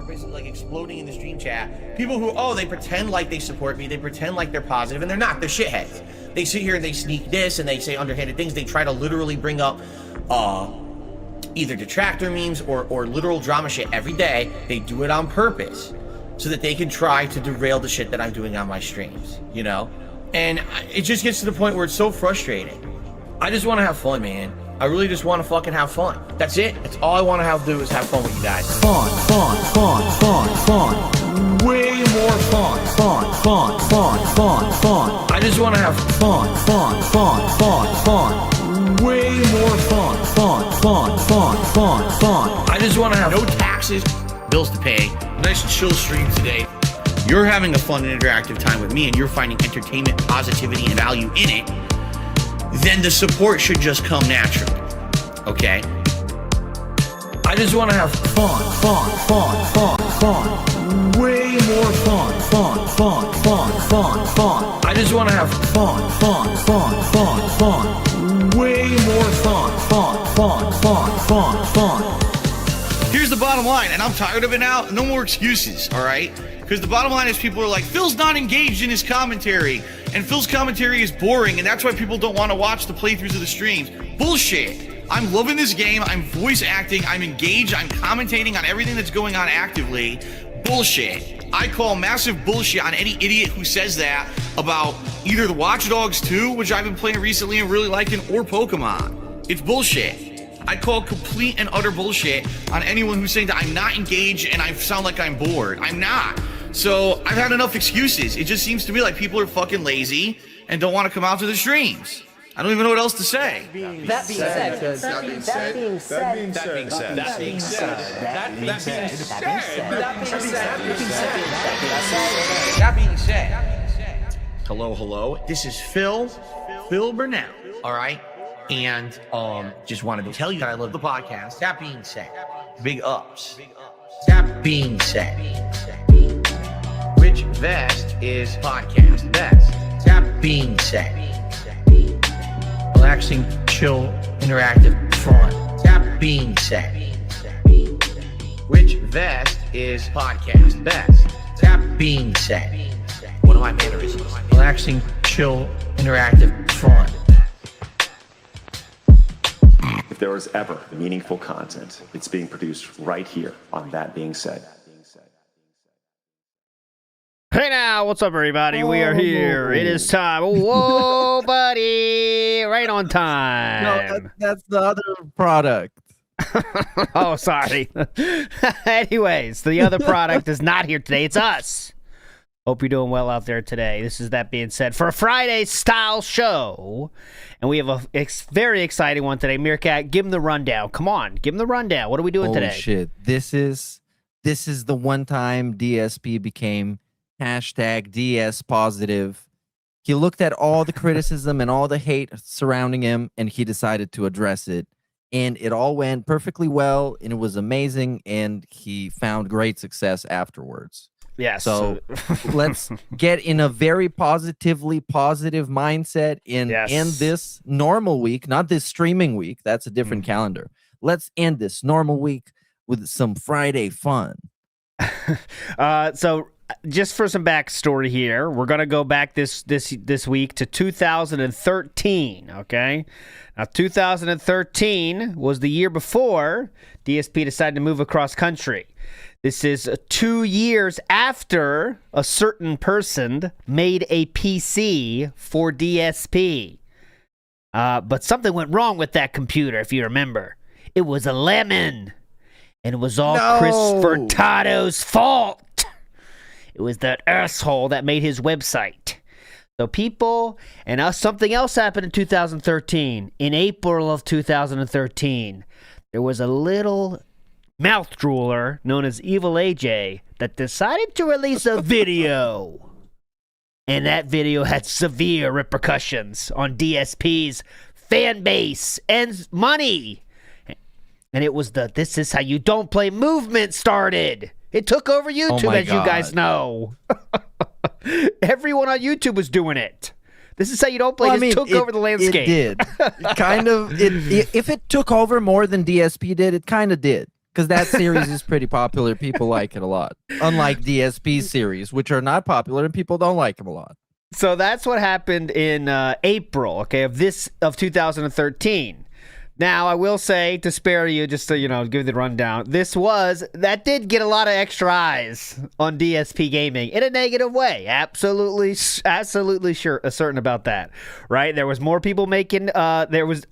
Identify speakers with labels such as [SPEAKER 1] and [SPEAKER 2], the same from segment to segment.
[SPEAKER 1] are basically like exploding in the stream chat. People who, they pretend like they support me, they pretend like they're positive, and they're not. They're shitheads. They sit here and they sneak this and they say underhanded things. They try to literally bring up either detractor memes or literal drama shit every day. They do it on purpose so that they can try to derail the shit that I'm doing on my streams, you know? And it just gets to the point where it's so frustrating. I just want to have fun, man. I really just want to fucking have fun. That's it. That's all I want to do is have fun with you guys. Fun. Way more fun. I just want to have fun. Way more fun. I just want to have no taxes, bills to pay, nice chill stream today. You're having a fun and interactive time with me and you're finding entertainment, positivity, and value in it, then the support should just come naturally, okay? I just want to have fun. Way more fun. I just want to have fun. Way more fun. Here's the bottom line, and I'm tired of it now. No more excuses, all right? Because the bottom line is people are like, Phil's not engaged in his commentary, and Phil's commentary is boring, and that's why people don't want to watch the playthroughs of the streams. Bullshit. I'm loving this game. I'm voice acting. I'm engaged. I'm commentating on everything that's going on actively. Bullshit. I call massive bullshit on any idiot who says that about either the Watch Dogs 2, which I've been playing recently and really liking, or Pokemon. It's bullshit. I call complete and utter bullshit on anyone who's saying that I'm not engaged and I sound like I'm bored. I'm not. So I've had enough excuses. It just seems to me like people are fucking lazy and don't want to come out to the streams. I don't even know what else to say.
[SPEAKER 2] That being said.
[SPEAKER 1] Hello. This is Phil Burnell. All right. And just wanted to tell you that I love the podcast. That being said, big ups. That being said, which vest is podcast best? That being said, relaxing, chill, interactive, fun. That being said, which vest is podcast best? That being said, one of my mannerisms. Relaxing, chill, interactive, fun.
[SPEAKER 3] If there was ever meaningful content, it's being produced right here on That Being Said.
[SPEAKER 4] Hey now, what's up everybody? We are here. It is time. Whoa, buddy. Right on time.
[SPEAKER 5] No, that's the other product.
[SPEAKER 4] Oh, sorry. Anyways, the other product is not here today. It's us. Hope you're doing well out there today. This is That Being Said for a Friday style show. And we have a very exciting one today. Meerkat, give him the rundown. Come on, give him the rundown. What are we doing today?
[SPEAKER 5] Holy shit. This is the one time DSP became #DS positive. He looked at all the criticism and all the hate surrounding him, and he decided to address it. And it all went perfectly well, and it was amazing, and he found great success afterwards.
[SPEAKER 4] Yes.
[SPEAKER 5] So let's get in a very positively positive mindset and end this normal week, not this streaming week. That's a different calendar. Let's end this normal week with some Friday fun.
[SPEAKER 4] So just for some backstory here, we're going to go back this week to 2013, okay? Now, 2013 was the year before DSP decided to move across country. This is 2 years after a certain person made a PC for DSP. But something went wrong with that computer, if you remember. It was a lemon. And it was all Chris Furtado's fault. It was that asshole that made his website. So people, and something else happened in 2013. In April of 2013, there was a little mouth drooler known as Evil AJ that decided to release a video. And that video had severe repercussions on DSP's fan base and money. And it was the "this is how you don't play" movement started. It took over YouTube, as you guys know. Everyone on YouTube was doing it. This is how you don't play. It took over the landscape.
[SPEAKER 5] It did. If it took over more than DSP did, it kind of did. because that series is pretty popular. People like it a lot. Unlike DSP series, which are not popular and people don't like them a lot.
[SPEAKER 4] So that's what happened in April, okay, of 2013. Now, I will say, to spare you, just to, give you the rundown, that did get a lot of extra eyes on DSP Gaming in a negative way. Absolutely certain about that, right? There was more people making, there was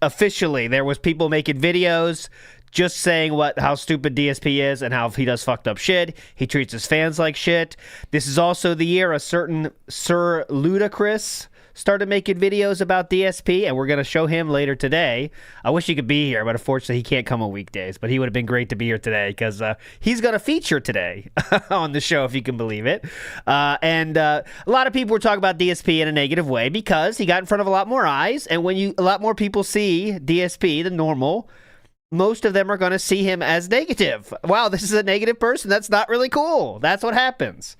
[SPEAKER 4] people making videos just saying how stupid DSP is and how he does fucked up shit. He treats his fans like shit. This is also the year a certain Sir Ludacris started making videos about DSP, and we're going to show him later today. I wish he could be here, but unfortunately he can't come on weekdays, but he would have been great to be here today because he's going to feature today on the show, if you can believe it. And a lot of people were talking about DSP in a negative way because he got in front of a lot more eyes, and when a lot more people see DSP than normal, most of them are going to see him as negative. Wow, this is a negative person. That's not really cool. That's what happens.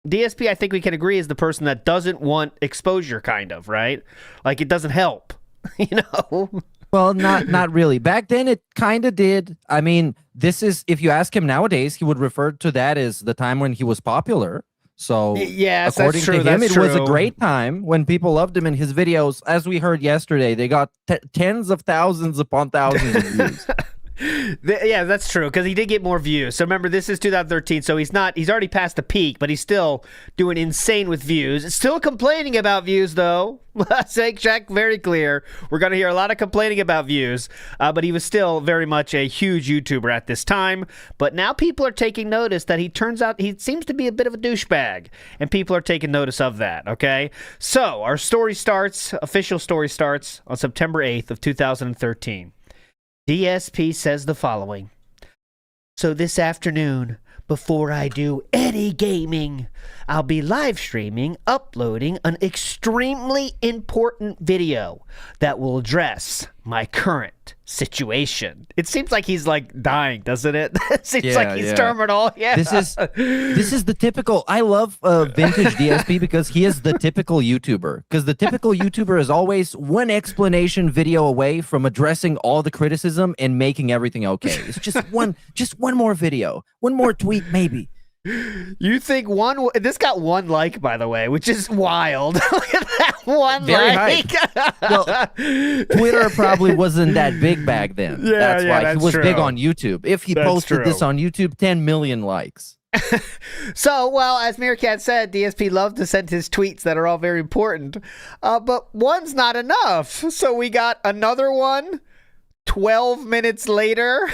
[SPEAKER 4] DSP, I think we can agree, is the person that doesn't want exposure, kind of, right? Like, it doesn't help,
[SPEAKER 5] Well, not really. Back then, it kind of did. I mean, if you ask him nowadays, he would refer to that as the time when he was popular. So,
[SPEAKER 4] yes,
[SPEAKER 5] according
[SPEAKER 4] that's true,
[SPEAKER 5] to him,
[SPEAKER 4] that's
[SPEAKER 5] it was a
[SPEAKER 4] true.
[SPEAKER 5] great time when people loved him, and his videos, as we heard yesterday, they got tens of thousands upon thousands of views.
[SPEAKER 4] Yeah, that's true, because he did get more views. So remember, this is 2013, so he's already past the peak, but he's still doing insane with views. Still complaining about views, though. Let's make Shaq very clear. We're going to hear a lot of complaining about views, but he was still very much a huge YouTuber at this time. But now people are taking notice that he seems to be a bit of a douchebag, and people are taking notice of that, okay? So our official story starts on September 8th of 2013. DSP says the following. So this afternoon, before I do any gaming, I'll be live streaming, uploading an extremely important video that will address my current situation. It seems like he's like dying, doesn't it? It seems like he's terminal. Yeah.
[SPEAKER 5] This is the typical. I love vintage DSP because he is the typical YouTuber. Because the typical YouTuber is always one explanation video away from addressing all the criticism and making everything okay. It's just one more video, one more tweet, maybe.
[SPEAKER 4] You think this got 1 like, by the way, which is wild. Look at that 1
[SPEAKER 5] Very
[SPEAKER 4] like.
[SPEAKER 5] Well, Twitter probably wasn't that big back then.
[SPEAKER 4] Yeah,
[SPEAKER 5] that's why
[SPEAKER 4] that's
[SPEAKER 5] he was
[SPEAKER 4] true.
[SPEAKER 5] big on YouTube. If he posted this on YouTube, 10 million likes.
[SPEAKER 4] So, well, as Meerkat said, DSP loves to send his tweets that are all very important. But 1's not enough. So we got another one 12 minutes later.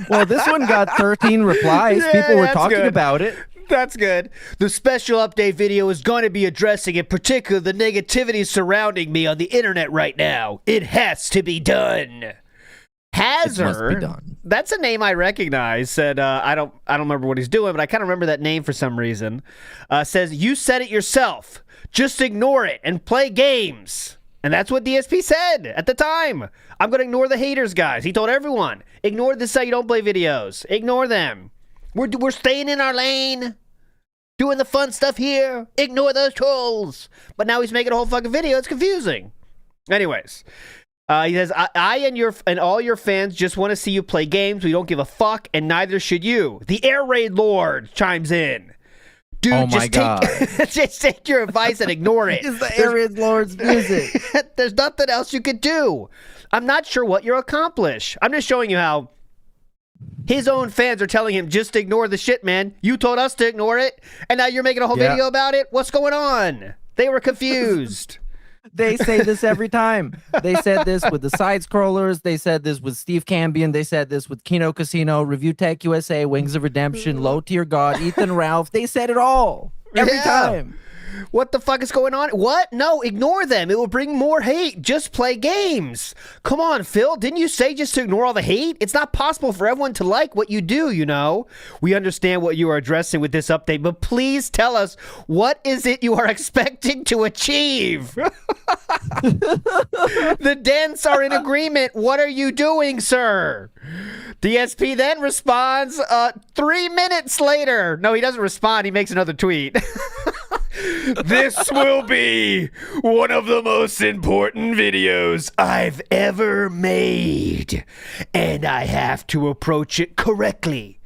[SPEAKER 5] Well, this one got 13 replies.
[SPEAKER 4] Yeah,
[SPEAKER 5] People were
[SPEAKER 4] that's
[SPEAKER 5] talking
[SPEAKER 4] good.
[SPEAKER 5] about it.
[SPEAKER 4] That's good. The special update video is going to be addressing in particular the negativity surrounding me on the internet right now. It has to be done. Hazard,
[SPEAKER 5] It must be done.
[SPEAKER 4] That's a name I recognize. Said I don't remember what he's doing, but I kind of remember that name for some reason. Says you said it yourself. Just ignore it and play games. And that's what DSP said at the time. I'm going to ignore the haters, guys. He told everyone, ignore this so you don't play videos. Ignore them. We're staying in our lane. Doing the fun stuff here. Ignore those trolls. But now he's making a whole fucking video. It's confusing. Anyways. He says, I and all your fans just want to see you play games. We don't give a fuck, and neither should you. The Air Raid Lord chimes in. Dude,
[SPEAKER 5] Oh my God.
[SPEAKER 4] just take your advice and ignore it.
[SPEAKER 5] It's the Air Raid Lord's music.
[SPEAKER 4] There's nothing else you could do. I'm not sure what you'll accomplish. I'm just showing you how his own fans are telling him, just ignore the shit, man. You told us to ignore it, and now you're making a whole video about it? What's going on? They were confused.
[SPEAKER 5] They say this every time. They said this with the side scrollers. They said this with Steve Cambion. They said this with Kino Casino, Review Tech USA, Wings of Redemption, Low Tier God, Ethan Ralph. They said it all every time.
[SPEAKER 4] What the fuck is going on? What? No, ignore them. It will bring more hate. Just play games. Come on, Phil. Didn't you say just to ignore all the hate? It's not possible for everyone to like what you do, you know. We understand what you are addressing with this update, but please tell us, what is it you are expecting to achieve? The dents are in agreement. What are you doing, sir? DSP then responds 3 minutes later. No, he doesn't respond. He makes another tweet. This will be one of the most important videos I've ever made, and I have to approach it correctly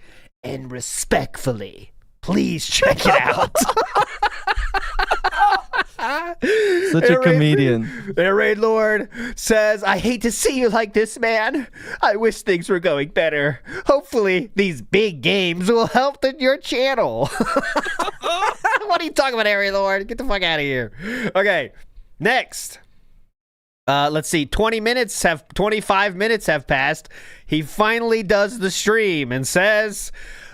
[SPEAKER 4] and respectfully. Please check it out.
[SPEAKER 5] Such a comedian.
[SPEAKER 4] Air Raid Lord says, I hate to see you like this, man. I wish things were going better. Hopefully, these big games will help your channel. What are you talking about, Air Raid Lord? Get the fuck out of here. Okay, next. Let's see, 25 minutes have passed. He finally does the stream and says,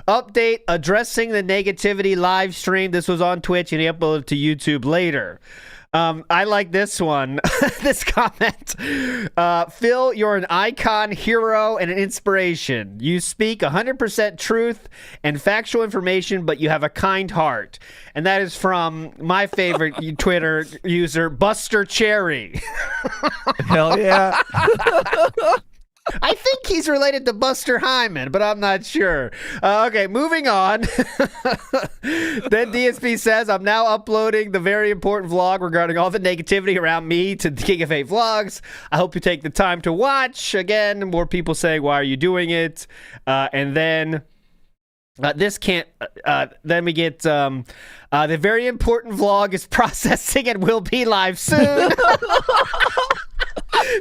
[SPEAKER 4] update addressing the negativity live stream. This was on Twitch and he uploaded to YouTube later. I like this one. This comment. Phil, you're an icon, hero, and an inspiration. You speak 100% truth and factual information, but you have a kind heart. And that is from my favorite Twitter user, Buster Cherry.
[SPEAKER 5] Hell yeah.
[SPEAKER 4] I think he's related to Buster Hyman, but I'm not sure. Okay, moving on. Then DSP says, I'm now uploading the very important vlog regarding all the negativity around me to King of 8 Vlogs. I hope you take the time to watch. Again, more people saying, why are you doing it? And then... this can't. Then we get the very important vlog is processing and will be live soon.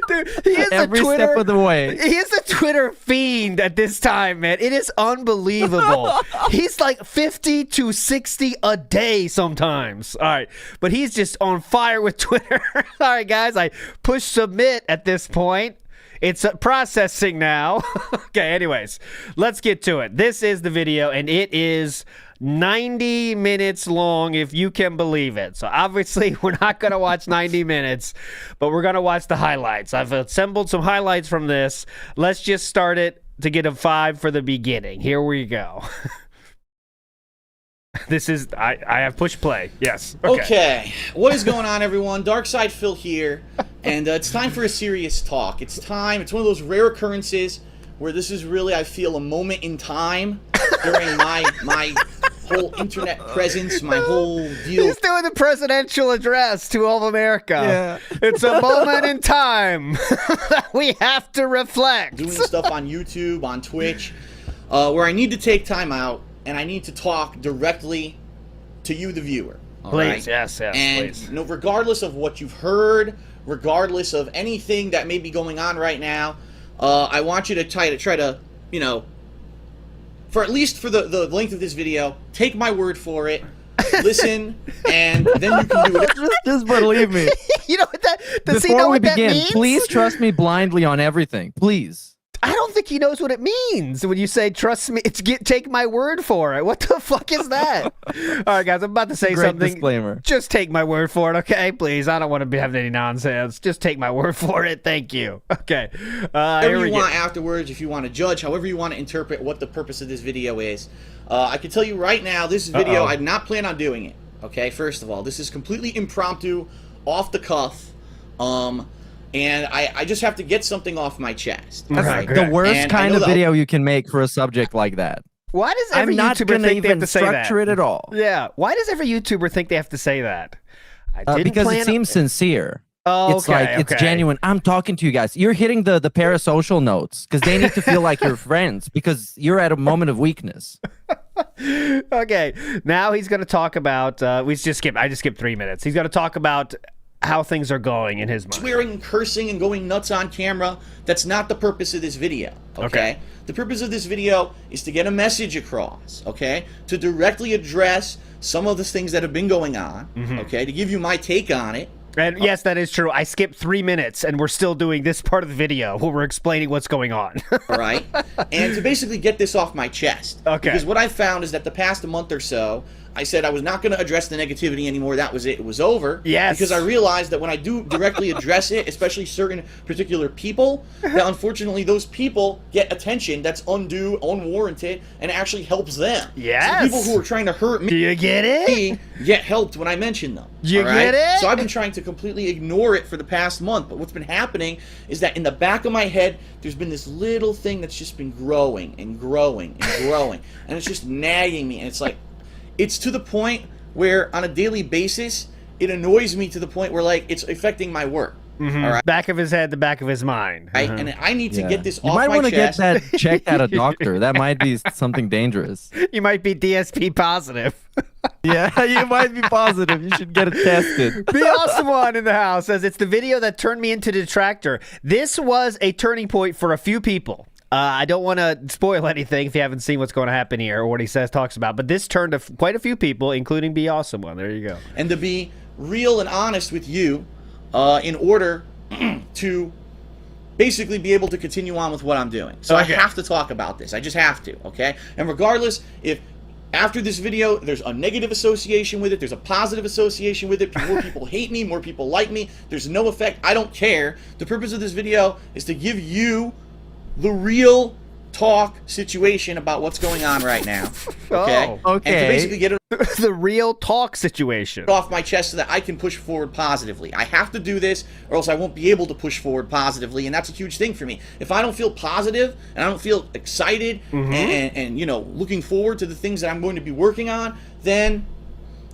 [SPEAKER 4] Dude, he is
[SPEAKER 5] Every
[SPEAKER 4] a Twitter,
[SPEAKER 5] step of the way.
[SPEAKER 4] He is a Twitter fiend at this time, man. It is unbelievable. He's like 50 to 60 a day sometimes. All right, but he's just on fire with Twitter. All right, guys, I push submit at this point. It's processing now. Okay, anyways, let's get to it. This is the video, and it is 90 minutes long, if you can believe it. So obviously, we're not going to watch 90 minutes, but we're going to watch the highlights. I've assembled some highlights from this. Let's just start it to get a 5 for the beginning. Here we go. This is, I have push play. Yes.
[SPEAKER 1] Okay. What is going on, everyone? Darkside Phil here, and it's time for a serious talk. It's time. It's one of those rare occurrences where this is really, I feel, a moment in time during my whole internet presence, my whole deal.
[SPEAKER 4] He's doing the presidential address to all of America.
[SPEAKER 5] Yeah.
[SPEAKER 4] It's a moment in time that we have to reflect.
[SPEAKER 1] Doing stuff on YouTube, on Twitch, where I need to take time out and I need to talk directly to you, the viewer. All
[SPEAKER 4] Please,
[SPEAKER 1] right?
[SPEAKER 4] yes,
[SPEAKER 1] And
[SPEAKER 4] please.
[SPEAKER 1] you know, regardless of what you've heard, regardless of anything that may be going on right now, I want you to try to, you know, for at least for the length of this video, take my word for it, listen, and then you can do it.
[SPEAKER 5] Just believe me.
[SPEAKER 4] You know what that? Does he
[SPEAKER 5] Before
[SPEAKER 4] know
[SPEAKER 5] we
[SPEAKER 4] what that
[SPEAKER 5] begin,
[SPEAKER 4] means?
[SPEAKER 5] please trust me blindly on everything. Please.
[SPEAKER 4] I don't think he knows what it means when you say "trust me." It's take my word for it. What the fuck is that? All right, guys, I'm about to say
[SPEAKER 5] Great
[SPEAKER 4] something.
[SPEAKER 5] disclaimer.
[SPEAKER 4] Just take my word for it, okay? Please, I don't want to be having any nonsense. Just take my word for it. Thank you. Okay.
[SPEAKER 1] Whatever you want afterwards, if you want to judge, however you want to interpret what the purpose of this video is. I can tell you right now, this video, I did not plan on doing it. Okay, first of all, this is completely impromptu, off the cuff. And I just have to get something off my chest.
[SPEAKER 5] That's
[SPEAKER 1] right?
[SPEAKER 5] the worst
[SPEAKER 1] And I
[SPEAKER 5] kind
[SPEAKER 1] know
[SPEAKER 5] of
[SPEAKER 1] that-
[SPEAKER 5] video you can make for a subject like that.
[SPEAKER 4] Why does every
[SPEAKER 5] I'm not
[SPEAKER 4] YouTuber
[SPEAKER 5] going to
[SPEAKER 4] think they have
[SPEAKER 5] even
[SPEAKER 4] to say that?
[SPEAKER 5] structure it at all.
[SPEAKER 4] Yeah. Why does every YouTuber think they have to say that? I didn't
[SPEAKER 5] Because
[SPEAKER 4] plan
[SPEAKER 5] it seems sincere.
[SPEAKER 4] Oh,
[SPEAKER 5] It's like, it's genuine. I'm talking to you guys. You're hitting the parasocial notes because they need to feel like you're friends because you're at a moment of weakness.
[SPEAKER 4] Okay. Now he's going to talk about, I just skipped 3 minutes. He's going to talk about how things are going in his mind.
[SPEAKER 1] Swearing and cursing and going nuts on camera. That's not the purpose of this video, okay? The purpose of this video is to get a message across, okay? To directly address some of the things that have been going on, okay? To give you my take on it.
[SPEAKER 4] And yes, that is true. I skipped 3 minutes, and we're still doing this part of the video where we're explaining what's going on.
[SPEAKER 1] All right? And to basically get this off my chest.
[SPEAKER 4] Okay.
[SPEAKER 1] Because what I found is that the past month or so, I said I was not going to address the negativity anymore. That was it. It was over.
[SPEAKER 4] Yes.
[SPEAKER 1] Because I realized that when I do directly address it, especially certain particular people, that unfortunately those people get attention that's undue, unwarranted, and actually helps them.
[SPEAKER 4] Yes.
[SPEAKER 1] So people who are trying to hurt
[SPEAKER 4] Do
[SPEAKER 1] me
[SPEAKER 4] you get it?
[SPEAKER 1] get helped when I mention them.
[SPEAKER 4] You
[SPEAKER 1] all right?
[SPEAKER 4] get it?
[SPEAKER 1] So I've been trying to completely ignore it for the past month. But what's been happening is that in the back of my head, there's been this little thing that's just been growing and growing and growing. And it's just nagging me. And it's like, it's to the point where on a daily basis it annoys me to the point where like it's affecting my work. All right.
[SPEAKER 4] Back of his head, the back of his mind.
[SPEAKER 1] Right? And I need to get this
[SPEAKER 5] You
[SPEAKER 1] off
[SPEAKER 5] might
[SPEAKER 1] my
[SPEAKER 5] want to get
[SPEAKER 1] chest.
[SPEAKER 5] that checked at a doctor. That might be something dangerous.
[SPEAKER 4] You might be DSP positive.
[SPEAKER 5] Yeah, you might be positive. You should get it tested.
[SPEAKER 4] The awesome one in the house says it's the video that turned me into detractor. This was a turning point for a few people. I don't want to spoil anything if you haven't seen what's going to happen here or what he talks about, but this turned quite a few people, including Be Awesome One. There you go.
[SPEAKER 1] And to be real and honest with you, in order to basically be able to continue on with what I'm doing. So
[SPEAKER 4] Okay.
[SPEAKER 1] I have to talk about this. I just have to, okay? And regardless if after this video there's a negative association with it, there's a positive association with it, more people hate me, more people like me, there's no effect, I don't care. The purpose of this video is to give you the real talk situation about what's going on right now. Okay?
[SPEAKER 4] Oh,
[SPEAKER 1] And to basically get it
[SPEAKER 4] The real talk situation.
[SPEAKER 1] off my chest so that I can push forward positively. I have to do this or else I won't be able to push forward positively, and that's a huge thing for me. If I don't feel positive and I don't feel excited and you know, looking forward to the things that I'm going to be working on, then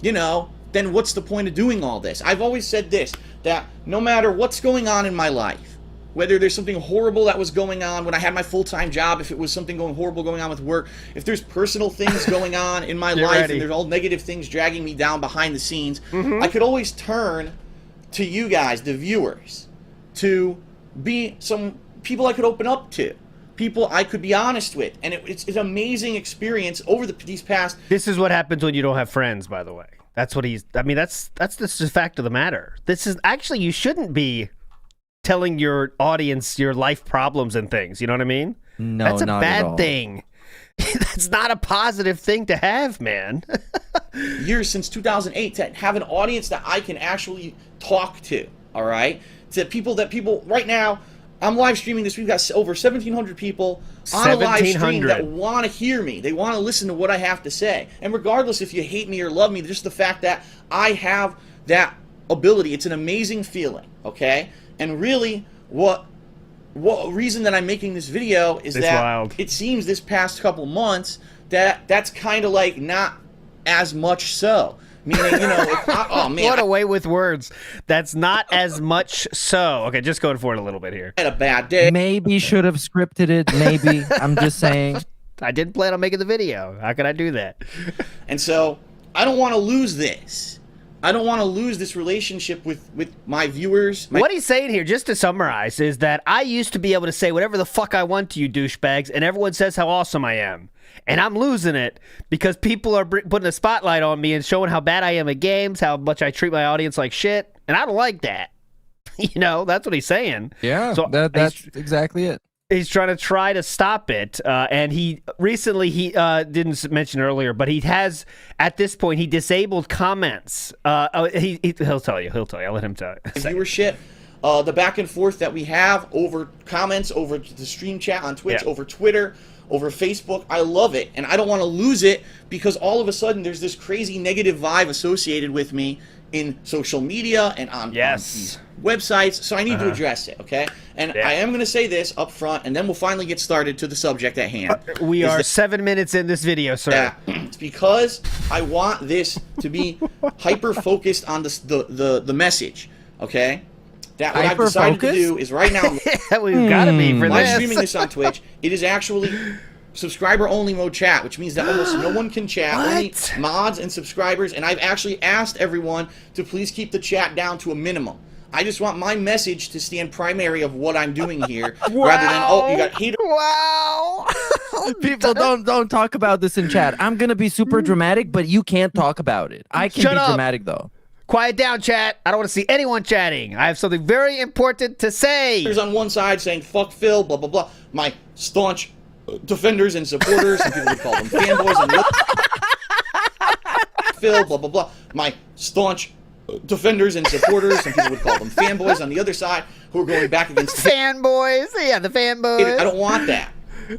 [SPEAKER 1] you know, then what's the point of doing all this? I've always said this, that no matter what's going on in my life, whether there's something horrible that was going on when I had my full-time job, if it was something horrible going on with work, if there's personal things going on in my life
[SPEAKER 4] ready.
[SPEAKER 1] and there's all negative things dragging me down behind the scenes, I could always turn to you guys, the viewers, to be some people I could open up to, people I could be honest with. And it's an amazing experience over these past...
[SPEAKER 4] This is what happens when you don't have friends, by the way. That's what I mean, that's the fact of the matter. This is actually, you shouldn't be telling your audience your life problems and things. You know what I mean?
[SPEAKER 5] No,
[SPEAKER 4] that's a
[SPEAKER 5] not at
[SPEAKER 4] bad
[SPEAKER 5] all.
[SPEAKER 4] thing. That's not a positive thing to have, man.
[SPEAKER 1] years since 2008 to have an audience that I can actually talk to, all right? To people right now, I'm live streaming this. We've got over 1,700 people on a live stream
[SPEAKER 4] 1,700.
[SPEAKER 1] that want to hear me. They want to listen to what I have to say. And regardless if you hate me or love me, just the fact that I have that ability, it's an amazing feeling, okay? And really, what reason that I'm making this video is
[SPEAKER 4] It's
[SPEAKER 1] that
[SPEAKER 4] wild.
[SPEAKER 1] it seems this past couple months that that's kind of like not as much so. Meaning, you know, oh man,
[SPEAKER 4] What a way with words. That's not as much so. Okay, just going for it a little bit here.
[SPEAKER 1] I had a bad day.
[SPEAKER 5] Maybe should have scripted it. Maybe. I'm just saying.
[SPEAKER 4] I didn't plan on making the video. How could I do that?
[SPEAKER 1] And so I don't want to lose this. I don't want to lose this relationship with my viewers.
[SPEAKER 4] What he's saying here, just to summarize, is that I used to be able to say whatever the fuck I want to you douchebags, and everyone says how awesome I am. And I'm losing it because people are putting a spotlight on me and showing how bad I am at games, how much I treat my audience like shit, and I don't like that. You know, that's what he's saying.
[SPEAKER 5] Yeah,
[SPEAKER 4] So
[SPEAKER 5] that's exactly it.
[SPEAKER 4] He's trying to stop it, and he recently didn't mention earlier, but he has at this point he disabled comments. He'll tell you. I'll let him tell you.
[SPEAKER 1] viewership, the back and forth that we have over comments, over the stream chat on Twitch,
[SPEAKER 4] Yeah.
[SPEAKER 1] over Twitter, over Facebook, I love it, and I don't want to lose it because all of a sudden there's this crazy negative vibe associated with me in social media and on these websites, so I need to address it, okay? And I am going to say this up front, and then we'll finally get started to the subject at hand.
[SPEAKER 4] We
[SPEAKER 1] Is
[SPEAKER 4] are
[SPEAKER 1] that-
[SPEAKER 4] 7 minutes in this video, sir.
[SPEAKER 1] It's because I want this to be hyper-focused on the message, okay? That what I've decided to do is right now...
[SPEAKER 4] We've got to be for
[SPEAKER 1] live
[SPEAKER 4] this.
[SPEAKER 1] streaming this on Twitch. It is actually subscriber only mode chat, which means that almost no one can chat, only mods and subscribers, and I've actually asked everyone to please keep the chat down to a minimum. I just want my message to stand primary of what I'm doing here, rather than, oh, you got haters.
[SPEAKER 4] Wow.
[SPEAKER 5] People don't talk about this in chat. I'm gonna be super dramatic, but you can't talk about it. I can
[SPEAKER 4] Shut
[SPEAKER 5] be
[SPEAKER 4] up.
[SPEAKER 5] dramatic though.
[SPEAKER 4] Quiet down, chat. I don't want to see anyone chatting. I have something very important to say.
[SPEAKER 1] On one side saying, fuck Phil, blah, blah, blah. My staunch defenders and supporters, some people would call them fanboys, and Phil, blah, blah, blah. My staunch defenders and supporters, some people would call them fanboys on the other side, who are going back against
[SPEAKER 4] Fanboys. Yeah, the fanboys.
[SPEAKER 1] I don't want that.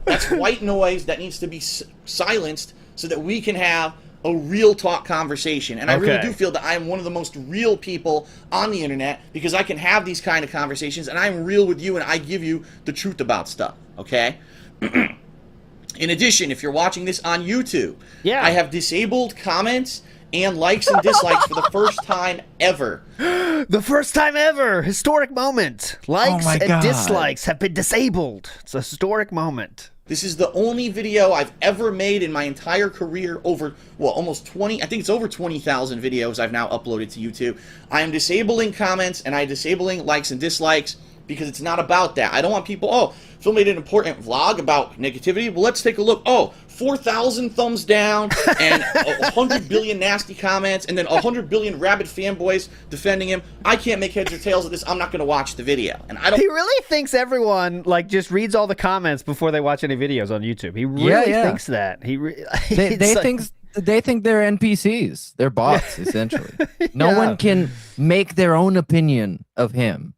[SPEAKER 1] That's white noise that needs to be silenced so that we can have a real talk conversation. And I really do feel that I am one of the most real people on the internet because I can have these kind of conversations and I'm real with you and I give you the truth about stuff, okay? In addition, if you're watching this on YouTube, I have disabled comments and likes and dislikes for the first time ever.
[SPEAKER 4] The first time ever. Historic moment. Likes
[SPEAKER 5] my
[SPEAKER 4] and
[SPEAKER 5] God.
[SPEAKER 4] dislikes have been disabled. It's a historic moment.
[SPEAKER 1] This is the only video I've ever made in my entire career over, well, almost 20, I think it's over 20,000 videos I've now uploaded to YouTube. I am disabling comments and I'm disabling likes and dislikes because it's not about that. I don't want people, oh, Phil made an important vlog about negativity. Well, let's take a look. Oh, 4,000 thumbs down and 100 billion nasty comments and then 100 billion rabid fanboys defending him. I can't make heads or tails of this. I'm not going to watch the video. And I don't.
[SPEAKER 4] He really thinks everyone like just reads all the comments before they watch any videos on YouTube. He really thinks that.
[SPEAKER 5] They
[SPEAKER 4] like,
[SPEAKER 5] think they're NPCs. They're bots, essentially. No one can make their own opinion of him.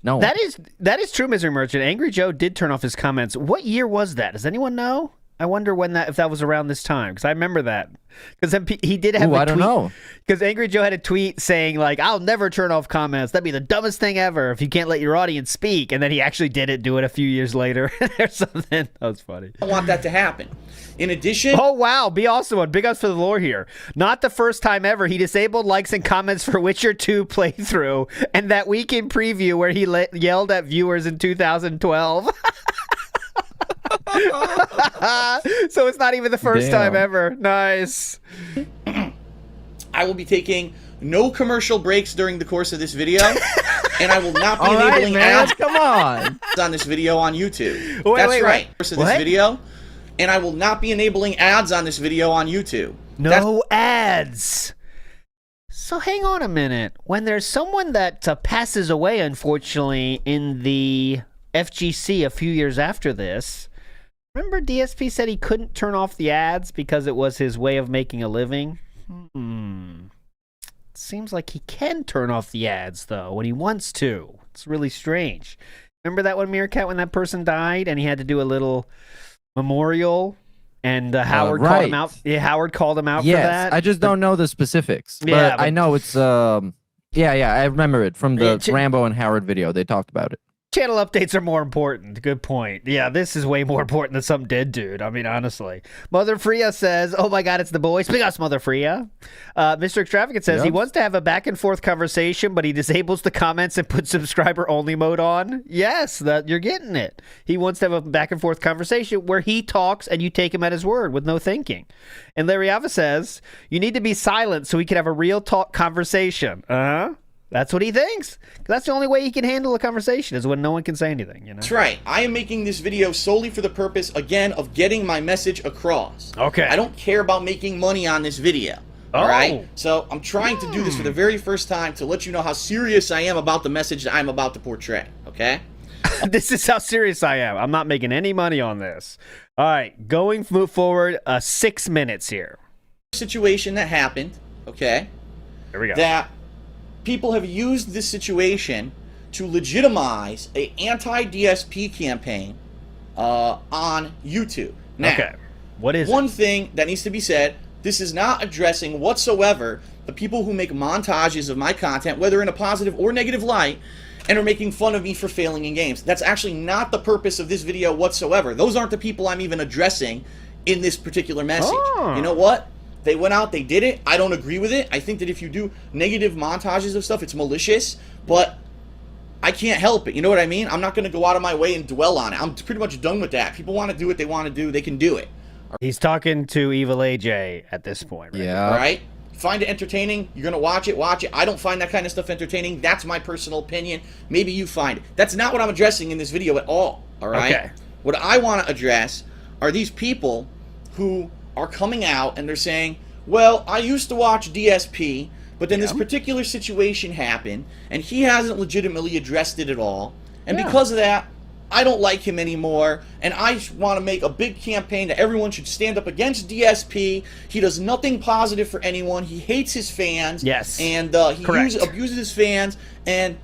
[SPEAKER 5] No.
[SPEAKER 4] That is true, Misery Merchant. Angry Joe did turn off his comments. What year was that? Does anyone know? I wonder if that was around this time, because I remember that. Because he did have a tweet. I don't know. Because Angry Joe had a tweet saying, like, I'll never turn off comments. That'd be the dumbest thing ever if you can't let your audience speak. And then he actually did do it a few years later or something. That was funny.
[SPEAKER 1] I want that to happen. In addition...
[SPEAKER 4] Oh, wow. Be awesome one. Big ups for the lore here. Not the first time ever. He disabled likes and comments for Witcher 2 playthrough and that weekend preview where he yelled at viewers in 2012. So it's not even the first time ever. Nice.
[SPEAKER 1] I will be taking no commercial breaks during the course of this video, and I will not be enabling ads.
[SPEAKER 5] Come on.
[SPEAKER 1] On this video on YouTube.
[SPEAKER 4] Wait,
[SPEAKER 1] right. Course of this video, and I will not be enabling ads on this video on YouTube.
[SPEAKER 4] No ads. So hang on a minute. When there's someone that passes away, unfortunately, in the FGC a few years after this. Remember DSP said he couldn't turn off the ads because it was his way of making a living? Seems like he can turn off the ads, though, when he wants to. It's really strange. Remember that one, Meerkat, when that person died and he had to do a little memorial and Howard called him out? Yeah, Howard called him out for that.
[SPEAKER 5] I just don't know the specifics. But I know it's... I remember it from the Rambo and Howard video. They talked about it.
[SPEAKER 4] Channel updates are more important. Good point. Yeah, this is way more important than some dead dude. I mean, honestly. Mother Freya says, oh my God, it's the boys. Big us, Mother Freya. Mr. Extravagant says he wants to have a back and forth conversation, but he disables the comments and puts subscriber only mode on. Yes, you're getting it. He wants to have a back and forth conversation where he talks and you take him at his word with no thinking. And Larry Ava says, you need to be silent so we can have a real talk conversation. That's what he thinks. That's the only way he can handle a conversation is when no one can say anything. You know?
[SPEAKER 1] That's right. I am making this video solely for the purpose, again, of getting my message across.
[SPEAKER 4] Okay.
[SPEAKER 1] I don't care about making money on this video. All right? So I'm trying to do this for the very first time to let you know how serious I am about the message that I'm about to portray. Okay?
[SPEAKER 4] This is how serious I am. I'm not making any money on this. All right. Move forward 6 minutes here.
[SPEAKER 1] Situation that happened, okay?
[SPEAKER 4] Here we go.
[SPEAKER 1] That people have used this situation to legitimize an anti-DSP campaign on YouTube. Now,
[SPEAKER 4] what is
[SPEAKER 1] one thing that needs to be said, this is not addressing whatsoever the people who make montages of my content, whether in a positive or negative light, and are making fun of me for failing in games. That's actually not the purpose of this video whatsoever. Those aren't the people I'm even addressing in this particular message. You know what? They went out, they did it. I don't agree with it. I think that if you do negative montages of stuff, it's malicious, but I can't help it. You know what I mean? I'm not going to go out of my way and dwell on it. I'm pretty much done with that. People want to do what they want to do. They can do it.
[SPEAKER 4] He's talking to Evil AJ at this point. Right?
[SPEAKER 5] Yeah.
[SPEAKER 1] All right? Find it entertaining. You're going to watch it. I don't find that kind of stuff entertaining. That's my personal opinion. Maybe you find it. That's not what I'm addressing in this video at all. All right?
[SPEAKER 4] Okay.
[SPEAKER 1] What I want to address are these people who are coming out and they're saying, well, I used to watch DSP, but then this particular situation happened, and he hasn't legitimately addressed it at all. And because of that, I don't like him anymore, and I want to make a big campaign that everyone should stand up against DSP. He does nothing positive for anyone. He hates his fans.
[SPEAKER 4] Yes.
[SPEAKER 1] And he abuses his fans, and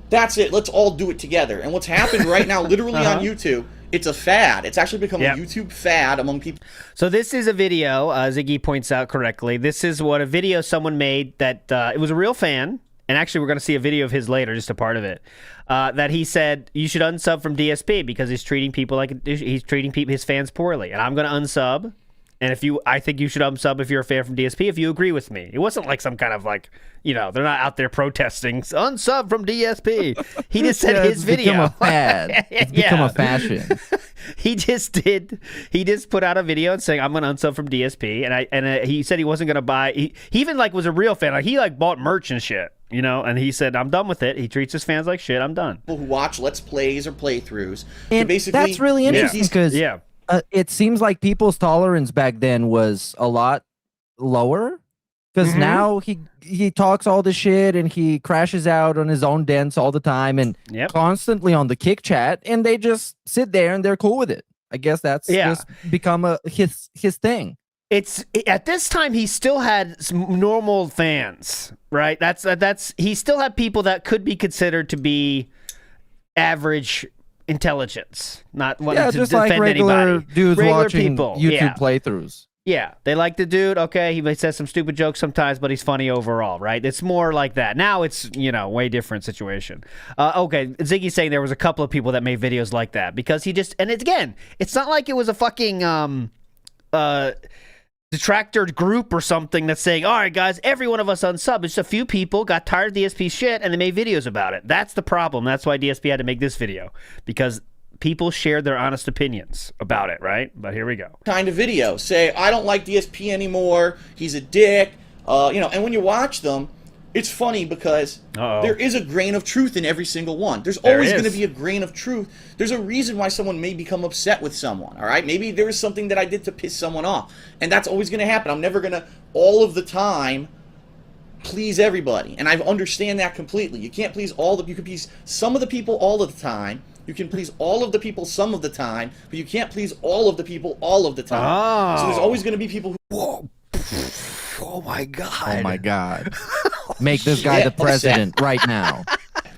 [SPEAKER 1] that's it. Let's all do it together. And what's happened right now, literally on YouTube, it's a fad. It's actually become a YouTube fad among people.
[SPEAKER 4] So this is a video, Ziggy points out correctly. This is a video someone made that it was a real fan, and actually we're going to see a video of his later, just a part of it, that he said you should unsub from DSP because he's treating people like his fans poorly. And I'm going to unsub, And I think you should unsub if you're a fan from DSP if you agree with me. It wasn't like some kind of like, they're not out there protesting unsub from DSP. He just said his video.
[SPEAKER 5] Become a fad. It's become a fashion.
[SPEAKER 4] He just put out a video and saying I'm gonna unsub from DSP, and he said he wasn't gonna buy. He even like was a real fan. Like he like bought merch and shit, and he said I'm done with it. He treats his fans like shit. I'm done.
[SPEAKER 1] People who watch Let's Plays or playthroughs.
[SPEAKER 5] And
[SPEAKER 1] basically,
[SPEAKER 5] that's really interesting because it seems like people's tolerance back then was a lot lower. Because now he talks all the shit and he crashes out on his own dents all the time and constantly on the Kick chat, and they just sit there and they're cool with it. I guess that's just become his thing.
[SPEAKER 4] It's at this time he still had some normal fans, right? That's he still had people that could be considered to be average intelligence, not wanting to
[SPEAKER 5] just
[SPEAKER 4] defend
[SPEAKER 5] like regular
[SPEAKER 4] anybody.
[SPEAKER 5] Dudes
[SPEAKER 4] regular
[SPEAKER 5] watching
[SPEAKER 4] people.
[SPEAKER 5] YouTube playthroughs.
[SPEAKER 4] Yeah, they like the dude. Okay, he says some stupid jokes sometimes, but he's funny overall, right? It's more like that. Now it's, way different situation. Okay, Ziggy's saying there was a couple of people that made videos like that because it's not like it was a fucking detractor group or something that's saying, all right, guys, every one of us unsub. It's a few people got tired of DSP's shit and they made videos about it. That's the problem. That's why DSP had to make this video because people shared their honest opinions about it, right? But here we go.
[SPEAKER 1] Kind of video. Say, I don't like DSP anymore. He's a dick. And when you watch them, it's funny because there is a grain of truth in every single one. There's always going to be a grain of truth. There's a reason why someone may become upset with someone, all right? Maybe there is something that I did to piss someone off, and that's always going to happen. I'm never going to, all of the time, please everybody, and I understand that completely. You can't please you can please some of the people all of the time. You can please all of the people some of the time, but you can't please all of the people all of the time. So there's always going to be people who...
[SPEAKER 4] Whoa. Oh, my God.
[SPEAKER 5] Oh, my God. Make this guy the president right now.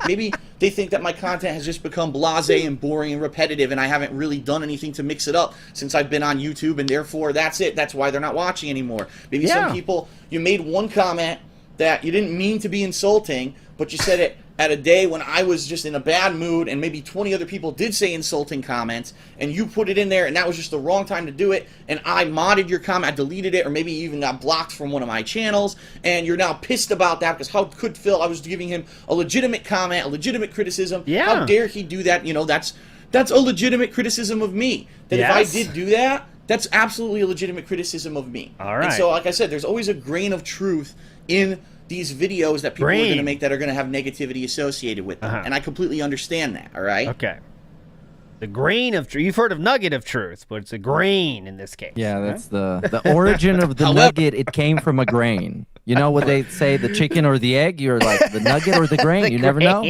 [SPEAKER 1] Maybe they think that my content has just become blasé and boring and repetitive, and I haven't really done anything to mix it up since I've been on YouTube, and therefore that's it. That's why they're not watching anymore. Maybe some people, you made one comment that you didn't mean to be insulting, but you said it at a day when I was just in a bad mood, and maybe 20 other people did say insulting comments, and you put it in there, and that was just the wrong time to do it, and I modded your comment, I deleted it, or maybe you even got blocked from one of my channels, and you're now pissed about that, because how could Phil, I was giving him a legitimate comment, a legitimate criticism, how dare he do that, that's a legitimate criticism of me, that if I did do that, that's absolutely a legitimate criticism of me.
[SPEAKER 4] All right.
[SPEAKER 1] And so, like I said, there's always a grain of truth in these videos that people are going to make that are going to have negativity associated with them. And I completely understand that, all right?
[SPEAKER 4] Okay. The grain of truth. You've heard of nugget of truth, but it's a grain in this case.
[SPEAKER 5] Yeah, that's the origin of the nugget. It came from a grain. You know what they say, the chicken or the egg? You're like, the nugget or the grain? You never know.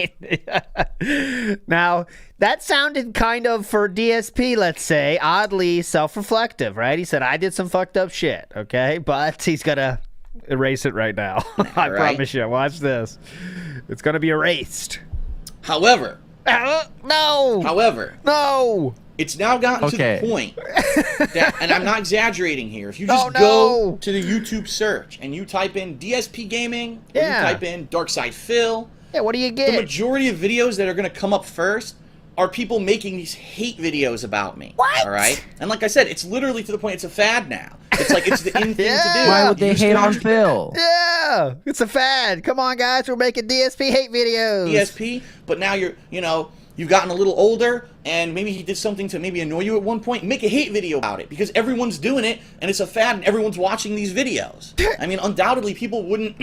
[SPEAKER 4] Now, that sounded kind of, for DSP, let's say, oddly self-reflective, right? He said, I did some fucked up shit, okay? But he's going to erase it right now. I promise you. Watch this. It's going to be erased.
[SPEAKER 1] However.
[SPEAKER 4] No.
[SPEAKER 1] However.
[SPEAKER 4] No.
[SPEAKER 1] It's now gotten to the point that, and I'm not exaggerating here, if you just go to the YouTube search and you type in DSP Gaming, or you type in Darkside Phil,
[SPEAKER 4] what do you get?
[SPEAKER 1] The majority of videos that are going to come up first are people making these hate videos about me.
[SPEAKER 4] What?
[SPEAKER 1] All right? And like I said, it's literally to the point it's a fad now. It's like it's the in thing to do.
[SPEAKER 5] Why would they hate on Phil?
[SPEAKER 4] Yeah, it's a fad. Come on, guys, we're making DSP hate videos.
[SPEAKER 1] DSP, but now you've gotten a little older, and maybe he did something to maybe annoy you at one point. Make a hate video about it, because everyone's doing it, and it's a fad, and everyone's watching these videos. I mean, undoubtedly, people wouldn't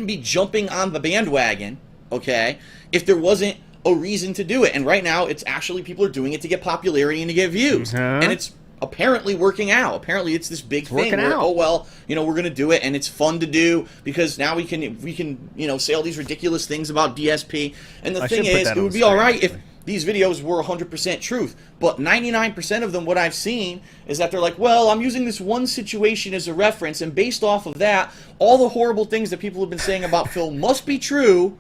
[SPEAKER 1] be jumping on the bandwagon, okay, if there wasn't a reason to do it. And right now, it's actually people are doing it to get popularity and to get views. And it's apparently working out. Apparently, it's this big thing where, oh, well, we're going to do it, and it's fun to do, because now we can say all these ridiculous things about DSP. And the thing is, it would be all right if these videos were 100% truth, but 99% of them, what I've seen, is that they're like, well, I'm using this one situation as a reference, and based off of that, all the horrible things that people have been saying about Phil must be true,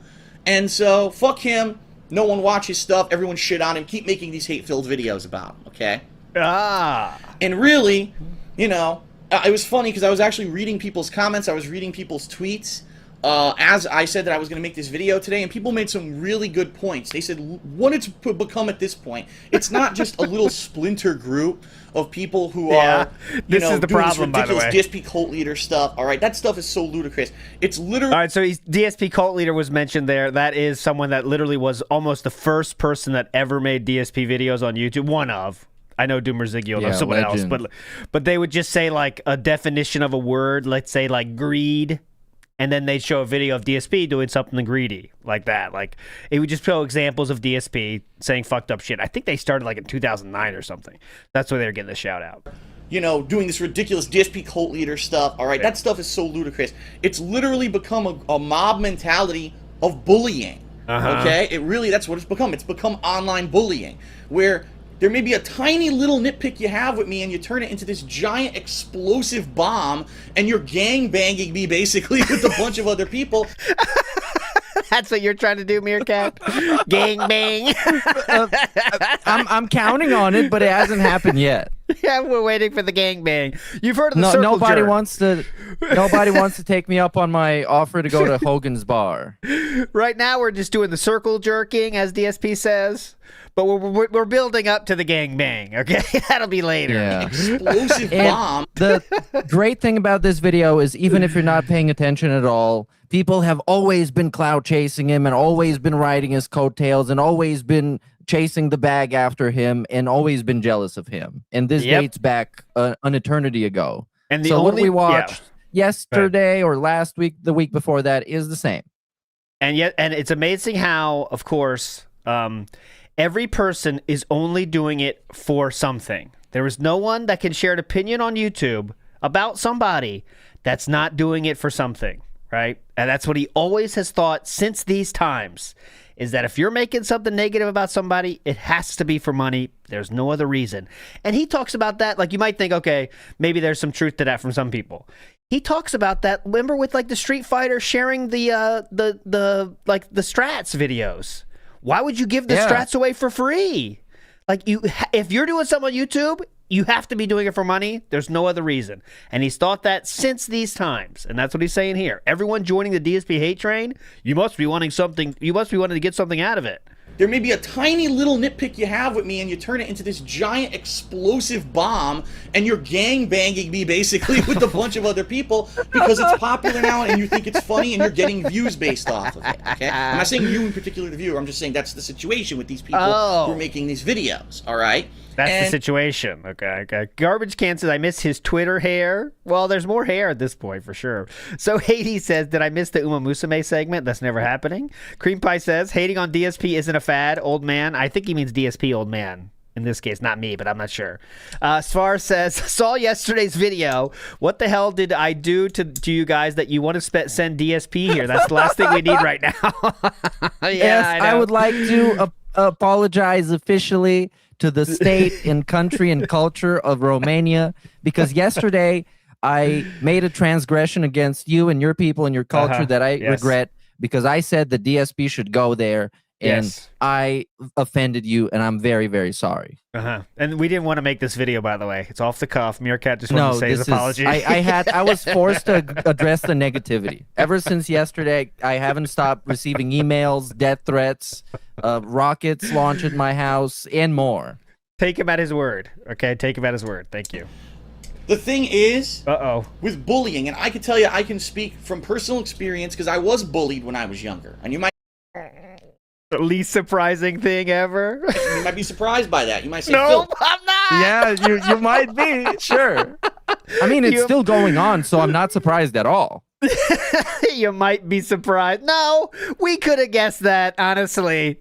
[SPEAKER 1] and so, fuck him, no one watches stuff, everyone shit on him, keep making these hate-filled videos about him, okay? And really, it was funny, because I was actually reading people's comments, I was reading people's tweets, as I said that I was going to make this video today, and people made some really good points. They said what it's become at this point. It's not just a little splinter group of people who are,
[SPEAKER 4] this is the
[SPEAKER 1] doing
[SPEAKER 4] problem,
[SPEAKER 1] this ridiculous
[SPEAKER 4] by the way.
[SPEAKER 1] DSP cult leader stuff. All right, that stuff is so ludicrous. It's literally.
[SPEAKER 4] All right, so DSP cult leader was mentioned there. That is someone that literally was almost the first person that ever made DSP videos on YouTube. One of. I know Doomer Ziggy knows someone else, but they would just say like a definition of a word, let's say like greed, and then they'd show a video of DSP doing something greedy like that. Like it would just show examples of DSP saying fucked up shit. I think they started like in 2009 or something. That's why they were getting the shout out.
[SPEAKER 1] Doing this ridiculous DSP cult leader stuff. All right, that stuff is so ludicrous. It's literally become a mob mentality of bullying. Okay, that's what it's become. It's become online bullying, where there may be a tiny little nitpick you have with me, and you turn it into this giant explosive bomb, and you're gang banging me basically with a bunch of other people.
[SPEAKER 4] That's what you're trying to do, Meerkat? Gang bang.
[SPEAKER 5] I'm counting on it, but it hasn't happened yet.
[SPEAKER 4] Yeah, we're waiting for the gang bang. You've heard of the circle
[SPEAKER 5] nobody
[SPEAKER 4] jerk.
[SPEAKER 5] Nobody wants to take me up on my offer to go to Hogan's Bar.
[SPEAKER 4] Right now, we're just doing the circle jerking, as DSP says. But we're building up to the gang bang, okay? That'll be later.
[SPEAKER 5] Yeah.
[SPEAKER 1] Explosive
[SPEAKER 5] And
[SPEAKER 1] bomb.
[SPEAKER 5] the great thing about this video is even if you're not paying attention at all, people have always been clout chasing him and always been riding his coattails and always been chasing the bag after him and always been jealous of him. And this dates back an eternity ago.
[SPEAKER 4] And
[SPEAKER 5] what we watched yesterday or last week, the week before that, is the same.
[SPEAKER 4] And it's amazing how, of course, every person is only doing it for something. There is no one that can share an opinion on YouTube about somebody that's not doing it for something, right? And that's what he always has thought since these times, is that if you're making something negative about somebody, it has to be for money. There's no other reason. And he talks about that, like you might think, okay, maybe there's some truth to that from some people. He talks about that, remember with like the Street Fighter sharing the strats videos. Why would you give the strats away for free? Like if you're doing something on YouTube, you have to be doing it for money. There's no other reason. And he's thought that since these times. And that's what he's saying here. Everyone joining the DSP hate train, you must be wanting something. You must be wanting to get something out of it.
[SPEAKER 1] There may be a tiny little nitpick you have with me, and you turn it into this giant explosive bomb, and you're gang banging me basically with a bunch of other people because it's popular now and you think it's funny and you're getting views based off of it. Okay, I'm not saying you in particular the viewer. I'm just saying that's the situation with these people who are making these videos. All right.
[SPEAKER 4] That's the situation. Okay. Garbage Can says, I miss his Twitter hair. Well, there's more hair at this point for sure. So Haiti says, did I miss the Uma Musume segment? That's never happening. Cream Pie says, hating on DSP isn't a fad, old man. I think he means DSP, old man. In this case, not me, but I'm not sure. Svar says, saw yesterday's video. What the hell did I do to you guys that you want to send DSP here? That's the last thing we need right now.
[SPEAKER 5] Yes, I would like to apologize officially to the state and country and culture of Romania, because yesterday I made a transgression against you and your people and your culture that I regret, because I said the DSP should go there, and I offended you, and I'm very, very sorry.
[SPEAKER 4] And we didn't want to make this video, by the way. It's off the cuff. Meerkat just wanted to say his apology.
[SPEAKER 5] I was forced to address the negativity. Ever since yesterday, I haven't stopped receiving emails, death threats, rockets launched at my house, and more.
[SPEAKER 4] Take him at his word. Okay, take him at his word. Thank you.
[SPEAKER 1] The thing is, with bullying, and I can tell you, I can speak from personal experience because I was bullied when I was younger. And you might...
[SPEAKER 4] The least surprising thing ever.
[SPEAKER 1] You might be surprised by that. You might say,
[SPEAKER 4] no,
[SPEAKER 1] Phil,
[SPEAKER 4] I'm not.
[SPEAKER 5] Yeah, you might be. Sure. I mean, it's still going on, so I'm not surprised at all.
[SPEAKER 4] You might be surprised. No, we could have guessed that, honestly.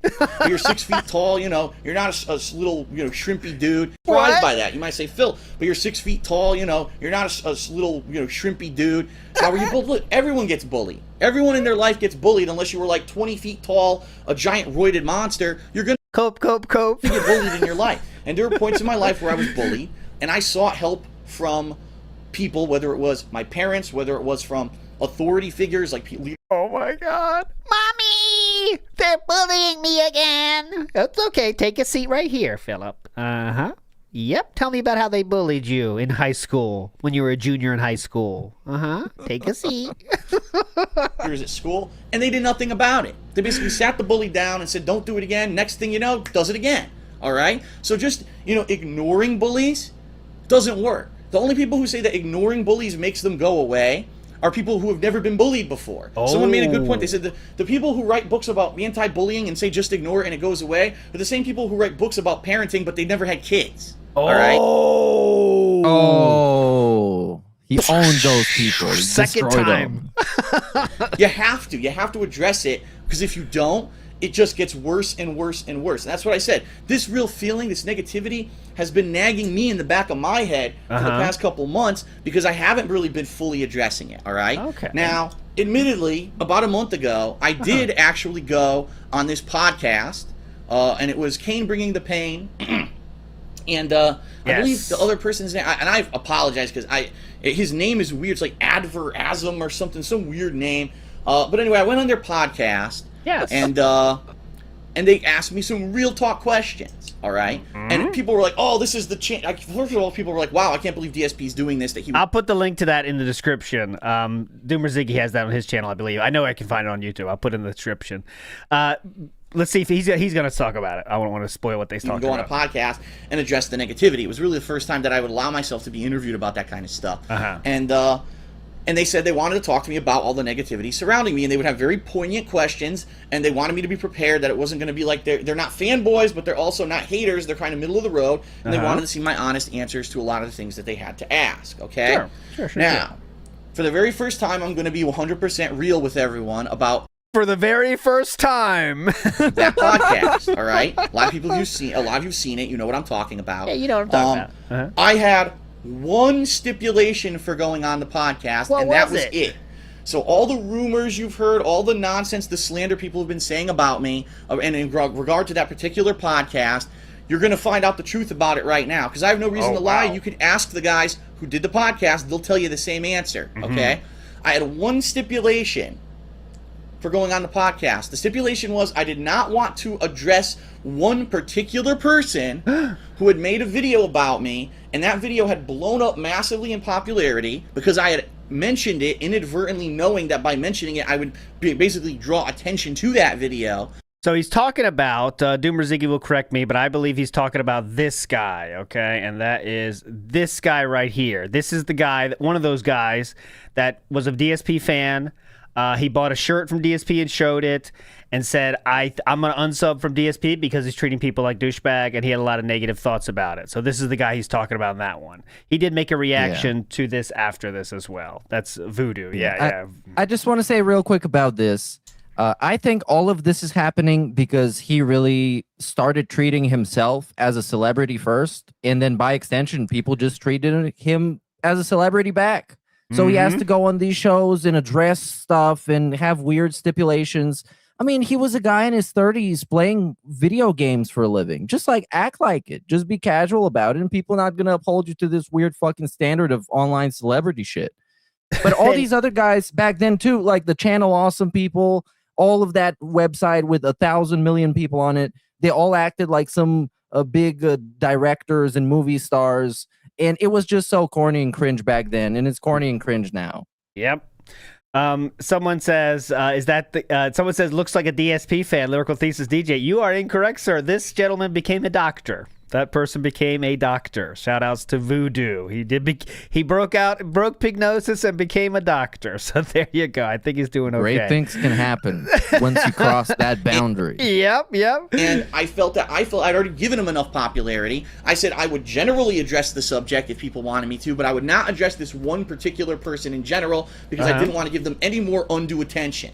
[SPEAKER 1] You're 6 feet tall, you're not a little, shrimpy dude. Surprised by that. You might say, Phil, but you're 6 feet tall, you're not a little, shrimpy dude. How are you bullied? Look, everyone gets bullied. Everyone in their life gets bullied unless you were like 20 feet tall, a giant roided monster. You're going to
[SPEAKER 4] cope.
[SPEAKER 1] You get bullied in your life. And there were points in my life where I was bullied, and I sought help from people, whether it was my parents, whether it was from authority figures like people.
[SPEAKER 4] Oh my God. Mommy! They're bullying me again. It's okay. Take a seat right here, Philip. Yep. Tell me about how they bullied you in high school when you were a junior in high school. Take a seat.
[SPEAKER 6] Years at school, and they did nothing about it. They basically sat the bully down and said, don't do it again. Next thing you know, does it again. All right? So just, ignoring bullies doesn't work. The only people who say that ignoring bullies makes them go away are people who have never been bullied before. Someone made a good point. They said the people who write books about anti-bullying and say just ignore it and it goes away are the same people who write books about parenting, but they never had kids. All right?
[SPEAKER 5] Oh. He owned those people. He
[SPEAKER 4] Second
[SPEAKER 5] destroyed
[SPEAKER 4] time.
[SPEAKER 5] them.
[SPEAKER 6] You have to address it, because if you don't, it just gets worse and worse and worse. And that's what I said. This real feeling, this negativity, has been nagging me in the back of my head for the past couple months because I haven't really been fully addressing it, all right?
[SPEAKER 4] Okay.
[SPEAKER 6] Now, admittedly, about a month ago, I did actually go on this podcast, and it was Kane Bringing the Pain. And I believe the other person's name, and I apologize because his name is weird. It's like Adverazum or something, some weird name. But anyway, I went on their podcast.
[SPEAKER 4] Yes.
[SPEAKER 6] And they asked me some real talk questions, all right? And people were like, oh, this is the chance. First of all, people were like, wow, I can't believe DSP is doing this.
[SPEAKER 4] I'll put the link to that in the description. Doomer Ziggy has that on his channel, I believe. I know I can find it on YouTube. I'll put it in the description. Let's see if he's going to talk about it. I don't want to spoil what they talk about.
[SPEAKER 6] Go on a podcast and address the negativity. It was really the first time that I would allow myself to be interviewed about that kind of stuff. And they said they wanted to talk to me about all the negativity surrounding me, and they would have very poignant questions, and they wanted me to be prepared that it wasn't going to be like they're not fanboys, but they're also not haters. They're kind of middle of the road, and they wanted to see my honest answers to a lot of the things that they had to ask, okay?
[SPEAKER 4] Sure.
[SPEAKER 6] Now, for the very first time, I'm going to be 100% real with everyone about
[SPEAKER 4] for the very first time.
[SPEAKER 6] that podcast, all right? A lot of you have seen it. You know what I'm talking about.
[SPEAKER 4] Yeah, you know what I'm talking about.
[SPEAKER 6] I had one stipulation for going on the podcast, and that was it. So all the rumors you've heard, all the nonsense, the slander people have been saying about me, and in regard to that particular podcast, you're going to find out the truth about it right now, because I have no reason to lie. You could ask the guys who did the podcast. They'll tell you the same answer, okay? I had one stipulation for going on the podcast. The stipulation was I did not want to address one particular person who had made a video about me, and that video had blown up massively in popularity because I had mentioned it inadvertently, knowing that by mentioning it I would basically draw attention to that video.
[SPEAKER 4] So he's talking about, Doomer Ziggy will correct me, but I believe he's talking about this guy, okay? And that is this guy right here. This is the guy, one of those guys that was a DSP fan. He bought a shirt from DSP and showed it and said, I'm going to unsub from DSP because he's treating people like douchebag, and he had a lot of negative thoughts about it. So this is the guy he's talking about in that one. He did make a reaction to this after this as well. That's Voodoo. Yeah.
[SPEAKER 5] I just want to say real quick about this. I think all of this is happening because he really started treating himself as a celebrity first, and then by extension, people just treated him as a celebrity back. So he has to go on these shows and address stuff and have weird stipulations. I mean, he was a guy in his 30s playing video games for a living. Just like act like it. Just be casual about it, and people are not going to uphold you to this weird fucking standard of online celebrity shit. But all these other guys back then too, like the Channel Awesome people, all of that website with 1,000 million people on it, they all acted like some big directors and movie stars. And it was just so corny and cringe back then, and it's corny and cringe now.
[SPEAKER 4] Yep. Someone says, someone says, looks like a DSP fan, Lyrical Thesis DJ. You are incorrect, sir. This gentleman became a doctor. That person became a doctor. Shout outs to Voodoo. He broke pignosis and became a doctor. So there you go. I think he's doing okay.
[SPEAKER 5] Great things can happen once you cross that boundary.
[SPEAKER 4] Yep.
[SPEAKER 6] And I felt I'd already given him enough popularity. I said I would generally address the subject if people wanted me to, but I would not address this one particular person in general because I didn't want to give them any more undue attention.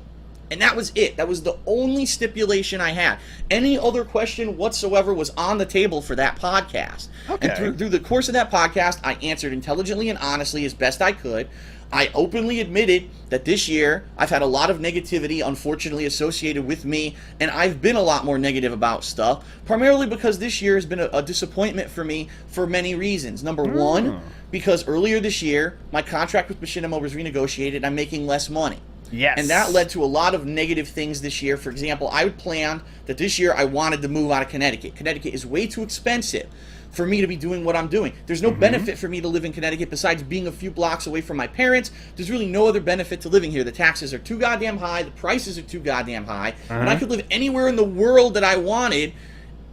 [SPEAKER 6] And that was it. That was the only stipulation I had. Any other question whatsoever was on the table for that podcast.
[SPEAKER 4] Okay.
[SPEAKER 6] And through the course of that podcast, I answered intelligently and honestly as best I could. I openly admitted that this year I've had a lot of negativity, unfortunately, associated with me, and I've been a lot more negative about stuff, primarily because this year has been a disappointment for me for many reasons. Number one, because earlier this year, my contract with Machinima was renegotiated, I'm making less money.
[SPEAKER 4] Yes.
[SPEAKER 6] And that led to a lot of negative things this year. For example, I would plan that this year I wanted to move out of Connecticut. Connecticut is way too expensive for me to be doing what I'm doing. There's no benefit for me to live in Connecticut besides being a few blocks away from my parents. There's really no other benefit to living here. The taxes are too goddamn high. The prices are too goddamn high. And I could live anywhere in the world that I wanted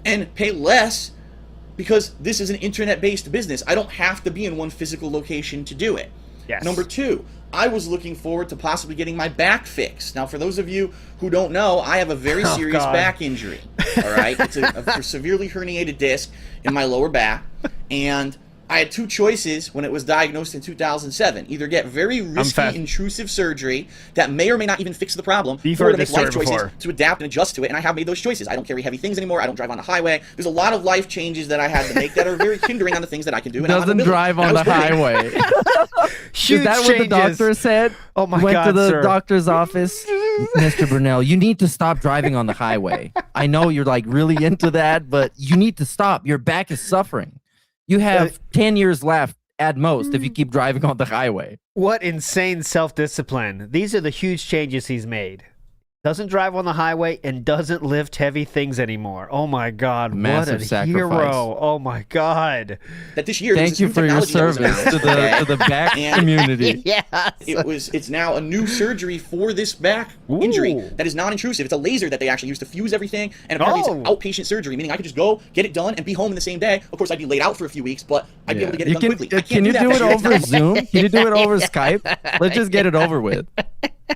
[SPEAKER 6] and pay less because this is an internet-based business. I don't have to be in one physical location to do it.
[SPEAKER 4] Yes.
[SPEAKER 6] Number two, I was looking forward to possibly getting my back fixed. Now, for those of you who don't know, I have a very serious back injury. All right, it's a severely herniated disc in my lower back, and I had two choices when it was diagnosed in 2007. Either get very risky, intrusive surgery that may or may not even fix the problem,
[SPEAKER 4] You've
[SPEAKER 6] or
[SPEAKER 4] heard
[SPEAKER 6] to make
[SPEAKER 4] this story
[SPEAKER 6] life choices
[SPEAKER 4] before.
[SPEAKER 6] to adapt and adjust to it, and I have made those choices. I don't carry heavy things anymore. I don't drive on the highway. There's a lot of life changes that I had to make that are very hindering on the things that I can do. And
[SPEAKER 5] Doesn't drive on the highway.
[SPEAKER 4] Huge
[SPEAKER 5] Is that what the doctor said?
[SPEAKER 4] Oh my
[SPEAKER 5] Went
[SPEAKER 4] God,
[SPEAKER 5] to the
[SPEAKER 4] sir.
[SPEAKER 5] doctor's office. Mr. Burnell, you need to stop driving on the highway. I know you're like really into that, but you need to stop. Your back is suffering. You have 10 years left at most if you keep driving on the highway.
[SPEAKER 4] What insane self-discipline. These are the huge changes he's made. Doesn't drive on the highway and doesn't lift heavy things anymore. Oh my God.
[SPEAKER 5] Massive
[SPEAKER 4] what a
[SPEAKER 5] sacrifice.
[SPEAKER 4] hero. Oh my God.
[SPEAKER 6] That this year,
[SPEAKER 5] Thank you for your service to the back
[SPEAKER 6] And-
[SPEAKER 5] community.
[SPEAKER 4] Yes.
[SPEAKER 6] It's now a new surgery for this back injury that is non-intrusive. It's a laser that they actually use to fuse everything, and apparently it's outpatient surgery, meaning I could just go get it done and be home in the same day. Of course, I'd be laid out for a few weeks, but I'd be able to get it done quickly. I can't
[SPEAKER 5] Can you
[SPEAKER 6] that
[SPEAKER 5] do it
[SPEAKER 6] fast.
[SPEAKER 5] over Zoom? Can you do it over Skype? Let's just get it over with.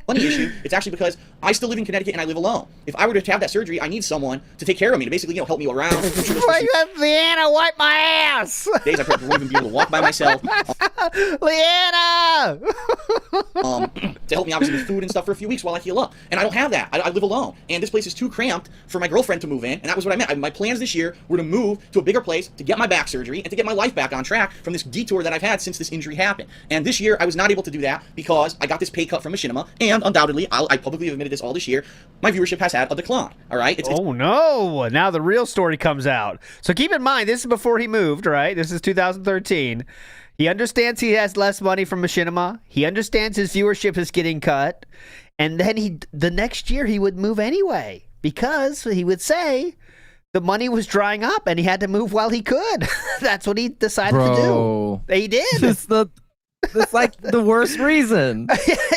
[SPEAKER 6] Funny issue. It's actually because I still live in Connecticut and I live alone. If I were to have that surgery, I need someone to take care of me, to basically, help me around. I'm sure there's
[SPEAKER 4] Leanna, wipe my ass.
[SPEAKER 6] days I probably won't even be able to walk by myself.
[SPEAKER 4] Leanna.
[SPEAKER 6] To help me obviously with food and stuff for a few weeks while I heal up. And I don't have that. I live alone. And this place is too cramped for my girlfriend to move in. And that was what I meant. My plans this year were to move to a bigger place to get my back surgery and to get my life back on track from this detour that I've had since this injury happened. And this year I was not able to do that because I got this pay cut from Machinima. And undoubtedly, I publicly have admitted this all this year, my viewership has had a decline. All right? It's
[SPEAKER 4] Oh no. Now the real story comes out. So keep in mind, this is before he moved, right? This is 2013. He understands he has less money from Machinima. He understands his viewership is getting cut. And then the next year he would move anyway because he would say the money was drying up and he had to move while he could. That's what he decided to do. He did.
[SPEAKER 5] That's like the worst reason.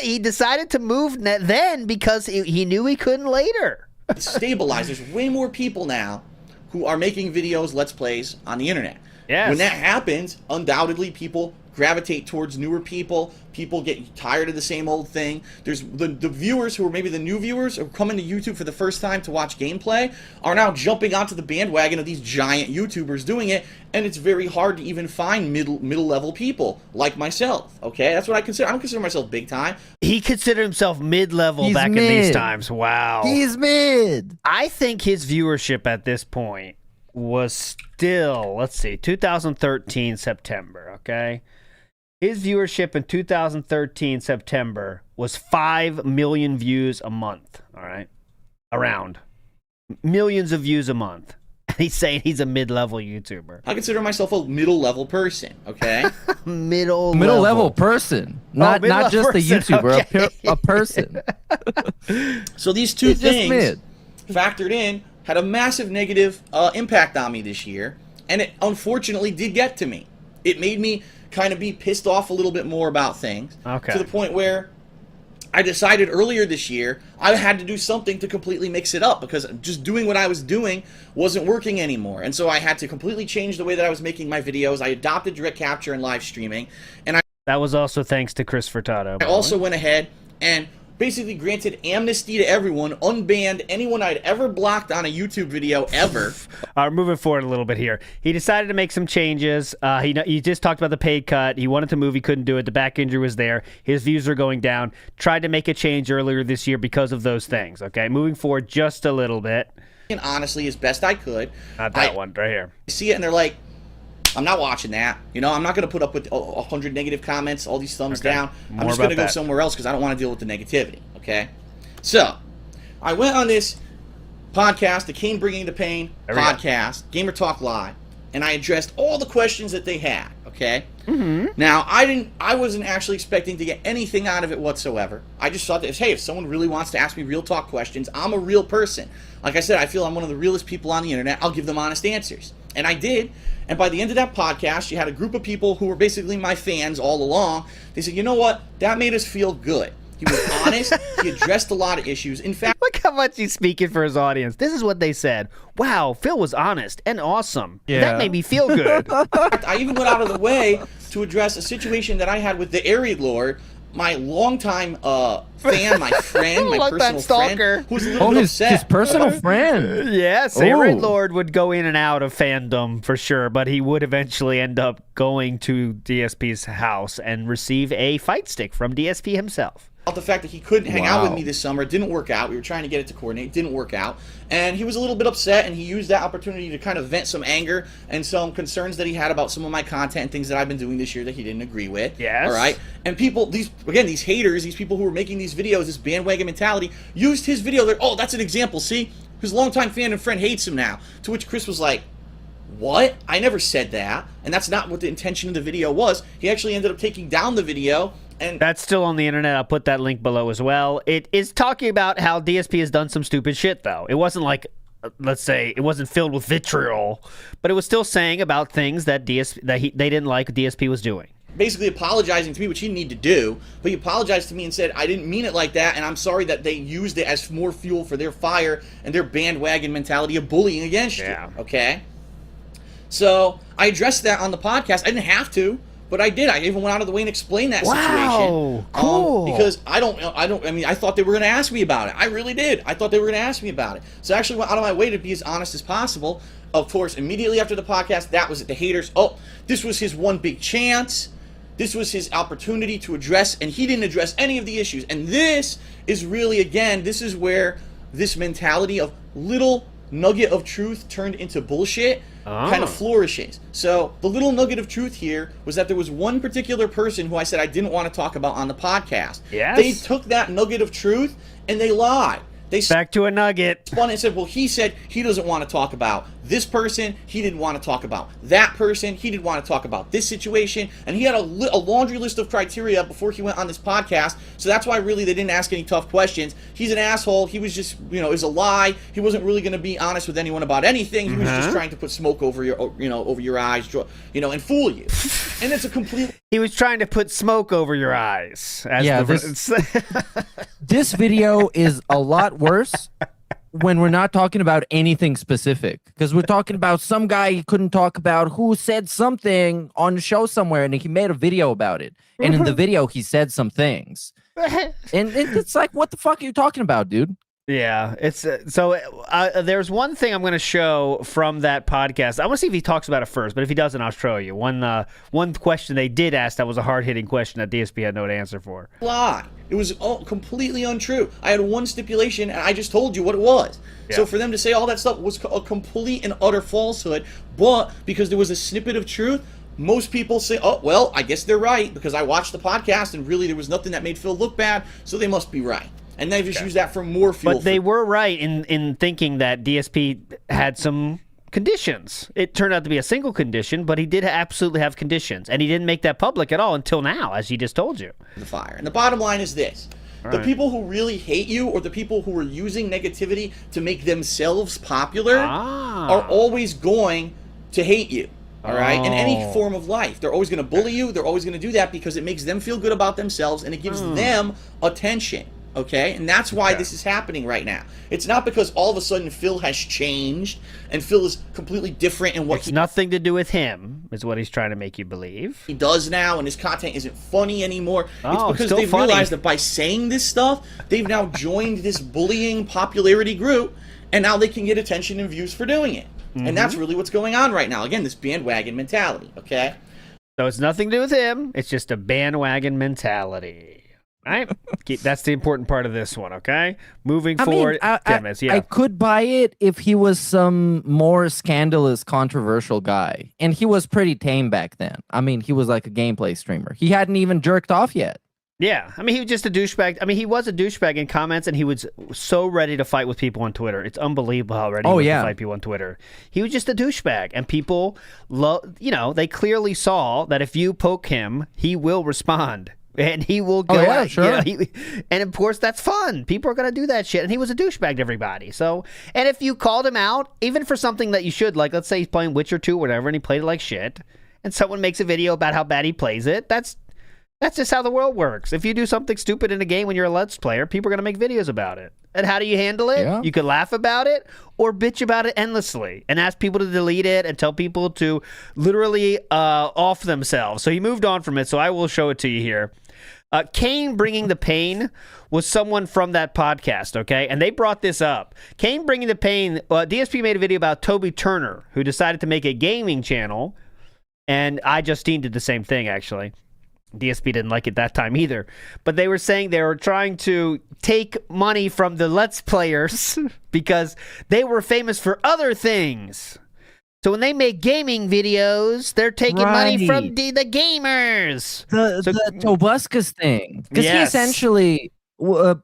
[SPEAKER 4] He decided to move then because he knew he couldn't later.
[SPEAKER 6] stabilized. There's way more people now who are making videos, let's plays on the internet.
[SPEAKER 4] Yes.
[SPEAKER 6] When that happens, undoubtedly people gravitate towards newer people. People get tired of the same old thing. There's the viewers who are maybe the new viewers who are coming to YouTube for the first time to watch gameplay are now jumping onto the bandwagon of these giant YouTubers doing it, and it's very hard to even find middle level people like myself. Okay, that's what I consider. I don't consider myself big time.
[SPEAKER 4] He considered himself mid-level
[SPEAKER 5] He's
[SPEAKER 4] back in
[SPEAKER 5] mid.
[SPEAKER 4] these times. Wow.
[SPEAKER 5] He's mid.
[SPEAKER 4] I think his viewership at this point was still, let's see, 2013 September, okay? His viewership in 2013 September was 5 million views a month, all right? Around. Millions of views a month. And he's saying he's a mid-level YouTuber.
[SPEAKER 6] I consider myself a middle-level person, okay?
[SPEAKER 5] Middle level person, not just a YouTuber, a person.
[SPEAKER 6] So these two
[SPEAKER 5] He's just
[SPEAKER 6] things
[SPEAKER 5] mid.
[SPEAKER 6] factored in had a massive negative impact on me this year, and it unfortunately did get to me. It made me kind of be pissed off a little bit more about things,
[SPEAKER 4] Okay.
[SPEAKER 6] to the point where I decided earlier this year I had to do something to completely mix it up, because just doing what I was doing wasn't working anymore. And so I had to completely change the way that I was making my videos. I adopted direct capture and live streaming, and
[SPEAKER 4] That was also thanks to Chris Furtado.
[SPEAKER 6] I also went ahead and basically granted amnesty to everyone, unbanned anyone I'd ever blocked on a YouTube video ever.
[SPEAKER 4] Moving forward a little bit here. He decided to make some changes. He just talked about the paid cut. He wanted to move. He couldn't do it. The back injury was there. His views are going down. Tried to make a change earlier this year because of those things. Okay, moving forward just a little bit.
[SPEAKER 6] And honestly, as best I could.
[SPEAKER 4] Not that one right here.
[SPEAKER 6] See it and they're like, I'm not watching that. You know, I'm not going to put up with 100 negative comments, all these thumbs down. I'm
[SPEAKER 4] More
[SPEAKER 6] just going to
[SPEAKER 4] about
[SPEAKER 6] go
[SPEAKER 4] that.
[SPEAKER 6] somewhere else because I don't want to deal with the negativity, okay? So, I went on this podcast, the Kane Bringing the Pain
[SPEAKER 4] There we go.
[SPEAKER 6] podcast, Gamer Talk Live, and I addressed all the questions that they had, okay? Now, I wasn't actually expecting to get anything out of it whatsoever. I just thought that, hey, if someone really wants to ask me real talk questions, I'm a real person. Like I said, I feel I'm one of the realest people on the internet. I'll give them honest answers. And I did. And by the end of that podcast, you had a group of people who were basically my fans all along. They said, you know what? That made us feel good. He was honest. He addressed a lot of issues. In fact,
[SPEAKER 4] Look how much he's speaking for his audience. This is what they said. Wow, Phil was honest and awesome.
[SPEAKER 5] Yeah.
[SPEAKER 4] That made me feel good.
[SPEAKER 6] I even went out of the way to address a situation that I had with the Arid Lord, my longtime fan, my friend, my
[SPEAKER 4] Longtime
[SPEAKER 6] personal
[SPEAKER 4] stalker.
[SPEAKER 6] friend, who's a little bit upset.
[SPEAKER 5] his personal friend.
[SPEAKER 4] Yeah,
[SPEAKER 5] Ooh.
[SPEAKER 4] Sarid Lord would go in and out of fandom for sure, but he would eventually end up going to DSP's house and receive a fight stick from DSP himself.
[SPEAKER 6] About the fact that he couldn't hang out with me this summer. It didn't work out. We were trying to get it to coordinate. It didn't work out. And he was a little bit upset, and he used that opportunity to kind of vent some anger and some concerns that he had about some of my content and things that I've been doing this year that he didn't agree with.
[SPEAKER 4] Yes.
[SPEAKER 6] All right? And people, these haters, these people who were making these videos, this bandwagon mentality, used his video. They're, oh, that's an example. See? His longtime fan and friend hates him now. To which Chris was like, what? I never said that. And that's not what the intention of the video was. He actually ended up taking down the video. And
[SPEAKER 4] That's still on the internet. I'll put that link below as well. It is talking about how DSP has done some stupid shit, though. It wasn't like, let's say, it wasn't filled with vitriol, but it was still saying about things that they didn't like what DSP was doing.
[SPEAKER 6] basically apologizing to me, which he didn't need to do, but he apologized to me and said, I didn't mean it like that, and I'm sorry that they used it as more fuel for their fire and their bandwagon mentality of bullying against you. Okay? So I addressed that on the podcast. I didn't have to, but I did. I even went out of the way and explained that situation.
[SPEAKER 4] Cool.
[SPEAKER 6] Because I mean, I thought they were going to ask me about it. I really did. I thought they were going to ask me about it. So I actually went out of my way to be as honest as possible. Of course, immediately after the podcast, that was it. The haters, oh, this was his one big chance. This was his opportunity to address, and he didn't address any of the issues. And this is really, again, this is where this mentality of little nugget of truth turned into bullshit kind of flourishes. So the little nugget of truth here was that there was one particular person who I said I didn't want to talk about on the podcast.
[SPEAKER 4] Yes.
[SPEAKER 6] They took that nugget of truth and they lied. They
[SPEAKER 4] Back to a nugget.
[SPEAKER 6] spun and said, well, he said he doesn't want to talk about this person. He didn't want to talk about that person. He didn't want to talk about this situation. And he had a laundry list of criteria before he went on this podcast. So that's why really they didn't ask any tough questions. He's an asshole. He was just, it was a lie. He wasn't really going to be honest with anyone about anything. He was just trying to put smoke over your, over your eyes, and fool you. And it's a complete...
[SPEAKER 4] He was trying to put smoke over your eyes.
[SPEAKER 5] This video is a lot worse when we're not talking about anything specific, because we're talking about some guy he couldn't talk about who said something on the show somewhere, and he made a video about it. And in the video, he said some things. And it's like, what the fuck are you talking about, dude?
[SPEAKER 4] Yeah, it's there's one thing I'm going to show from that podcast. I want to see if he talks about it first, but if he doesn't, I'll show you. One question they did ask that was a hard-hitting question that DSP had no answer for.
[SPEAKER 6] Lie. It was completely untrue. I had one stipulation, and I just told you what it was.
[SPEAKER 4] Yeah.
[SPEAKER 6] So for them to say all that stuff was a complete and utter falsehood, but because there was a snippet of truth, most people say, oh, well, I guess they're right, because I watched the podcast, and really there was nothing that made Phil look bad, so they must be right. And they've just used that for more fuel.
[SPEAKER 4] But they were right in thinking that DSP had some conditions. It turned out to be a single condition, but he did absolutely have conditions. And he didn't make that public at all until now, as he just told you.
[SPEAKER 6] The fire. And the bottom line is this. The people who really hate you, or the people who are using negativity to make themselves popular, are always going to hate you. All right? In any form of life. They're always going to bully you. They're always going to do that because it makes them feel good about themselves, and it gives them attention. Okay? And that's why this is happening right now. It's not because all of a sudden Phil has changed and Phil is completely different in what
[SPEAKER 4] It's nothing to do with him, is what he's trying to make you believe.
[SPEAKER 6] he does now, and his content isn't funny anymore. It's because
[SPEAKER 4] still
[SPEAKER 6] they've
[SPEAKER 4] funny.
[SPEAKER 6] realized that by saying this stuff, they've now joined this bullying popularity group, and now they can get attention and views for doing it. And that's really what's going on right now. Again, this bandwagon mentality, okay?
[SPEAKER 4] So it's nothing to do with him. It's just a bandwagon mentality. Right? That's the important part of this one, okay? Moving forward.
[SPEAKER 5] I could buy it if he was some more scandalous, controversial guy. And he was pretty tame back then. I mean, he was like a gameplay streamer. He hadn't even jerked off yet.
[SPEAKER 4] Yeah, I mean, he was just a douchebag. I mean, he was a douchebag in comments, and he was so ready to fight with people on Twitter. It's unbelievable how ready he was to fight people on Twitter. He was just a douchebag, and people, they clearly saw that if you poke him, he will respond. And he will go out.
[SPEAKER 5] Sure.
[SPEAKER 4] And of course, that's fun. People are going to do that shit. And he was a douchebag to everybody. So, and if you called him out, even for something that you should, like, let's say he's playing Witcher 2 or whatever, and he played it like shit, and someone makes a video about how bad he plays it, that's just how the world works. If you do something stupid in a game when you're a Let's Player, people are going to make videos about it. And how do you handle it?
[SPEAKER 5] Yeah.
[SPEAKER 4] You could laugh about it or bitch about it endlessly and ask people to delete it and tell people to literally off themselves. So he moved on from it, so I will show it to you here. Kane Bringing the Pain was someone from that podcast, okay? And they brought this up. Kane Bringing the Pain, DSP made a video about Toby Turner, who decided to make a gaming channel, and iJustine did the same thing, actually. DSP didn't like it that time either. But they were saying they were trying to take money from the Let's Players because they were famous for other things. So when they make gaming videos, they're taking money from the gamers.
[SPEAKER 5] The Tobuscus thing. Because he essentially,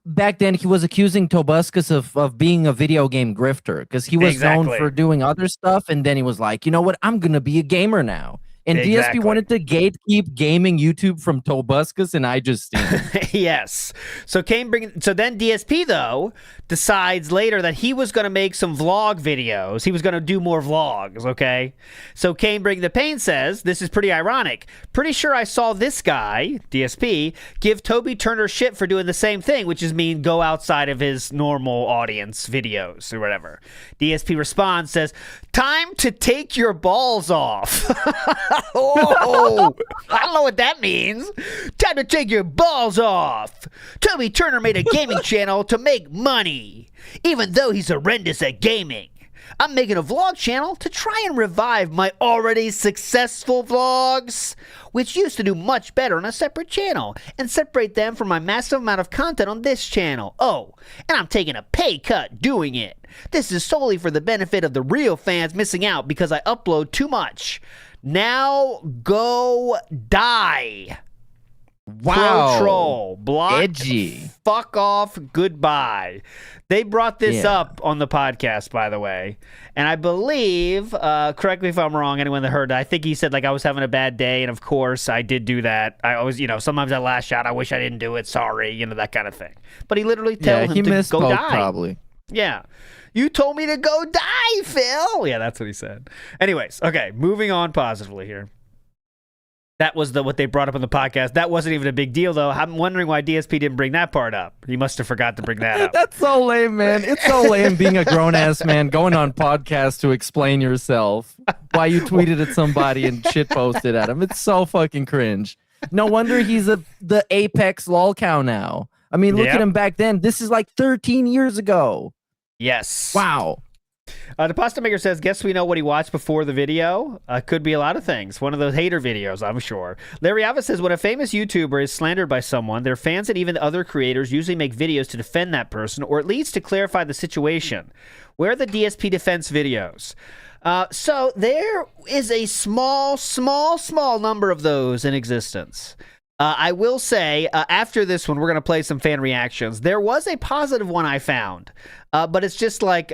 [SPEAKER 5] back then, he was accusing Tobuscus of being a video game grifter. Because he was known for doing other stuff. And then he was like, you know what? I'm going to be a gamer now. And DSP wanted to gatekeep gaming YouTube from Tobuscus and iJustine.
[SPEAKER 4] Yes. So then DSP, though, decides later that he was going to make some vlog videos. He was going to do more vlogs, okay? So Kane Bring the Pain says, this is pretty ironic. Pretty sure I saw this guy, DSP, give Toby Turner shit for doing the same thing, which is mean go outside of his normal audience videos or whatever. DSP responds, says, time to take your balls off. Oh, I don't know what that means. Time to take your balls off. Toby Turner made a gaming channel to make money, even though he's horrendous at gaming. I'm making a vlog channel to try and revive my already successful vlogs, which used to do much better on a separate channel, and separate them from my massive amount of content on this channel. Oh, and I'm taking a pay cut doing it. This is solely for the benefit of the real fans missing out because I upload too much. Now go die.
[SPEAKER 5] Wow.
[SPEAKER 4] Pro troll. Block.
[SPEAKER 5] Edgy.
[SPEAKER 4] Fuck off. Goodbye. They brought this up on the podcast, by the way. And I believe, correct me if I'm wrong, anyone that heard that, I think he said, like, I was having a bad day. And of course, I did do that. I always, sometimes I lash out. I wish I didn't do it. Sorry. That kind of thing. But he literally told him to go die.
[SPEAKER 5] Probably.
[SPEAKER 4] Yeah. You told me to go die, Phil. Yeah, that's what he said. Anyways, okay, moving on positively here. That was what they brought up on the podcast. That wasn't even a big deal, though. I'm wondering why DSP didn't bring that part up. He must have forgot to bring that up.
[SPEAKER 5] That's so lame, man. It's so lame being a grown-ass man going on podcasts to explain yourself why you tweeted at somebody and shit posted at him. It's so fucking cringe. No wonder he's the apex lol cow now. I mean, look at him back then. This is like 13 years ago.
[SPEAKER 4] Yes.
[SPEAKER 5] Wow.
[SPEAKER 4] The Pasta Maker says, guess we know what he watched before the video. Could be a lot of things. One of those hater videos, I'm sure. Larry Ava says, when a famous YouTuber is slandered by someone, their fans and even other creators usually make videos to defend that person, or at least to clarify the situation. Where are the DSP defense videos? So there is a small number of those in existence. I will say, after this one, we're going to play some fan reactions. There was a positive one I found, but it's just like,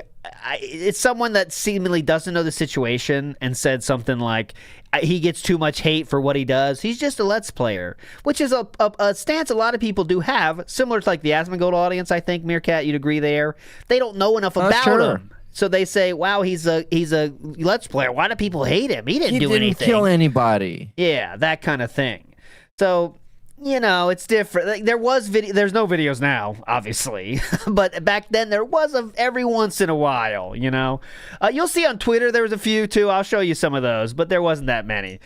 [SPEAKER 4] it's someone that seemingly doesn't know the situation and said something like, he gets too much hate for what he does. He's just a Let's Player, which is a stance a lot of people do have, similar to like the Asmongold audience, I think, Meerkat, you'd agree there. They don't know enough about him. So they say, wow, he's a Let's Player. Why do people hate him? He didn't do anything. He didn't
[SPEAKER 5] kill anybody.
[SPEAKER 4] Yeah, that kind of thing. So, it's different. Like, there's no videos now, obviously. But back then, there was every once in a while, You'll see on Twitter, there was a few, too. I'll show you some of those, but there wasn't that many.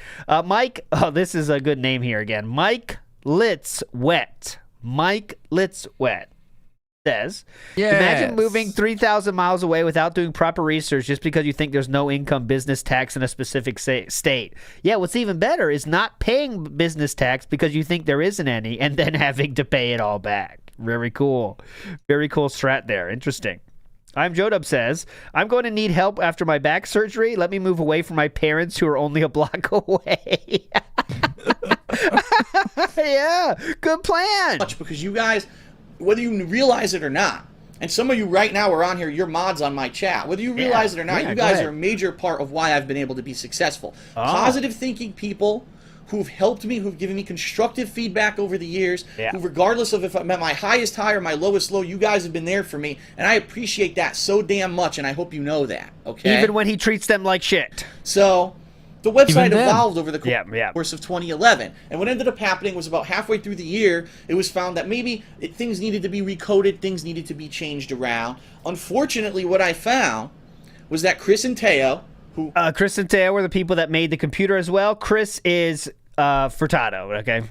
[SPEAKER 4] Mike, this is a good name here again. Mike Litzwet. Mike Litzwet says, imagine moving 3,000 miles away without doing proper research just because you think there's no income business tax in a specific state. Yeah, what's even better is not paying business tax because you think there isn't any and then having to pay it all back. Very cool. Very cool strat there. Interesting. I'm Jodub says, I'm going to need help after my back surgery. Let me move away from my parents who are only a block away. Yeah, good plan.
[SPEAKER 6] Much because you guys, whether you realize it or not, and some of you right now are on here, you're mods on my chat. Whether you realize it or not, you guys are a major part of why I've been able to be successful. Positive thinking people who've helped me, who've given me constructive feedback over the years, who regardless of if I'm at my highest high or my lowest low, you guys have been there for me, and I appreciate that so damn much, and I hope you know that, okay?
[SPEAKER 4] Even when he treats them like shit.
[SPEAKER 6] So, the website evolved over the course of 2011, and what ended up happening was about halfway through the year, it was found that maybe things needed to be recoded, things needed to be changed around. Unfortunately, what I found was that Chris and Teo, who...
[SPEAKER 4] Chris and Teo were the people that made the computer as well. Chris is Furtado, okay?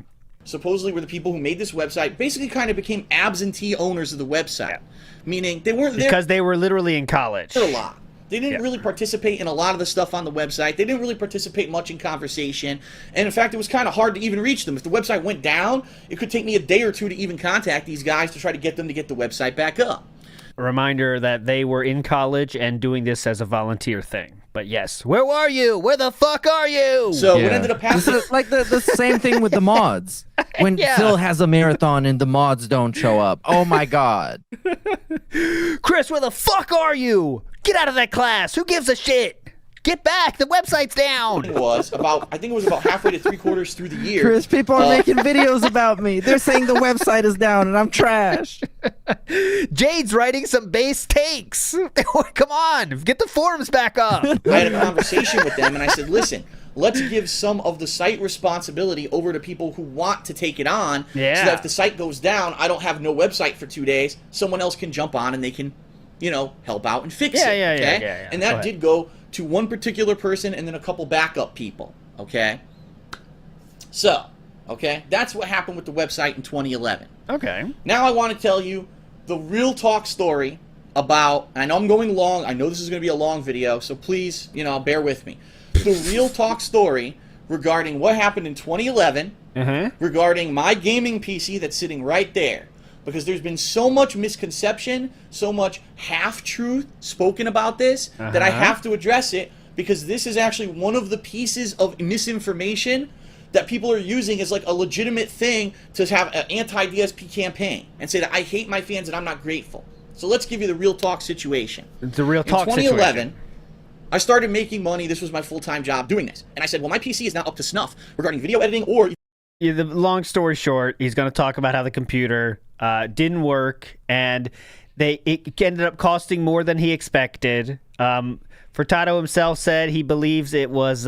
[SPEAKER 6] Supposedly were the people who made this website, basically kind of became absentee owners of the website, meaning they weren't there...
[SPEAKER 4] Because they were literally in college.
[SPEAKER 6] A lot. They didn't really participate in a lot of the stuff on the website. They didn't really participate much in conversation. And in fact, it was kind of hard to even reach them. If the website went down, it could take me a day or two to even contact these guys to try to get them to get the website back up.
[SPEAKER 4] A reminder that they were in college and doing this as a volunteer thing. But yes, where were you? Where the fuck are you?
[SPEAKER 6] So what ended up happening...
[SPEAKER 5] This is like the same thing with the mods. When Phil has a marathon and the mods don't show up. Oh my God.
[SPEAKER 4] Chris, where the fuck are you? Get out of that class. Who gives a shit? Get back. The website's down.
[SPEAKER 6] I think it was about halfway to 3/4 through the year.
[SPEAKER 5] Chris, people are making videos about me. They're saying the website is down and I'm trash.
[SPEAKER 4] Jade's writing some base takes. Come on. Get the forums back up.
[SPEAKER 6] I had a conversation with them and I said, listen, let's give some of the site responsibility over to people who want to take it on. So that if the site goes down, I don't have no website for 2 days. Someone else can jump on and they can, help out and fix it. Okay? And that did go to one particular person and then a couple backup people. Okay? So, that's what happened with the website in 2011.
[SPEAKER 4] Okay.
[SPEAKER 6] Now I want to tell you the real talk story about, and I know I'm going long, I know this is going to be a long video, so please, bear with me. The real talk story regarding what happened in 2011, regarding my gaming PC that's sitting right there. Because there's been so much misconception, so much half-truth spoken about this, that I have to address it, because this is actually one of the pieces of misinformation that people are using as like a legitimate thing to have an anti-DSP campaign and say that I hate my fans and I'm not grateful. So let's give you the real talk situation.
[SPEAKER 4] It's a real talk situation.
[SPEAKER 6] In 2011, I started making money. This was my full-time job doing this. And I said, well, my PC is now up to snuff regarding video editing or...
[SPEAKER 4] Yeah, the long story short, he's going to talk about how the computer didn't work, and it ended up costing more than he expected. Furtado himself said he believes it was,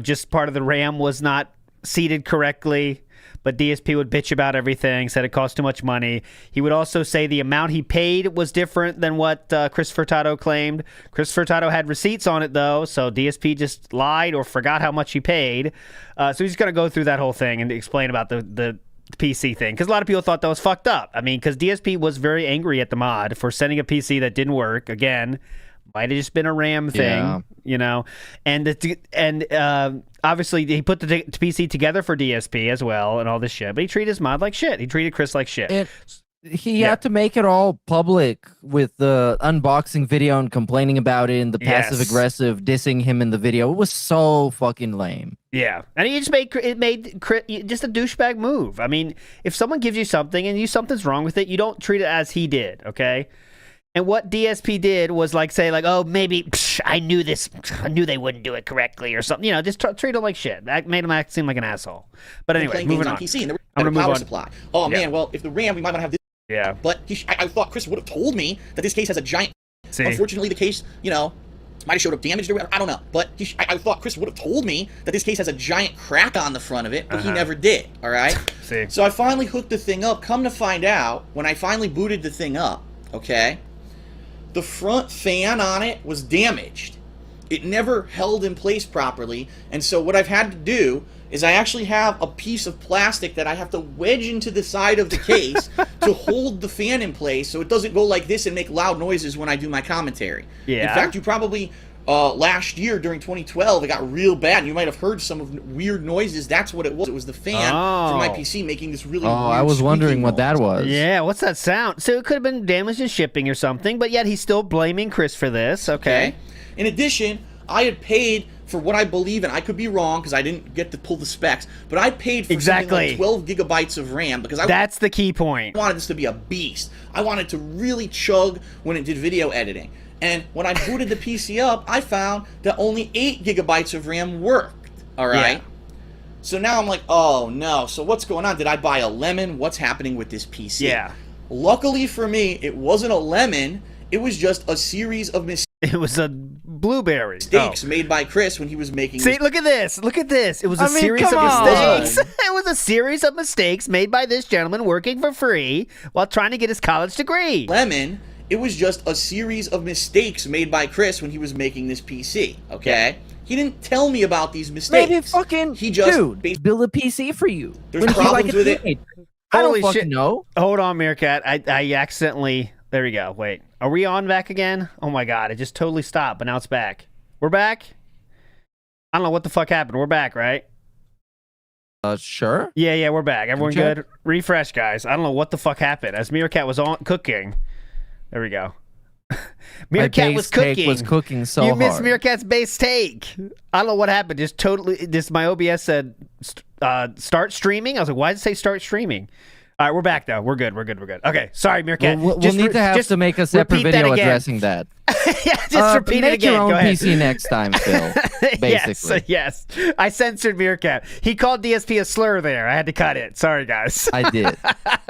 [SPEAKER 4] just part of the RAM was not seated correctly, but DSP would bitch about everything, said it cost too much money. He would also say the amount he paid was different than what Chris Furtado claimed. Chris Furtado had receipts on it, though, so DSP just lied or forgot how much he paid. So he's going to go through that whole thing and explain about the PC thing, because a lot of people thought that was fucked up. I mean, because DSP was very angry at the mod for sending a PC that didn't work. Again, might have just been a RAM thing, and obviously he put the PC together for DSP as well and all this shit, but he treated his mod like shit. He treated Chris like shit.
[SPEAKER 5] And he had to make it all public with the unboxing video and complaining about it and the passive aggressive dissing him in the video. It was so fucking lame.
[SPEAKER 4] Yeah, and he just made just a douchebag move. I mean, if someone gives you something and something's wrong with it, you don't treat it as he did, okay? And what DSP did was say, oh, maybe I knew this. I knew they wouldn't do it correctly or something. Just treat him like shit. That made him seem like an asshole. But anyway, moving on.
[SPEAKER 6] PC and the power supply. Oh, man, well, if the RAM, we might not have this.
[SPEAKER 4] Yeah.
[SPEAKER 6] But I thought Chris would have told me that this case has a giant... See? Unfortunately, the case, might have showed up damaged or whatever. I don't know. But I thought Chris would have told me that this case has a giant crack on the front of it, but he never did, all right?
[SPEAKER 4] See.
[SPEAKER 6] So I finally hooked the thing up. Come to find out, when I finally booted the thing up, the front fan on it was damaged. It never held in place properly, and so what I've had to do is I actually have a piece of plastic that I have to wedge into the side of the case to hold the fan in place so it doesn't go like this and make loud noises when I do my commentary.
[SPEAKER 4] Yeah.
[SPEAKER 6] In fact, you probably, last year during 2012, it got real bad, and you might have heard some of weird noises. That's what it was. It was the fan from my PC making this really weird
[SPEAKER 5] I was wondering what that was.
[SPEAKER 4] Yeah, what's that sound? So it could have been damage in shipping or something, but yet he's still blaming Chris for this. Okay.
[SPEAKER 6] In addition, I had paid for what I believe, and I could be wrong because I didn't get to pull the specs, but I paid for
[SPEAKER 4] Exactly.
[SPEAKER 6] something like 12 gigabytes of RAM because
[SPEAKER 4] That's the key point.
[SPEAKER 6] I wanted this to be a beast. I wanted to really chug when it did video editing. And when I booted the PC up, I found that only 8 gigabytes of RAM worked. All right?
[SPEAKER 4] Yeah.
[SPEAKER 6] So now I'm like, oh no. So what's going on? Did I buy a lemon? What's happening with this PC?
[SPEAKER 4] Yeah.
[SPEAKER 6] Luckily for me, it wasn't a lemon. It was just a series of
[SPEAKER 4] It was a blueberry.
[SPEAKER 6] mistakes made by Chris when he was making
[SPEAKER 4] See,
[SPEAKER 6] this.
[SPEAKER 4] look at this. Look at this. It was a
[SPEAKER 5] I mean,
[SPEAKER 4] series of
[SPEAKER 5] come on.
[SPEAKER 4] mistakes. It was a series of mistakes made by this gentleman working for free while trying to get his college degree.
[SPEAKER 6] Lemon. It was just a series of mistakes made by Chris when he was making this PC. Okay? He didn't tell me about these mistakes.
[SPEAKER 5] Maybe fucking
[SPEAKER 6] He just
[SPEAKER 5] dude, build a PC for you.
[SPEAKER 6] There's
[SPEAKER 5] When you
[SPEAKER 6] problems with it.
[SPEAKER 5] I don't
[SPEAKER 4] Holy
[SPEAKER 5] fucking
[SPEAKER 4] shit.
[SPEAKER 5] know.
[SPEAKER 4] Hold on, Meerkat. I accidentally... There we go. Wait. Are we on back again? Oh my god. It just totally stopped, but now it's back. We're back? I don't know what the fuck happened. We're back, right?
[SPEAKER 5] Sure.
[SPEAKER 4] Yeah, we're back. Everyone
[SPEAKER 5] check.
[SPEAKER 4] good? Refresh, guys. I don't know what the fuck happened. As Meerkat was on cooking. There we go. Meerkat
[SPEAKER 5] My
[SPEAKER 4] was
[SPEAKER 5] base take
[SPEAKER 4] cooking.
[SPEAKER 5] was cooking so
[SPEAKER 4] You missed
[SPEAKER 5] hard.
[SPEAKER 4] Meerkat's base take. I don't know what happened. Just totally. My OBS said start streaming. I was like, why did it say start streaming? All right, we're back though. We're good. Okay, sorry, Meerkat.
[SPEAKER 5] We'll
[SPEAKER 4] Just
[SPEAKER 5] need to have
[SPEAKER 4] just
[SPEAKER 5] to make a separate
[SPEAKER 4] repeat that
[SPEAKER 5] video
[SPEAKER 4] again.
[SPEAKER 5] addressing that.
[SPEAKER 4] Yeah, just repeat it
[SPEAKER 5] make
[SPEAKER 4] again.
[SPEAKER 5] your own
[SPEAKER 4] Go ahead.
[SPEAKER 5] PC next time, Phil. Basically,
[SPEAKER 4] Yes. I censored Meerkat. He called DSP a slur there. I had to cut it. Sorry, guys.
[SPEAKER 5] I did.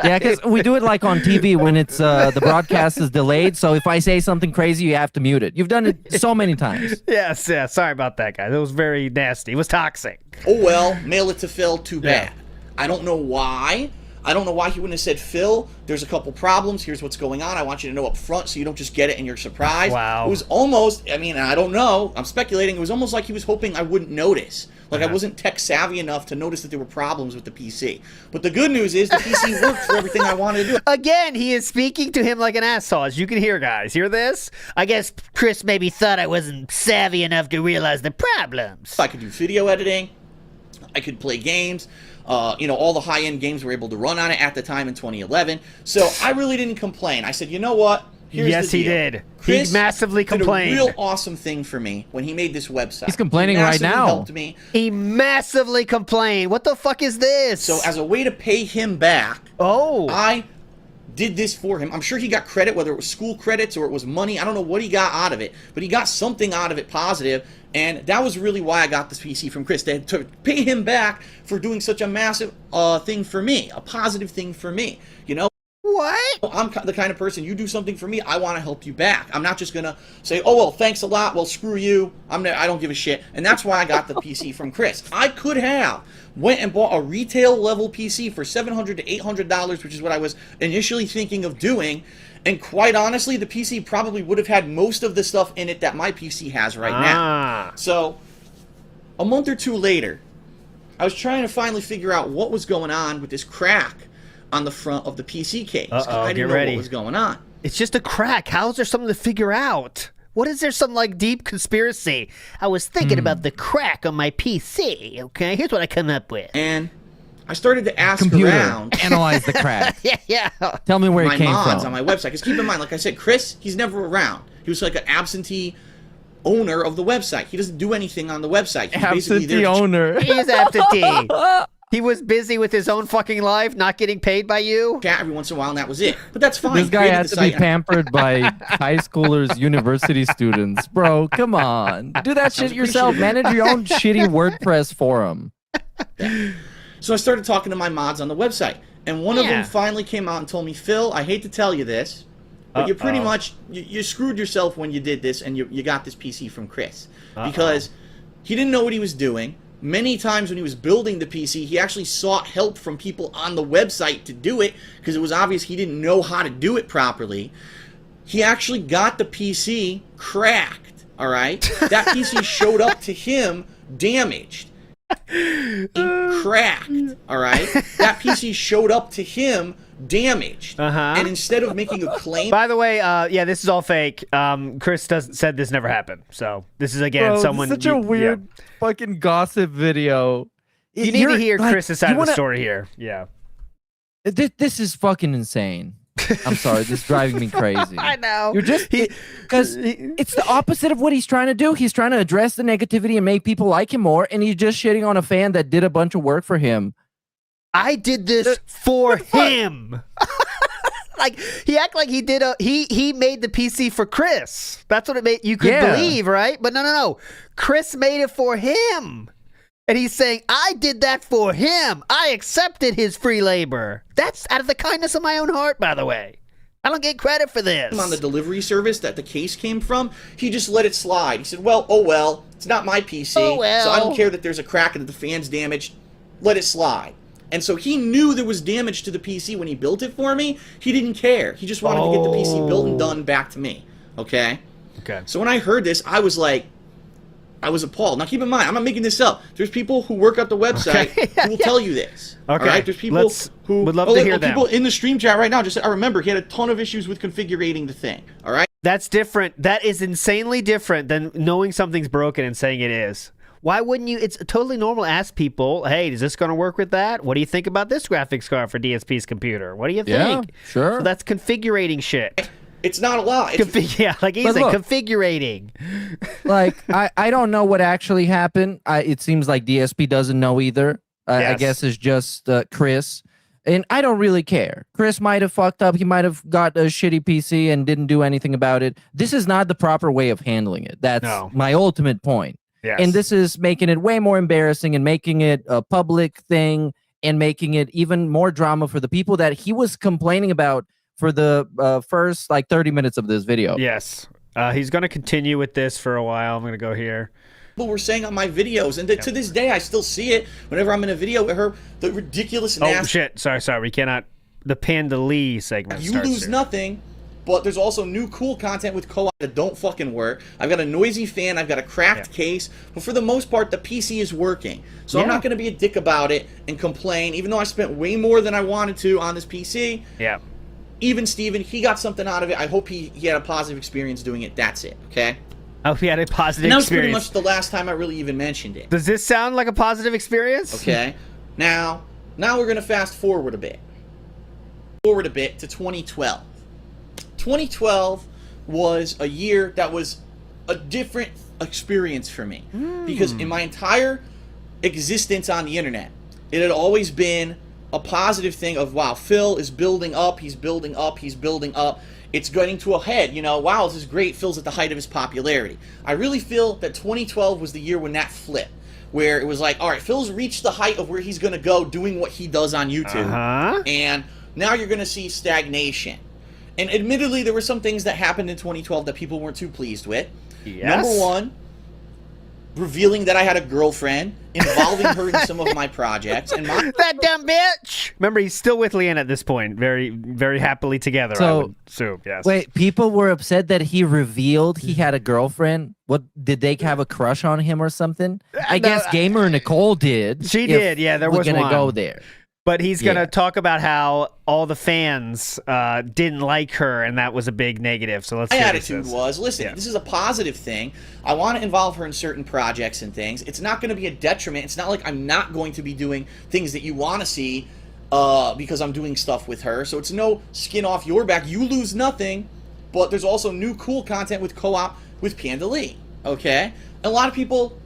[SPEAKER 5] Yeah, because we do it like on TV when it's the broadcast is delayed. So if I say something crazy, you have to mute it. You've done it so many times.
[SPEAKER 4] Yes. Sorry about that, guys. It was very nasty. It was toxic.
[SPEAKER 6] Oh well, mail it to Phil, too bad.
[SPEAKER 4] Yeah.
[SPEAKER 6] I don't know why. I don't know why he wouldn't have said, Phil, there's a couple problems. Here's what's going on. I want you to know up front so you don't just get it and you're surprised.
[SPEAKER 4] Wow.
[SPEAKER 6] It was almost, I mean, I don't know. I'm speculating. It was almost like he was hoping I wouldn't notice. Like I wasn't tech savvy enough to notice that there were problems with the PC. But the good news is the PC worked for everything I wanted to do.
[SPEAKER 4] Again, he is speaking to him like an asshole, as you can hear, guys. Hear this? I guess Chris maybe thought I wasn't savvy enough to realize the problems.
[SPEAKER 6] I could do video editing. I could play games. All the high-end games were able to run on it at the time in 2011. So I really didn't complain. I said, you know what? Here's
[SPEAKER 4] Yes,
[SPEAKER 6] the
[SPEAKER 4] he
[SPEAKER 6] deal.
[SPEAKER 4] did.
[SPEAKER 6] Chris
[SPEAKER 4] He massively complained.
[SPEAKER 6] did a real awesome thing for me when he made this website.
[SPEAKER 5] He's complaining
[SPEAKER 6] He
[SPEAKER 5] right
[SPEAKER 6] massively
[SPEAKER 5] now.
[SPEAKER 6] Helped me.
[SPEAKER 4] He massively complained. What the fuck is this?
[SPEAKER 6] So as a way to pay him back, I did this for him. I'm sure he got credit, whether it was school credits or it was money. I don't know what he got out of it, but he got something out of it positive, and that was really why I got this PC from Chris, to pay him back for doing such a massive thing for me, a positive thing for me, you know?
[SPEAKER 4] What?
[SPEAKER 6] I'm the kind of person, you do something for me, I want to help you back. I'm not just going to say, oh, well, thanks a lot, well, screw you, I don't give a shit. And that's why I got the PC from Chris. I could have went and bought a retail level PC for $700 to $800, which is what I was initially thinking of doing. And quite honestly, the PC probably would have had most of the stuff in it that my PC has right now. So a month or two later, I was trying to finally figure out what was going on with this crack on the front of the PC case. I didn't know what was going on.
[SPEAKER 4] It's just a crack. How is there something to figure out? What is there, some like deep conspiracy? I was thinking about the crack on my PC, okay? Here's what I come up with.
[SPEAKER 6] And I started to ask
[SPEAKER 5] Computer,
[SPEAKER 6] around.
[SPEAKER 5] analyze the crack.
[SPEAKER 4] Yeah.
[SPEAKER 5] Tell me where
[SPEAKER 6] my
[SPEAKER 5] it came
[SPEAKER 6] mods
[SPEAKER 5] from.
[SPEAKER 6] on my website. Because keep in mind, like I said, Chris, he's never around. He was like an absentee owner of the website. He doesn't do anything on the website. He's basically there
[SPEAKER 5] Absentee
[SPEAKER 6] to
[SPEAKER 5] owner.
[SPEAKER 4] He is absentee. He was busy with his own fucking life, not getting paid by you.
[SPEAKER 6] chat every once in a while, and that was it. But that's fine.
[SPEAKER 5] This guy
[SPEAKER 6] Created
[SPEAKER 5] has
[SPEAKER 6] the
[SPEAKER 5] to be
[SPEAKER 6] site.
[SPEAKER 5] pampered by high schoolers, university students. Bro, come on. Do that shit yourself. Manage your own shitty WordPress forum.
[SPEAKER 6] So I started talking to my mods on the website, and one of them finally came out and told me, Phil, I hate to tell you this, but you pretty much you screwed yourself when you did this, and you got this PC from Chris because he didn't know what he was doing. Many times when he was building the PC, he actually sought help from people on the website to do it because it was obvious he didn't know how to do it properly. He actually got the PC cracked, all right? That PC showed up to him damaged. Cracked, all right? That PC showed up to him damaged. And instead of making a claim...
[SPEAKER 4] By the way, this is all fake. Chris said this never happened. So this is, again,
[SPEAKER 5] Bro,
[SPEAKER 4] someone...
[SPEAKER 5] This is such a weird fucking gossip video.
[SPEAKER 4] You need to hear Chris's side of the story here. Yeah.
[SPEAKER 5] This is fucking insane. I'm sorry, this is driving me crazy.
[SPEAKER 4] I know.
[SPEAKER 5] You're just because it's the opposite of what he's trying to do. He's trying to address the negativity and make people like him more, and he's just shitting on a fan that did a bunch of work for him.
[SPEAKER 4] I did this for him. Like he act like he did he made the PC for Chris. That's what it made you could believe, right? But no. Chris made it for him. And he's saying, I did that for him. I accepted his free labor. That's out of the kindness of my own heart, by the way. I don't get credit for this.
[SPEAKER 6] On the delivery service that the case came from, he just let it slide. He said, well, it's not my PC, so I don't care that there's a crack and that the fan's damaged. Let it slide. And so he knew there was damage to the PC when he built it for me. He didn't care. He just wanted to get the PC built and done back to me. Okay? So when I heard this, I was appalled. Now, keep in mind, I'm not making this up. There's people who work at the website who will tell you this. All right? There's people who
[SPEAKER 4] would love to hear them.
[SPEAKER 6] People in the stream chat right now just said, I remember he had a ton of issues with configuring the thing. All right?
[SPEAKER 4] That's different. That is insanely different than knowing something's broken and saying it is. Why wouldn't you? It's totally normal to ask people, hey, is this going to work with that? What do you think about this graphics card for DSP's computer? What do you think?
[SPEAKER 5] Yeah, sure.
[SPEAKER 4] So that's configurating shit.
[SPEAKER 6] It's not a lie.
[SPEAKER 4] Yeah, like he's like configurating.
[SPEAKER 5] Like, I don't know what actually happened. It seems like DSP doesn't know either. I guess it's just Chris. And I don't really care. Chris might have fucked up. He might have got a shitty PC and didn't do anything about it. This is not the proper way of handling it. That's my ultimate point.
[SPEAKER 4] Yes.
[SPEAKER 5] And this is making it way more embarrassing and making it a public thing and making it even more drama for the people that he was complaining about for the first 30 minutes of this video.
[SPEAKER 4] Yes. He's going to continue with this for a while. I'm going to go here.
[SPEAKER 6] People were saying on my videos, and to this day I still see it whenever I'm in a video with her, the ridiculous nasty.
[SPEAKER 4] Oh, shit. Sorry. We cannot. The Panda Lee segment
[SPEAKER 6] You
[SPEAKER 4] starts
[SPEAKER 6] lose
[SPEAKER 4] here.
[SPEAKER 6] nothing. But there's also new cool content with co-op that don't fucking work. I've got a noisy fan. I've got a cracked case. But for the most part, the PC is working. So I'm not going to be a dick about it and complain, even though I spent way more than I wanted to on this PC.
[SPEAKER 4] Yeah.
[SPEAKER 6] Even Steven, he got something out of it. I hope he had a positive experience doing it. That's it, okay?
[SPEAKER 4] I hope he had a positive
[SPEAKER 6] And that was
[SPEAKER 4] experience.
[SPEAKER 6] pretty much the last time I really even mentioned it.
[SPEAKER 4] Does this sound like a positive experience?
[SPEAKER 6] Okay. Now we're going to fast forward a bit. Forward a bit to 2012. 2012 was a year that was a different experience for me because in my entire existence on the internet, it had always been a positive thing of, wow, Phil is building up, he's building up, he's building up. It's getting to a head, wow, this is great. Phil's at the height of his popularity. I really feel that 2012 was the year when that flipped, where it was like, all right, Phil's reached the height of where he's going to go doing what he does on YouTube. And now you're going to see stagnation. And admittedly, there were some things that happened in 2012 that people weren't too pleased with.
[SPEAKER 4] Yes.
[SPEAKER 6] Number one, revealing that I had a girlfriend, involving her in some of my projects. And
[SPEAKER 4] that dumb bitch! Remember, he's still with Leanne at this point. Very, very happily together, I would assume. Yes.
[SPEAKER 5] Wait, people were upset that he revealed he had a girlfriend? What, did they have a crush on him or something? I guess Gamer Nicole did.
[SPEAKER 4] She did, yeah, there was
[SPEAKER 5] one. We're going to go
[SPEAKER 4] one.
[SPEAKER 5] there.
[SPEAKER 4] But he's going to talk about how all the fans didn't like her, and that was a big negative. So let's see.
[SPEAKER 6] My attitude was, listen, this is a positive thing. I want to involve her in certain projects and things. It's not going to be a detriment. It's not like I'm not going to be doing things that you want to see because I'm doing stuff with her. So it's no skin off your back. You lose nothing. But there's also new cool content with co-op with Panda Lee. Okay? And a lot of people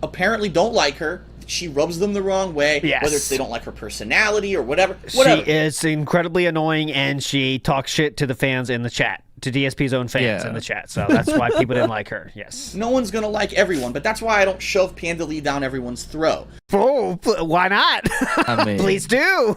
[SPEAKER 6] apparently don't like her. She rubs them the wrong way, whether it's they don't like her personality or whatever.
[SPEAKER 4] She is incredibly annoying, and she talks shit to the fans in the chat, to DSP's own fans in the chat. So that's why people didn't like her. Yes.
[SPEAKER 6] No one's going to like everyone, but that's why I don't shove Panda Lee down everyone's throat.
[SPEAKER 4] Oh, why not?
[SPEAKER 5] I mean,
[SPEAKER 4] please do.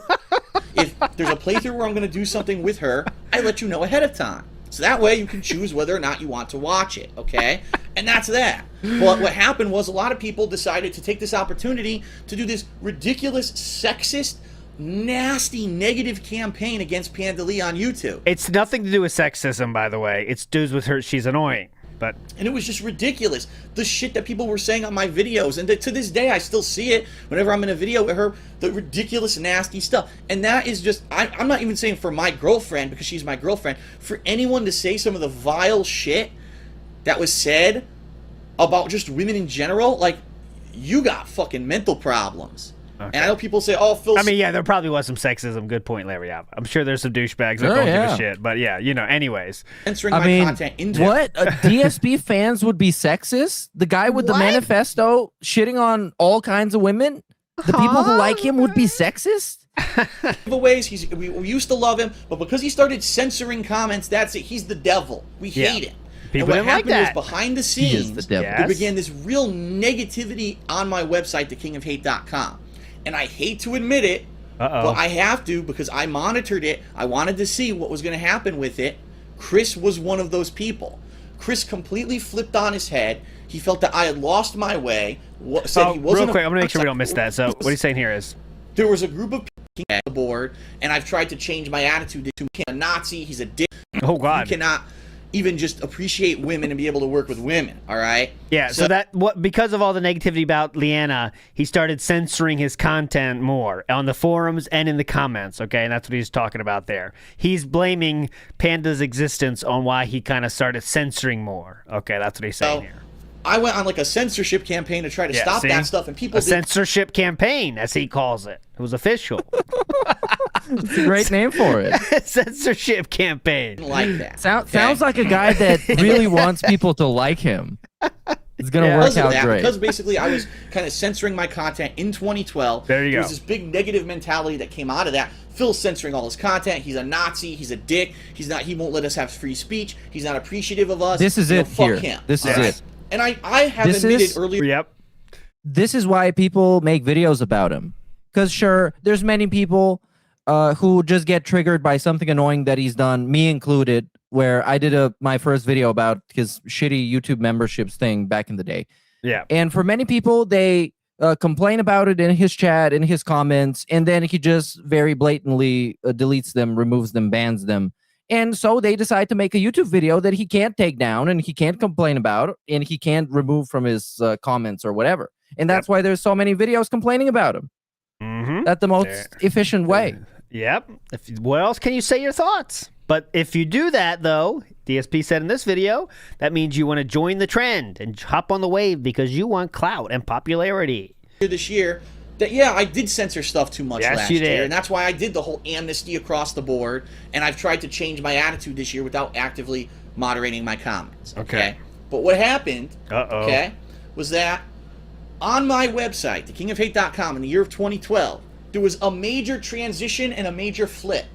[SPEAKER 6] If there's a playthrough where I'm going to do something with her, I let you know ahead of time. So that way you can choose whether or not you want to watch it, okay? And that's that. But what happened was a lot of people decided to take this opportunity to do this ridiculous, sexist, nasty, negative campaign against Panda Lee on YouTube.
[SPEAKER 4] It's nothing to do with sexism, by the way. It's dudes with her. She's annoying.
[SPEAKER 6] And it was just ridiculous. The shit that people were saying on my videos. And to this day, I still see it whenever I'm in a video with her. The ridiculous, nasty stuff. And that is just... I'm not even saying for my girlfriend, because she's my girlfriend. For anyone to say some of the vile shit that was said about just women in general, like, you got fucking mental problems. And I know people say, "Oh, Phil."
[SPEAKER 4] I mean, yeah, there probably was some sexism. Good point, Larry. Yeah, I'm sure there's some douchebags that
[SPEAKER 5] Sure,
[SPEAKER 4] don't give
[SPEAKER 5] yeah.
[SPEAKER 4] a shit. But yeah, anyways.
[SPEAKER 6] censoring
[SPEAKER 5] I
[SPEAKER 6] my
[SPEAKER 5] mean,
[SPEAKER 6] content into
[SPEAKER 5] what? DSP fans would be sexist? The guy with the manifesto shitting on all kinds of women? The people who like him would be sexist?
[SPEAKER 6] giveaways. We used to love him, but because he started censoring comments, that's it. He's the devil. We hate him.
[SPEAKER 4] People
[SPEAKER 6] and what
[SPEAKER 4] didn't like
[SPEAKER 6] happened
[SPEAKER 4] that.
[SPEAKER 6] was behind the
[SPEAKER 5] He
[SPEAKER 6] scenes,
[SPEAKER 5] is the devil.
[SPEAKER 4] Yeah.
[SPEAKER 6] there began this real negativity on my website, thekingofhate.com. And I hate to admit it, but I have to because I monitored it. I wanted to see what was going to happen with it. Chris was one of those people. Chris completely flipped on his head. He felt that I had lost my way. Said he wasn't
[SPEAKER 4] real quick, I'm going to make sure we don't miss that. So what he's saying here is...
[SPEAKER 6] there was a group of people at the board, and I've tried to change my attitude to he's a Nazi, he's a dick.
[SPEAKER 4] Oh, God.
[SPEAKER 6] You cannot even just appreciate women and be able to work with women, all right?
[SPEAKER 4] Yeah, so because of all the negativity about Leanna, he started censoring his content more on the forums and in the comments, okay? And that's what he's talking about there. He's blaming Panda's existence on why he kind of started censoring more. Okay, that's what he's saying here.
[SPEAKER 6] I went on like a censorship campaign to try to stop that stuff, and people
[SPEAKER 4] censorship campaign, as he calls it. It was official.
[SPEAKER 5] It's a great name for it.
[SPEAKER 4] Censorship campaign.
[SPEAKER 6] didn't like that.
[SPEAKER 5] Sounds like a guy that really wants people to like him. It's going to work out great.
[SPEAKER 6] Because basically I was kind of censoring my content in 2012.
[SPEAKER 4] There you
[SPEAKER 6] There
[SPEAKER 4] go.
[SPEAKER 6] was this big negative mentality that came out of that. Phil's censoring all his content. He's a Nazi. He's a dick. He won't let us have free speech. He's not appreciative of us.
[SPEAKER 5] This is it
[SPEAKER 6] fuck
[SPEAKER 5] here.
[SPEAKER 6] him.
[SPEAKER 5] This is
[SPEAKER 6] All
[SPEAKER 5] it.
[SPEAKER 6] And I have
[SPEAKER 5] This
[SPEAKER 6] admitted
[SPEAKER 5] is-
[SPEAKER 6] earlier.
[SPEAKER 4] Yep.
[SPEAKER 5] This is why people make videos about him. Because sure, there's many people who just get triggered by something annoying that he's done, me included, where I did my first video about his shitty YouTube memberships thing back in the day.
[SPEAKER 4] Yeah.
[SPEAKER 5] And for many people, they complain about it in his chat, in his comments, and then he just very blatantly deletes them, removes them, bans them. And so they decide to make a YouTube video that he can't take down and he can't complain about and he can't remove from his comments or whatever. And that's why there's so many videos complaining about him.
[SPEAKER 4] Mm-hmm.
[SPEAKER 5] That's the most efficient way.
[SPEAKER 4] Yep. What else can you say your thoughts? But if you do that, though, DSP said in this video, that means you want to join the trend and hop on the wave because you want clout and popularity.
[SPEAKER 6] This year that I did censor stuff too much last
[SPEAKER 4] you did.
[SPEAKER 6] year, and that's why I did the whole amnesty across the board, and I've tried to change my attitude this year without actively moderating my comments. Okay. But what happened was that on my website, thekingofhate.com, in the year of 2012, there was a major transition and a major flip.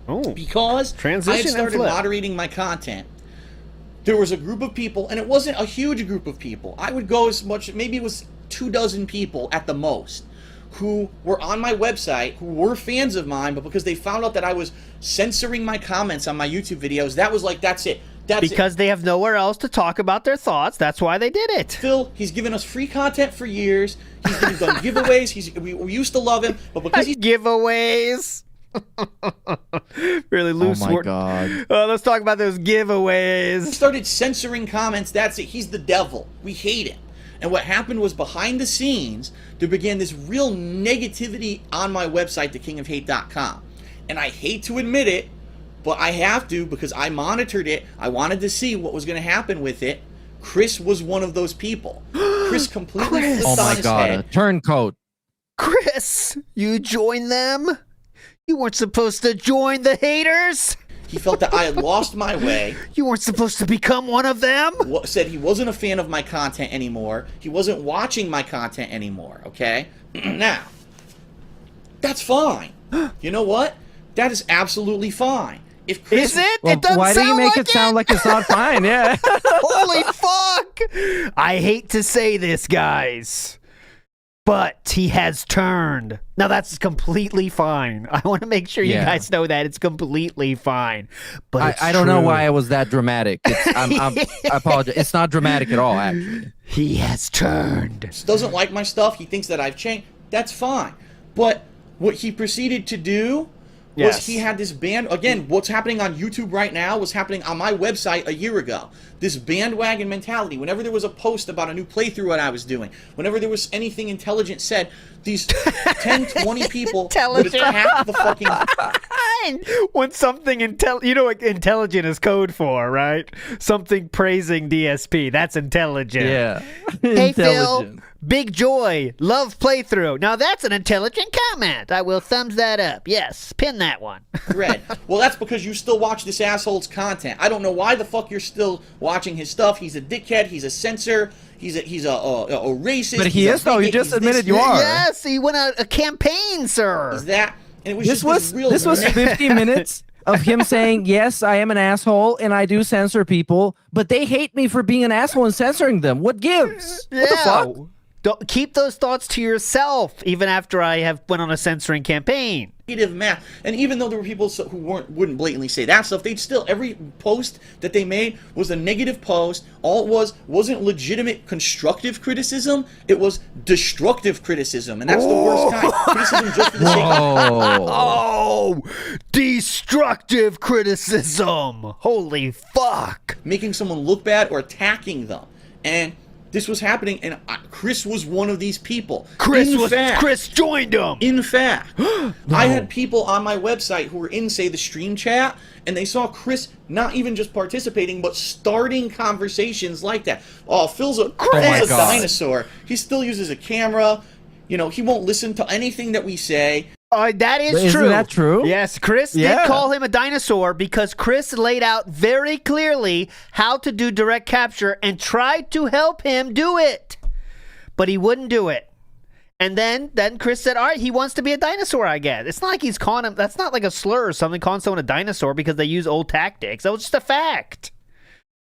[SPEAKER 4] Oh,
[SPEAKER 6] Because I had
[SPEAKER 4] transition and
[SPEAKER 6] started
[SPEAKER 4] flip.
[SPEAKER 6] moderating my content, there was a group of people, and it wasn't a huge group of people. I would go as much, maybe it was 24 people at the most, who were on my website, who were fans of mine, but because they found out that I was censoring my comments on my YouTube videos, that was like, that's it.
[SPEAKER 4] Because they have nowhere else to talk about their thoughts. That's why they did it.
[SPEAKER 6] Phil, he's given us free content for years. He's done giveaways. We used to love him, but because he's
[SPEAKER 4] Giveaways. Really loose.
[SPEAKER 5] Oh my God.
[SPEAKER 4] Let's talk about those giveaways.
[SPEAKER 6] started censoring comments, that's it. He's the devil. We hate him. And what happened was behind the scenes, there began this real negativity on my website, thekingofhate.com. And I hate to admit it, but I have to because I monitored it. I wanted to see what was going to happen with it. Chris was one of those people. Chris completely flipped
[SPEAKER 5] Oh
[SPEAKER 6] on
[SPEAKER 5] my
[SPEAKER 6] his
[SPEAKER 5] God. A
[SPEAKER 6] head.
[SPEAKER 5] turncoat.
[SPEAKER 4] Chris, you joined them? You weren't supposed to join the haters?
[SPEAKER 6] He felt that I had lost my way.
[SPEAKER 4] You weren't supposed to become one of them?
[SPEAKER 6] Said he wasn't a fan of my content anymore. He wasn't watching my content anymore, okay? Now, that's fine. You know what? That is absolutely fine. If Chris,
[SPEAKER 4] Is it?
[SPEAKER 5] Well,
[SPEAKER 4] It doesn't
[SPEAKER 5] why do you
[SPEAKER 4] sound
[SPEAKER 5] make
[SPEAKER 4] like
[SPEAKER 5] it sound like it's not fine? Yeah.
[SPEAKER 4] Holy fuck! I hate to say this, guys, but he has turned. Now that's completely fine. I want to make sure you
[SPEAKER 5] Yeah.
[SPEAKER 4] guys know that it's completely fine. But it's
[SPEAKER 5] I don't know
[SPEAKER 4] true.
[SPEAKER 5] why I was that dramatic. I apologize. It's not dramatic at all, actually.
[SPEAKER 4] He has turned.
[SPEAKER 6] doesn't like my stuff, he thinks that I've changed, that's fine. But what he proceeded to do was
[SPEAKER 4] Yes.
[SPEAKER 6] he had this band, again, what's happening on YouTube right now was happening on my website a year ago. This bandwagon mentality. Whenever there was a post about a new playthrough what I was doing, whenever there was anything intelligent said, these 10, 20 people would attack the fucking...
[SPEAKER 4] when something you know what intelligent is code for, right? Something praising DSP. That's intelligent.
[SPEAKER 5] Yeah.
[SPEAKER 4] Hey, Phil.
[SPEAKER 5] Intelligent.
[SPEAKER 4] Big joy. Love playthrough. Now that's an intelligent comment. I will thumbs that up. Yes. Pin that one.
[SPEAKER 6] Thread. Well, that's because you still watch this asshole's content. I don't know why the fuck you're still watching his stuff. He's a dickhead. He's a censor. He's a racist.
[SPEAKER 5] But he is, though. You just admitted you are.
[SPEAKER 4] Yes. He went out a campaign, sir.
[SPEAKER 6] Is that? And it was
[SPEAKER 5] This
[SPEAKER 6] just
[SPEAKER 5] was 50 minutes of him saying, yes, I am an asshole and I do censor people, but they hate me for being an asshole and censoring them. What gives? What the fuck?
[SPEAKER 4] Don't keep those thoughts to yourself, even after I have went on a censoring campaign.
[SPEAKER 6] negative math. And even though there were people who wouldn't blatantly say that stuff, they'd still, every post that they made was a negative post. All it wasn't legitimate constructive criticism, it was destructive criticism. And that's the worst kind. Criticism just for the sake of...
[SPEAKER 4] Oh, destructive criticism. Holy fuck.
[SPEAKER 6] Making someone look bad or attacking them. And this was happening, and Chris was one of these people.
[SPEAKER 4] Chris joined him.
[SPEAKER 6] In fact, I had people on my website who were in, say, the stream chat, and they saw Chris not even just participating, but starting conversations like that. Oh, Phil's a dinosaur. He still uses a camera. You know, he won't listen to anything that we say.
[SPEAKER 4] That is true.
[SPEAKER 5] Isn't that true?
[SPEAKER 4] Yes, Chris did call him a dinosaur because Chris laid out very clearly how to do direct capture and tried to help him do it. But he wouldn't do it. And then Chris said, all right, he wants to be a dinosaur, I guess. It's not like he's calling him, that's not like a slur or something, calling someone a dinosaur because they use old tactics. That was just a fact.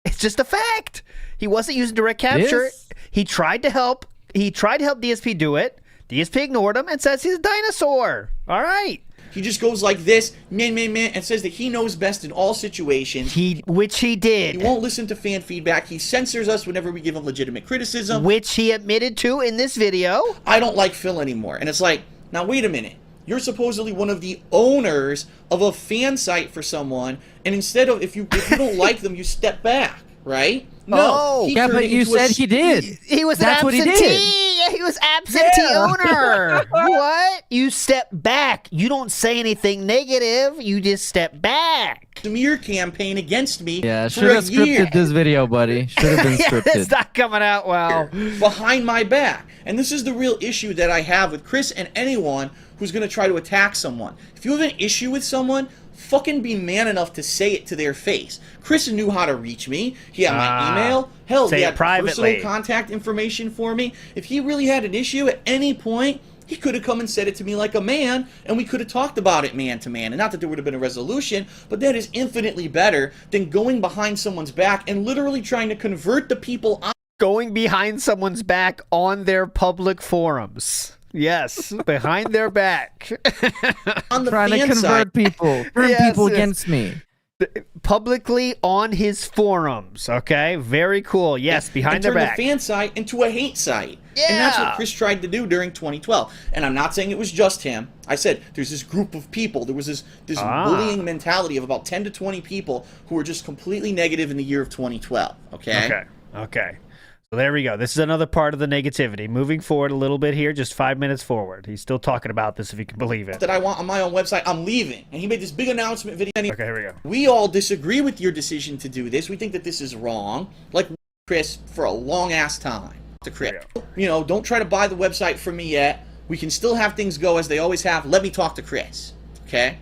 [SPEAKER 4] It's just a fact. He wasn't using direct capture. He tried to help DSP do it. DSP ignored him and says he's a dinosaur. All right.
[SPEAKER 6] He just goes like this, meh, and says that he knows best in all situations.
[SPEAKER 4] Which he did.
[SPEAKER 6] He won't listen to fan feedback. He censors us whenever we give him legitimate criticism.
[SPEAKER 4] Which he admitted to in this video.
[SPEAKER 6] I don't like Phil anymore. And it's like, now wait a minute. You're supposedly one of the owners of a fan site for someone, and instead of, if you don't like them, you step back, right? No.
[SPEAKER 5] Yeah, but you said he did.
[SPEAKER 4] He was
[SPEAKER 5] That's
[SPEAKER 4] an absentee.
[SPEAKER 5] what he did.
[SPEAKER 4] Yeah, he was absentee owner. What? You step back. You don't say anything negative. You just step back.
[SPEAKER 6] Smear campaign against me.
[SPEAKER 5] Yeah,
[SPEAKER 6] should
[SPEAKER 5] should have scripted this video, buddy. Should have been scripted.
[SPEAKER 4] It's not coming out well.
[SPEAKER 6] Behind my back. And this is the real issue that I have with Chris and anyone who's going to try to attack someone. If you have an issue with someone, fucking be man enough to say it to their face. Chris knew how to reach me. He had my email. Hell, he had personal contact information for me. If he really had an issue at any point, he could have come and said it to me like a man, and we could have talked about it man to man. And not that there would have been a resolution, but that is infinitely better than going behind someone's back and literally trying to convert the people on.
[SPEAKER 4] Going behind someone's back on their public forums. Yes, behind their back.
[SPEAKER 6] On the
[SPEAKER 5] trying to convert people. Turn people against me.
[SPEAKER 4] Publicly on his forums, okay? Very cool. Yes, behind their back.
[SPEAKER 6] Turn the fan site into a hate site.
[SPEAKER 4] Yeah.
[SPEAKER 6] And that's what Chris tried to do during 2012. And I'm not saying it was just him. I said there's this group of people. There was this bullying mentality of about 10 to 20 people who were just completely negative in the year of 2012, okay?
[SPEAKER 4] Okay. So there we go. This is another part of the negativity. Moving forward a little bit here, just 5 minutes forward. He's still talking about this, if you can believe it.
[SPEAKER 6] That I want on my own website, I'm leaving. And he made this big announcement video.
[SPEAKER 4] Okay, here we go.
[SPEAKER 6] We all disagree with your decision to do this. We think that this is wrong. Like Chris for a long ass time. To Chris, you know, don't try to buy the website from me yet. We can still have things go as they always have. Let me talk to Chris. Okay?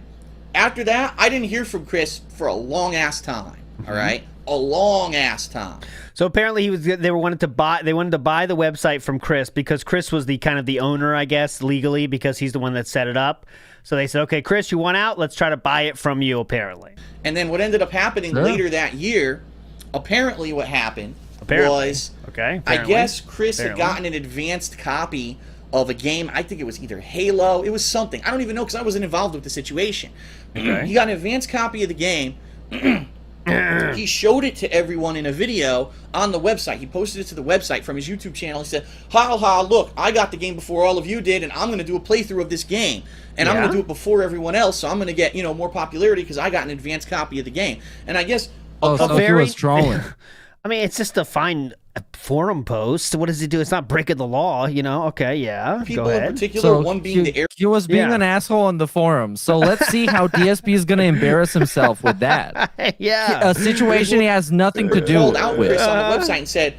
[SPEAKER 6] After that, I didn't hear from Chris for a long ass time. All right? A long ass time.
[SPEAKER 4] So apparently they wanted to buy the website from Chris because Chris was the kind of the owner, I guess, legally, because he's the one that set it up. So they said, okay, Chris, you want out? Let's try to buy it from you, apparently.
[SPEAKER 6] And then what ended up happening later that year, apparently what happened was, I guess Chris had gotten an advanced copy of a game. I think it was either Halo. It was something. I don't even know because I wasn't involved with the situation. He got an advanced copy of the game. He showed it to everyone in a video on the website. He posted it to the website from his YouTube channel. He said, look, I got the game before all of you did, and I'm going to do a playthrough of this game. And I'm going to do it before everyone else, so I'm going to get, more popularity because I got an advanced copy of the game. And I guess...
[SPEAKER 5] he was trolling.
[SPEAKER 4] I mean, it's just a fine... forum post. What does he do? It's not breaking the law, you know? Okay, yeah.
[SPEAKER 6] People
[SPEAKER 4] Go
[SPEAKER 6] in
[SPEAKER 4] ahead.
[SPEAKER 6] particular, one being the air.
[SPEAKER 5] He was being
[SPEAKER 4] Yeah.
[SPEAKER 5] an asshole on the forum. So let's see how DSP is going to embarrass himself with that.
[SPEAKER 4] Yeah.
[SPEAKER 5] A situation he has nothing to do
[SPEAKER 6] Called out
[SPEAKER 5] with.
[SPEAKER 6] Chris on the website and said,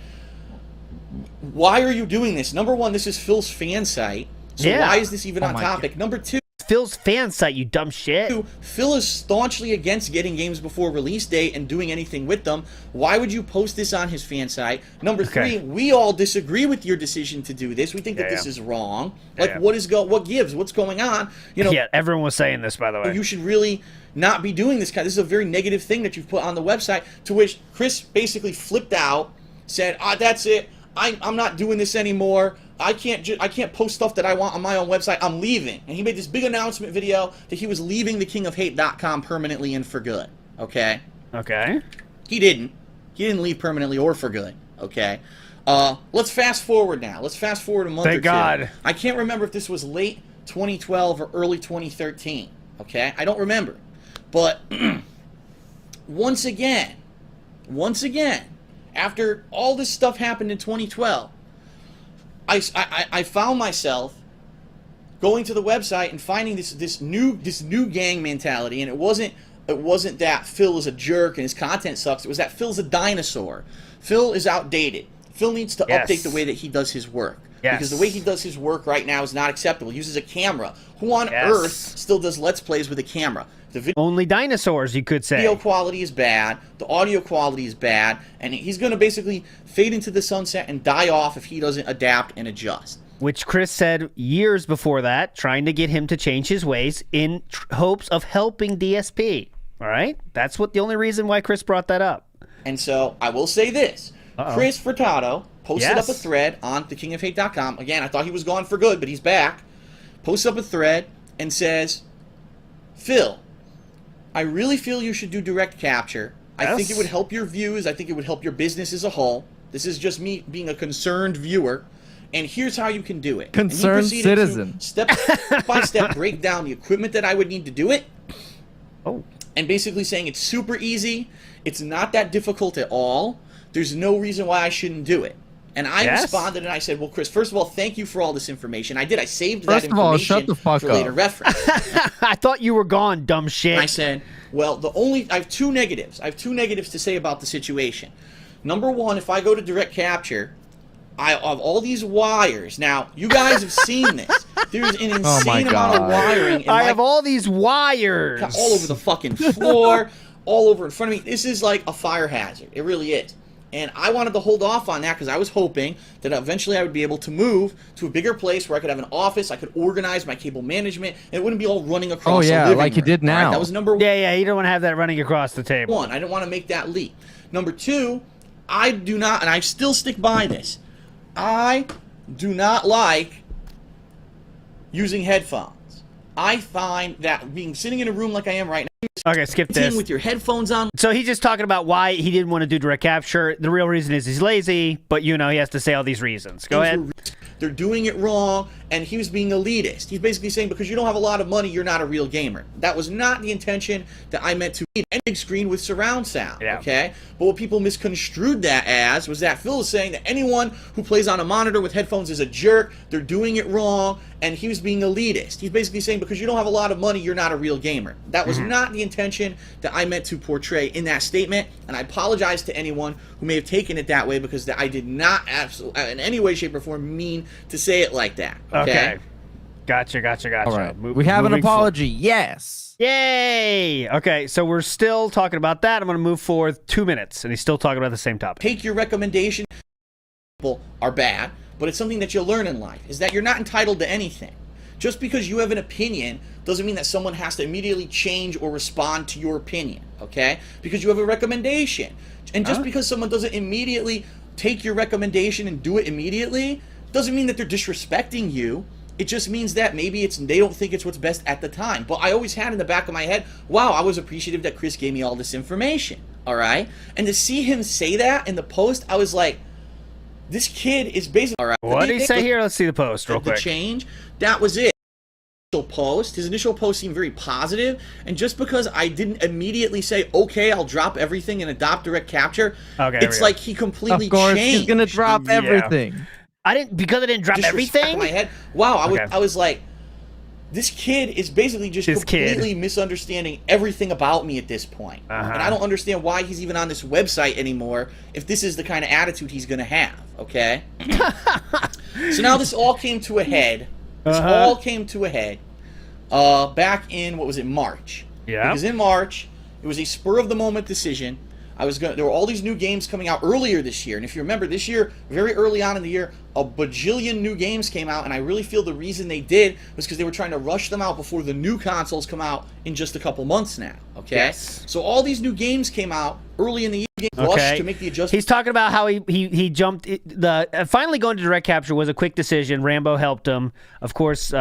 [SPEAKER 6] "Why are you doing this? Number one, this is Phil's fan site, so
[SPEAKER 4] Yeah.
[SPEAKER 6] why is this even on
[SPEAKER 5] my
[SPEAKER 6] topic? Number two,
[SPEAKER 4] Phil's fan site, you dumb shit.
[SPEAKER 6] Phil is staunchly against getting games before release date and doing anything with them. Why would you post this on his fan site? Number three, we all disagree with your decision to do this. We think that this is wrong. Like,
[SPEAKER 4] Yeah.
[SPEAKER 6] what gives? What's going on? You know,
[SPEAKER 4] Yeah, everyone was saying this, by the way.
[SPEAKER 6] you should really not be doing this. This is a very negative thing that you've put on the website." To which Chris basically flipped out, said, "That's it. I'm not doing this anymore. I can't post stuff that I want on my own website. I'm leaving." And he made this big announcement video that he was leaving thekingofhate.com permanently and for good. Okay?
[SPEAKER 4] Okay.
[SPEAKER 6] He didn't. He didn't leave permanently or for good. Okay? Let's fast forward now. Let's fast forward a month or
[SPEAKER 4] Thank
[SPEAKER 6] two.
[SPEAKER 4] God.
[SPEAKER 6] I can't remember if this was late 2012 or early 2013. Okay? I don't remember. But once again, after all this stuff happened in 2012, I found myself going to the website and finding this new gang mentality, and it wasn't that Phil is a jerk and his content sucks. It was that Phil's a dinosaur. Phil is outdated. Phil needs to update the way that he does his work.
[SPEAKER 4] Yes.
[SPEAKER 6] Because the way he does his work right now is not acceptable. He uses a camera. Who on earth still does Let's Plays with a camera? The
[SPEAKER 4] Only dinosaurs, you could say.
[SPEAKER 6] video quality is bad, the audio quality is bad, and he's going to basically fade into the sunset and die off if he doesn't adapt and adjust.
[SPEAKER 4] Which Chris said years before that, trying to get him to change his ways in hopes of helping DSP. All right? That's the only reason why Chris brought that up.
[SPEAKER 6] And so I will say this. Chris Furtado posted up a thread on thekingofhate.com. Again, I thought he was gone for good, but he's back. Posts up a thread and says, "Phil, I really feel you should do direct capture. I think it would help your views. I think it would help your business as a whole. This is just me being a concerned viewer. And here's how you can do it."
[SPEAKER 5] Concerned
[SPEAKER 6] and he
[SPEAKER 5] citizen.
[SPEAKER 6] to step by step break down the equipment that I would need to do it.
[SPEAKER 4] Oh.
[SPEAKER 6] And basically saying it's super easy. It's not that difficult at all. There's no reason why I shouldn't do it. And I responded and I said, "Well, Chris, first of all, thank you for all this information." I did. I saved that information
[SPEAKER 5] shut the fuck
[SPEAKER 6] for later
[SPEAKER 5] up.
[SPEAKER 6] reference.
[SPEAKER 4] I thought you were gone, dumb shit.
[SPEAKER 6] And I said, "Well, I have two negatives. I have two negatives to say about the situation. Number one, if I go to direct capture, I have all these wires. Now, you guys have seen this. There's an insane amount of wiring. In
[SPEAKER 4] I have all these wires.
[SPEAKER 6] all over the fucking floor, all over in front of me. This is like a fire hazard. It really is. And I wanted to hold off on that because I was hoping that eventually I would be able to move to a bigger place where I could have an office, I could organize my cable management, and it wouldn't be all running across a living
[SPEAKER 5] like you
[SPEAKER 6] room.
[SPEAKER 5] did
[SPEAKER 6] All right,
[SPEAKER 5] now.
[SPEAKER 6] that was number one.
[SPEAKER 4] Yeah, you don't want to have that running across the table.
[SPEAKER 6] One, I didn't want to make that leap. Number two, I do not, and I still stick by this, I do not like using headphones. I find that sitting in a room like I am right now,
[SPEAKER 4] Okay, skip this.
[SPEAKER 6] with your headphones on.
[SPEAKER 4] So he's just talking about why he didn't want to do direct capture. The real reason is he's lazy, but he has to say all these reasons. Go ahead.
[SPEAKER 6] They're doing it wrong, and he was being elitist. He's basically saying because you don't have a lot of money, you're not a real gamer. That was not the intention that I meant to be. A big screen with surround sound, okay? But what people misconstrued that as was that Phil is saying that anyone who plays on a monitor with headphones is a jerk, they're doing it wrong, and he was being elitist. He's basically saying because you don't have a lot of money, you're not a real gamer. That was not the intention that I meant to portray in that statement, and I apologize to anyone who may have taken it that way because I did not in any way, shape, or form mean to say it like that. Okay.
[SPEAKER 4] Gotcha.
[SPEAKER 5] All right. We have an apology. Yes.
[SPEAKER 4] Yay! Okay, so we're still talking about that. I'm going to move forward 2 minutes, and he's still talking about the same topic.
[SPEAKER 6] Take your recommendation. People are bad, but it's something that you'll learn in life, is that you're not entitled to anything. Just because you have an opinion doesn't mean that someone has to immediately change or respond to your opinion, okay? Because you have a recommendation. And just because someone doesn't immediately take your recommendation and do it immediately doesn't mean that they're disrespecting you. It just means that maybe they don't think it's what's best at the time. But I always had in the back of my head, wow, I was appreciative that Chris gave me all this information, all right? And to see him say that in the post, I was like, this kid is basically, all right.
[SPEAKER 4] What did he say here? Let's see the post real
[SPEAKER 6] The
[SPEAKER 4] quick.
[SPEAKER 6] change, that was it. post. His initial post seemed very positive, and just because I didn't immediately say, okay, I'll drop everything and adopt direct capture, it's like he completely
[SPEAKER 5] Of course,
[SPEAKER 6] changed.
[SPEAKER 5] he's gonna drop everything.
[SPEAKER 4] Because I didn't drop everything.
[SPEAKER 6] In my head. Wow, I was like, this kid is basically just completely misunderstanding everything about me at this point. And I don't understand why he's even on this website anymore if this is the kind of attitude he's going to have, okay? So now this all came to a head. This all came to a head back in, what was it, March.
[SPEAKER 4] Yeah.
[SPEAKER 6] Because in March, it was a spur-of-the-moment decision. There were all these new games coming out earlier this year, and if you remember, this year, very early on in the year, a bajillion new games came out, and I really feel the reason they did was because they were trying to rush them out before the new consoles come out in just a couple months now, okay?
[SPEAKER 4] Yes.
[SPEAKER 6] So all these new games came out early in the year, rushed to make the adjustments.
[SPEAKER 4] He's talking about how he jumped. Finally going to direct capture was a quick decision. Rambo helped him. Of course,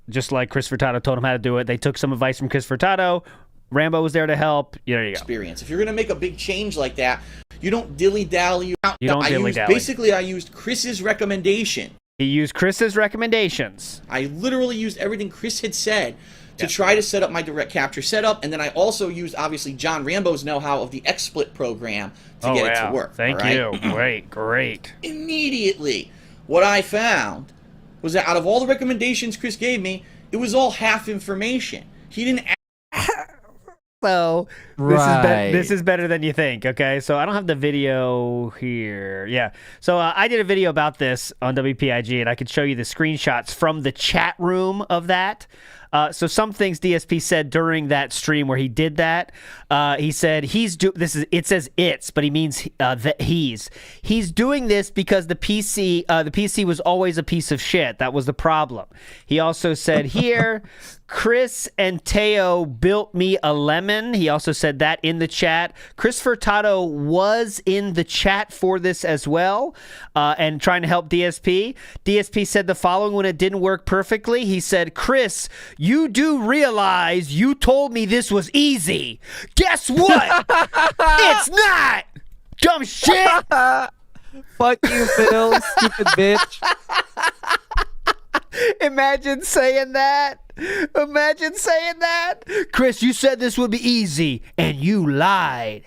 [SPEAKER 4] just like Chris Furtado told him how to do it, they took some advice from Chris Furtado. Rambo was there to help. There you go.
[SPEAKER 6] Experience. If you're going to make a big change like that, you don't dilly-dally.
[SPEAKER 4] dilly-dally.
[SPEAKER 6] Basically, I used Chris's recommendation.
[SPEAKER 4] He used Chris's recommendations.
[SPEAKER 6] I literally used everything Chris had said to try to set up my direct capture setup, and then I also used, obviously, John Rambo's know-how of the XSplit program to get it to work.
[SPEAKER 4] Thank you. Great.
[SPEAKER 6] Immediately, what I found was that out of all the recommendations Chris gave me, it was all half information. He didn't
[SPEAKER 4] So this is better than you think, okay? So I don't have the video here. Yeah. So I did a video about this on WPIG, and I could show you the screenshots from the chat room of that. So some things DSP said during that stream where he did that. He said it says it's, but he means that he's doing this because the PC was always a piece of shit. That was the problem. He also said here, Chris and Teo built me a lemon. He also said that in the chat. Chris Furtado was in the chat for this as well, and trying to help DSP. DSP said the following when it didn't work perfectly. He said, Chris, you do realize you told me this was easy. Guess what? It's not. Dumb shit.
[SPEAKER 5] Fuck you, Phil, stupid bitch.
[SPEAKER 4] Imagine saying that. Chris, you said this would be easy, and you lied.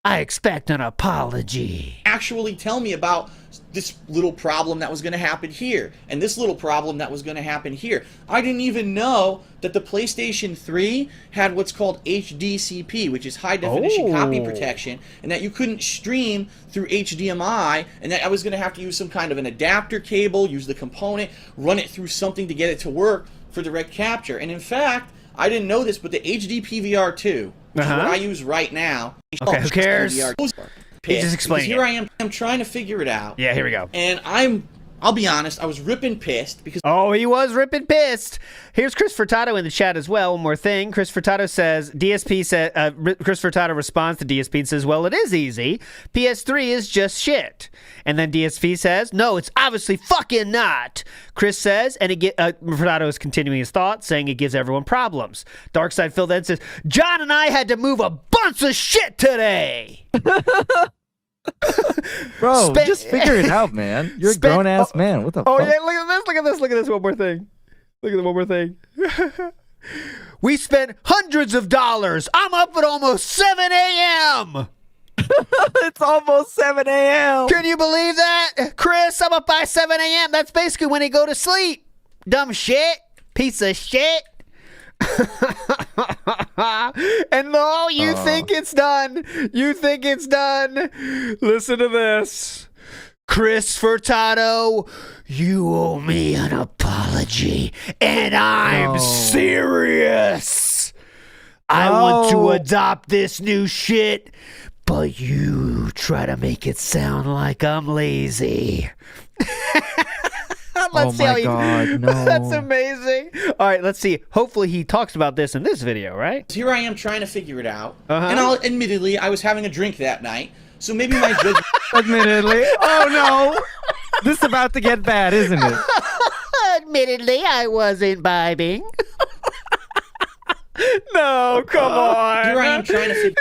[SPEAKER 4] I expect an apology.
[SPEAKER 6] Actually tell me about this little problem that was going to happen here, and this little problem that was going to happen here. I didn't even know that the PlayStation 3 had what's called HDCP, which is high definition copy protection, and that you couldn't stream through HDMI, and that I was going to have to use some kind of an adapter cable, use the component, run it through something to get it to work for direct capture. And in fact, I didn't know this, but the HD PVR2, which is what I use right now.
[SPEAKER 4] Okay, who cares?
[SPEAKER 6] He's
[SPEAKER 4] just explaining
[SPEAKER 6] here I am trying to figure it out.
[SPEAKER 4] Yeah, here we go.
[SPEAKER 6] And I'll be honest, I was ripping pissed because...
[SPEAKER 4] Oh, he was ripping pissed. Here's Chris Furtado in the chat as well. One more thing. Chris Furtado says, Chris Furtado responds to DSP and says, well, it is easy. PS3 is just shit. And then DSP says, no, it's obviously fucking not. Chris says, and Furtado is continuing his thought, saying it gives everyone problems. Darkside Phil then says, John and I had to move a bunch of shit today.
[SPEAKER 5] Bro, just figure it out, man. You're a grown-ass man. What the fuck?
[SPEAKER 4] Oh, yeah, look at this. One more thing. Look at the one more thing. We spent hundreds of dollars. I'm up at almost 7 a.m.
[SPEAKER 5] It's almost 7 a.m.
[SPEAKER 4] Can you believe that? Chris, I'm up by 7 a.m. That's basically when he go to sleep. Dumb shit. Piece of shit. And no, you think it's done. Listen to this. Chris Furtado, you owe me an apology, and I'm serious. I want to adopt this new shit, but you try to make it sound like I'm lazy. Let's see how God, no. That's amazing. All right, let's see. Hopefully he talks about this in this video, right?
[SPEAKER 6] Here I am trying to figure it out. And admittedly, I was having a drink that night, so maybe my judgment...
[SPEAKER 5] Admittedly. Oh, no. This is about to get bad, isn't it?
[SPEAKER 4] Admittedly, I was imbibing. No, come on.
[SPEAKER 6] Here I am trying to figure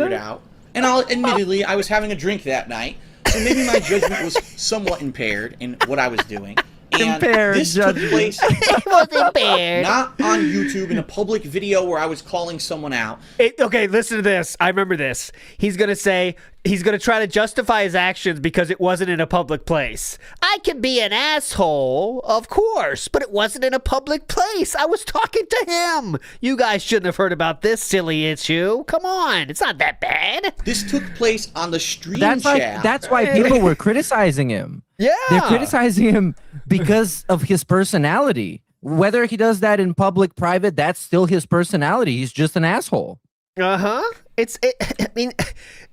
[SPEAKER 6] it out. And admittedly, I was having a drink that night, so maybe my judgment was somewhat impaired in what I was doing.
[SPEAKER 5] impaired
[SPEAKER 6] this took
[SPEAKER 5] judgment.
[SPEAKER 6] place
[SPEAKER 4] It was impaired.
[SPEAKER 6] not on YouTube in a public video where I was calling someone out.
[SPEAKER 4] Okay, listen to this. I remember this. He's going to say, he's going to try to justify his actions because it wasn't in a public place. I can be an asshole, of course, but it wasn't in a public place. I was talking to him. You guys shouldn't have heard about this silly issue. Come on, it's not that bad.
[SPEAKER 6] This took place on the stream
[SPEAKER 5] That's
[SPEAKER 6] chat.
[SPEAKER 5] that's why people were criticizing him.
[SPEAKER 4] Yeah.
[SPEAKER 5] They're criticizing him because of his personality. Whether he does that in public, private, that's still his personality. He's just an asshole.
[SPEAKER 4] Uh-huh. I mean,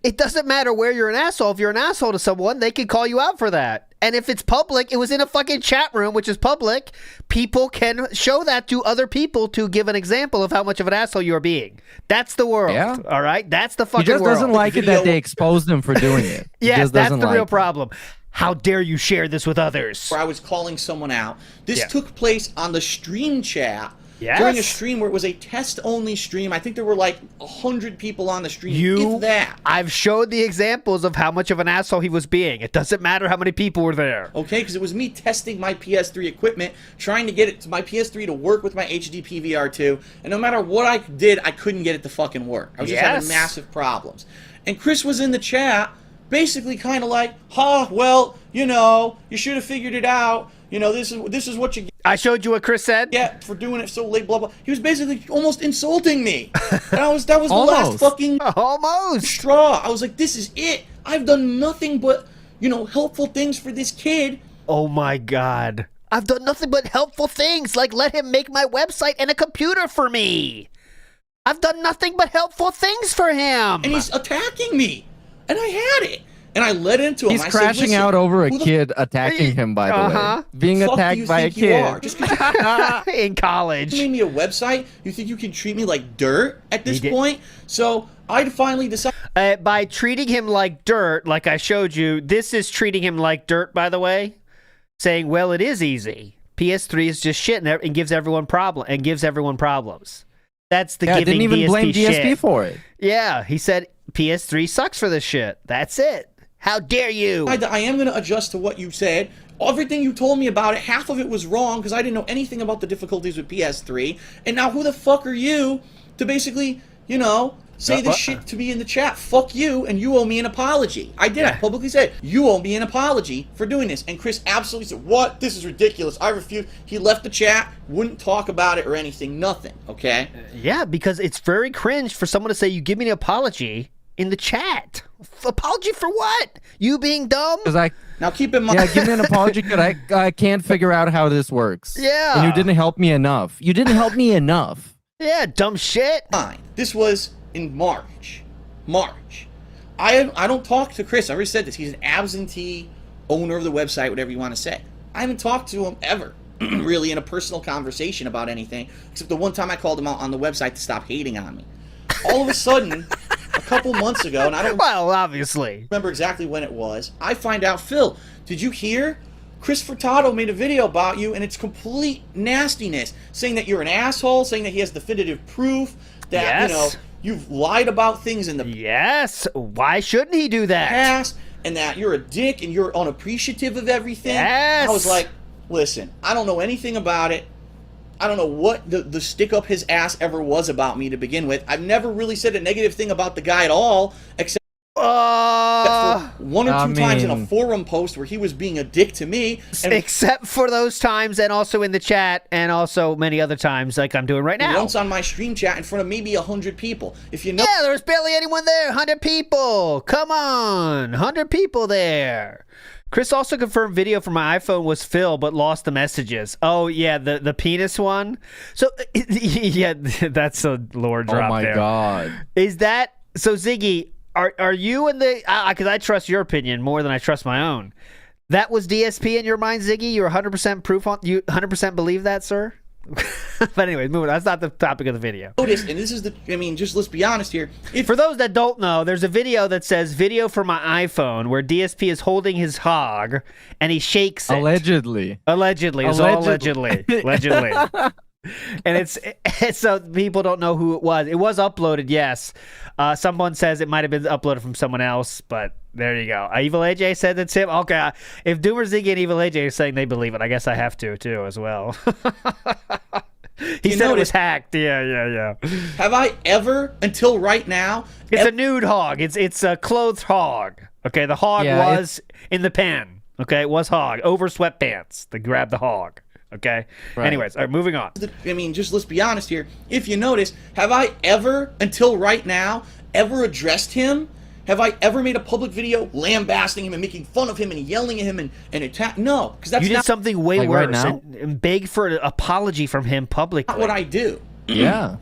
[SPEAKER 4] it doesn't matter where you're an asshole. If you're an asshole to someone, they can call you out for that. And if it's public, it was in a fucking chat room, which is public. People can show that to other people to give an example of how much of an asshole you're being. That's the world.
[SPEAKER 5] Yeah.
[SPEAKER 4] All right? That's the
[SPEAKER 5] He
[SPEAKER 4] fucking
[SPEAKER 5] just
[SPEAKER 4] world.
[SPEAKER 5] doesn't like it that they exposed him for doing it. He
[SPEAKER 4] Yes,
[SPEAKER 5] just
[SPEAKER 4] that's
[SPEAKER 5] doesn't
[SPEAKER 4] the real
[SPEAKER 5] like it.
[SPEAKER 4] problem. How dare you share this with others?
[SPEAKER 6] where I was calling someone out. This
[SPEAKER 4] Yeah.
[SPEAKER 6] took place on the stream chat
[SPEAKER 4] Yes.
[SPEAKER 6] during a stream where it was a test-only stream. I think there were like 100 people on the stream. If that.
[SPEAKER 4] I've showed the examples of how much of an asshole he was being. It doesn't matter how many people were there.
[SPEAKER 6] Okay, because it was me testing my PS3 equipment, trying to get it to my PS3 to work with my HD PVR2, and no matter what I did, I couldn't get it to fucking work. I was just having
[SPEAKER 4] Yes.
[SPEAKER 6] massive problems. And Chris was in the chat, basically kind of like, well, you should have figured it out. This is what you
[SPEAKER 4] I showed you what Chris said?
[SPEAKER 6] get for doing it so late, blah, blah. He was basically almost insulting me. And that was the last
[SPEAKER 5] Almost.
[SPEAKER 6] fucking
[SPEAKER 4] Almost.
[SPEAKER 6] straw. I was like, this is it. I've done nothing but, helpful things for this kid.
[SPEAKER 4] Oh my God. I've done nothing but helpful things, like let him make my website and a computer for me. I've done nothing but helpful things for him.
[SPEAKER 6] And he's attacking me. And I had it. And I led into him.
[SPEAKER 5] He's
[SPEAKER 6] I said,
[SPEAKER 5] crashing
[SPEAKER 6] "Listen,
[SPEAKER 5] out over a
[SPEAKER 6] who the
[SPEAKER 5] kid attacking him, by the
[SPEAKER 4] Uh-huh.
[SPEAKER 5] way. Being
[SPEAKER 6] fuck do
[SPEAKER 5] attacked
[SPEAKER 6] you
[SPEAKER 5] by a
[SPEAKER 6] think you are?
[SPEAKER 5] kid.
[SPEAKER 6] Just because you
[SPEAKER 4] In college.
[SPEAKER 6] made me a website, you think you can treat me like dirt at this
[SPEAKER 4] He did-
[SPEAKER 6] point? So I finally decided.
[SPEAKER 4] By treating him like dirt, like I showed you, this is treating him like dirt, by the way. Saying, well, it is easy. PS3 is just shit and gives everyone problems. That's the
[SPEAKER 5] Yeah,
[SPEAKER 4] giving
[SPEAKER 5] didn't even
[SPEAKER 4] DSP
[SPEAKER 5] blame DSP
[SPEAKER 4] shit.
[SPEAKER 5] for it.
[SPEAKER 4] Yeah, he said PS3 sucks for this shit. That's it. How dare you?
[SPEAKER 6] I am going to adjust to what you said. Everything you told me about it, half of it was wrong because I didn't know anything about the difficulties with PS3. And now who the fuck are you to basically, say this shit to me in the chat? Fuck you, and you owe me an apology. I did. I publicly said, you owe me an apology for doing this. And Chris absolutely said, what? This is ridiculous. I refuse. He left the chat, wouldn't talk about it or anything. Nothing, okay?
[SPEAKER 4] Yeah, because it's very cringe for someone to say, you give me an apology in the chat. Apology for what? You being dumb?
[SPEAKER 6] Now keep in mind.
[SPEAKER 5] Yeah, give me an apology because I can't figure out how this works.
[SPEAKER 4] Yeah.
[SPEAKER 5] And you didn't help me enough. You didn't help me enough.
[SPEAKER 4] Yeah, dumb shit.
[SPEAKER 6] Fine. This was in March. I don't talk to Chris. I already said this. He's an absentee owner of the website, whatever you want to say. I haven't talked to him ever, really, in a personal conversation about anything, except the one time I called him out on the website to stop hating on me. All of a sudden, a couple months ago, and I don't
[SPEAKER 4] Well, obviously.
[SPEAKER 6] remember exactly when it was, I find out, Phil, did you hear? Chris Furtado made a video about you, and it's complete nastiness, saying that you're an asshole, saying that he has definitive proof that,
[SPEAKER 4] Yes.
[SPEAKER 6] you've lied about things in the
[SPEAKER 4] Yes. Why shouldn't he do that?
[SPEAKER 6] past, and that you're a dick and you're unappreciative of everything.
[SPEAKER 4] Yes.
[SPEAKER 6] I was like, listen, I don't know anything about it. I don't know what the stick up his ass ever was about me to begin with. I've never really said a negative thing about the guy at all, except for one or two times in a forum post where he was being a dick to me. And
[SPEAKER 4] except for those times, and also in the chat, and also many other times, like I'm doing right now.
[SPEAKER 6] once on my stream chat in front of maybe 100 people. If you know,
[SPEAKER 4] Yeah, there was barely anyone there. 100 people. Come on. 100 people there. Chris also confirmed video from my iPhone was Phil, but lost the messages. Oh, yeah, the penis one. So, yeah, that's a lore drop
[SPEAKER 5] Oh my
[SPEAKER 4] there.
[SPEAKER 5] God.
[SPEAKER 4] Is that... So, Ziggy, are you in the... Because I trust your opinion more than I trust my own. That was DSP in your mind, Ziggy? You're 100% proof on... You 100% believe that, sir? But anyway, moving on. That's not the topic of the video.
[SPEAKER 6] notice, and this is just let's be honest here.
[SPEAKER 4] For those that don't know, there's a video that says video for my iPhone where DSP is holding his hog and he shakes it.
[SPEAKER 5] Allegedly.
[SPEAKER 4] Allegedly. It was all allegedly. Allegedly. And it's so people don't know who it was. It was uploaded, yes. Someone says it might have been uploaded from someone else, but there you go. Evil AJ said that's him. Okay, if Doomer Ziggy and Evil AJ are saying they believe it, I guess I have to too as well. He said it was hacked. Yeah.
[SPEAKER 6] Have I ever, until right now?
[SPEAKER 4] It's a nude hog. It's a clothed hog. Okay, the hog was in the pen. Okay, it was hog over sweatpants. They grabbed the hog. Okay. Right. Anyways, all right, moving on.
[SPEAKER 6] I mean, just let's be honest here. If you notice, have I ever, until right now, ever addressed him? Have I ever made a public video lambasting him and making fun of him and yelling at him and attack? No, because that's
[SPEAKER 4] you did
[SPEAKER 6] not
[SPEAKER 4] something way worse
[SPEAKER 5] right
[SPEAKER 4] and beg for an apology from him publicly.
[SPEAKER 6] not what I do.
[SPEAKER 5] Yeah.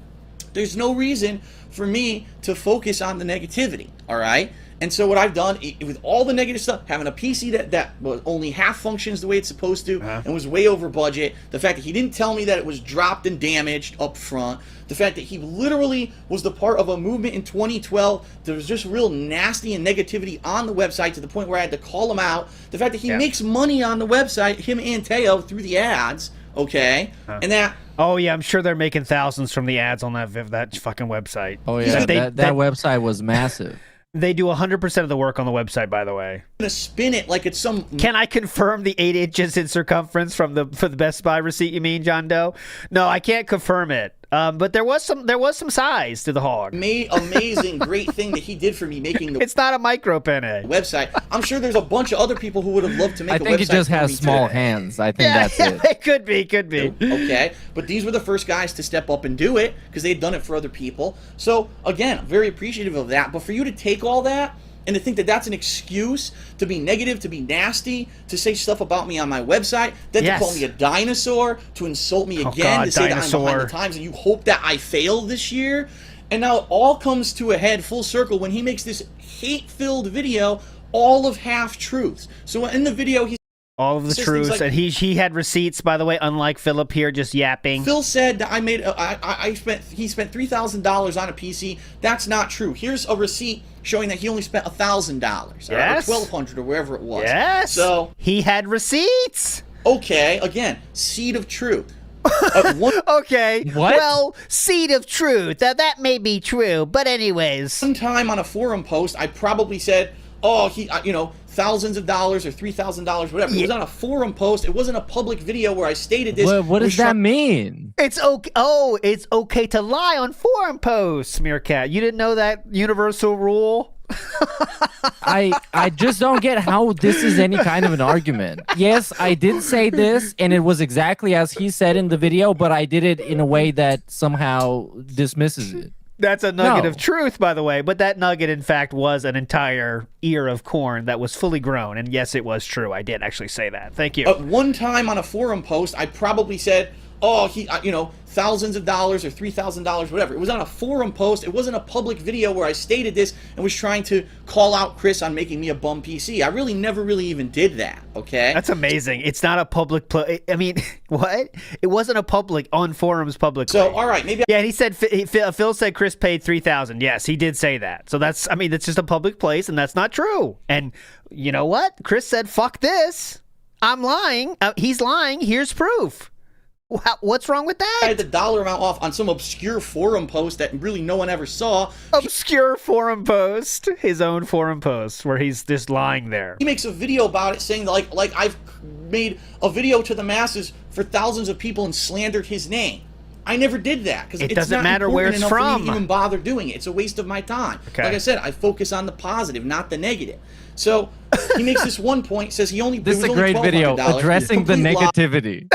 [SPEAKER 6] There's no reason for me to focus on the negativity. All right. And so what I've done with all the negative stuff, having a PC that was only half functions the way it's supposed to and was way over budget, the fact that he didn't tell me that it was dropped and damaged up front, the fact that he literally was the part of a movement in 2012, there was just real nasty and negativity on the website to the point where I had to call him out, the fact that he makes money on the website, him and Teo, through the ads, okay, and that...
[SPEAKER 4] Oh yeah, I'm sure they're making thousands from the ads on that fucking website.
[SPEAKER 5] Oh yeah, that website was massive.
[SPEAKER 4] They do 100% of the work on the website, by the way.
[SPEAKER 6] I'm gonna spin it like it's some...
[SPEAKER 4] Can I confirm the 8 inches in circumference for the Best Buy receipt, you mean, John Doe? No, I can't confirm it. But there was some size to the hog.
[SPEAKER 6] Amazing, great thing that he did for me, making the...
[SPEAKER 4] It's not a micro penne.
[SPEAKER 6] Website. I'm sure there's a bunch of other people who would have loved to make a website.
[SPEAKER 5] I think it just has small hands. I think that's it.
[SPEAKER 4] It could be.
[SPEAKER 6] Okay, but these were the first guys to step up and do it because they had done it for other people. So again, I'm very appreciative of that. But for you to take all that and to think that that's an excuse to be negative, to be nasty, to say stuff about me on my website, then to call me a dinosaur, to insult me again, to say that I'm behind the times, and you hope that I fail this year. And now it all comes to a head full circle when he makes this hate-filled video, all of half-truths. So in the video, he's
[SPEAKER 4] all of the truths, like, and he had receipts, by the way, unlike Philip here, just yapping.
[SPEAKER 6] Phil said that he spent $3,000 on a PC. That's not true. Here's a receipt showing that he only spent $1,000 or $1,200 or wherever it was.
[SPEAKER 4] Yes.
[SPEAKER 6] So
[SPEAKER 4] he had receipts.
[SPEAKER 6] Okay, again, seed of truth.
[SPEAKER 4] Okay.
[SPEAKER 5] What?
[SPEAKER 4] Well, seed of truth. That may be true, but anyways.
[SPEAKER 6] One time on a forum post, I probably said, "Oh, he, thousands of dollars or $3,000, whatever." It was on a forum post. It wasn't a public video where I stated this.
[SPEAKER 5] What does that mean?
[SPEAKER 4] It's okay. Oh, it's okay to lie on forum posts, Meerkat. You didn't know that universal rule?
[SPEAKER 5] I just don't get how this is any kind of an argument. Yes, I did say this, and it was exactly as he said in the video, but I did it in a way that somehow dismisses it.
[SPEAKER 4] That's a nugget of truth, by the way. But that nugget, in fact, was an entire ear of corn that was fully grown. And yes, it was true. I did actually say that. Thank you.
[SPEAKER 6] One time on a forum post, I probably said, "Oh, he, thousands of dollars or $3,000, whatever." It was on a forum post. It wasn't a public video where I stated this and was trying to call out Chris on making me a bum PC. I really never really even did that, okay?
[SPEAKER 4] That's amazing. It's not a public... I mean, what? It wasn't a public... on forums publicly.
[SPEAKER 6] So, all right, maybe...
[SPEAKER 4] Yeah, and he said... Phil said Chris paid $3,000. Yes, he did say that. So that's... I mean, that's just a public place, and that's not true. And you know what? Chris said, fuck this. I'm lying. He's lying. Here's proof. What's wrong with that?
[SPEAKER 6] I had the dollar amount off on some obscure forum post that really no one ever saw.
[SPEAKER 4] Obscure forum post, his own forum post, where he's just lying there.
[SPEAKER 6] He makes a video about it saying like I've made a video to the masses for thousands of people and slandered his name. I never did that because
[SPEAKER 4] it doesn't matter where it's from.
[SPEAKER 6] For me to even bother doing it. It's a waste of my time.
[SPEAKER 4] Okay.
[SPEAKER 6] Like I said, I focus on the positive, not the negative. So he makes this one point, says he only...
[SPEAKER 5] This is a great video addressing the negativity.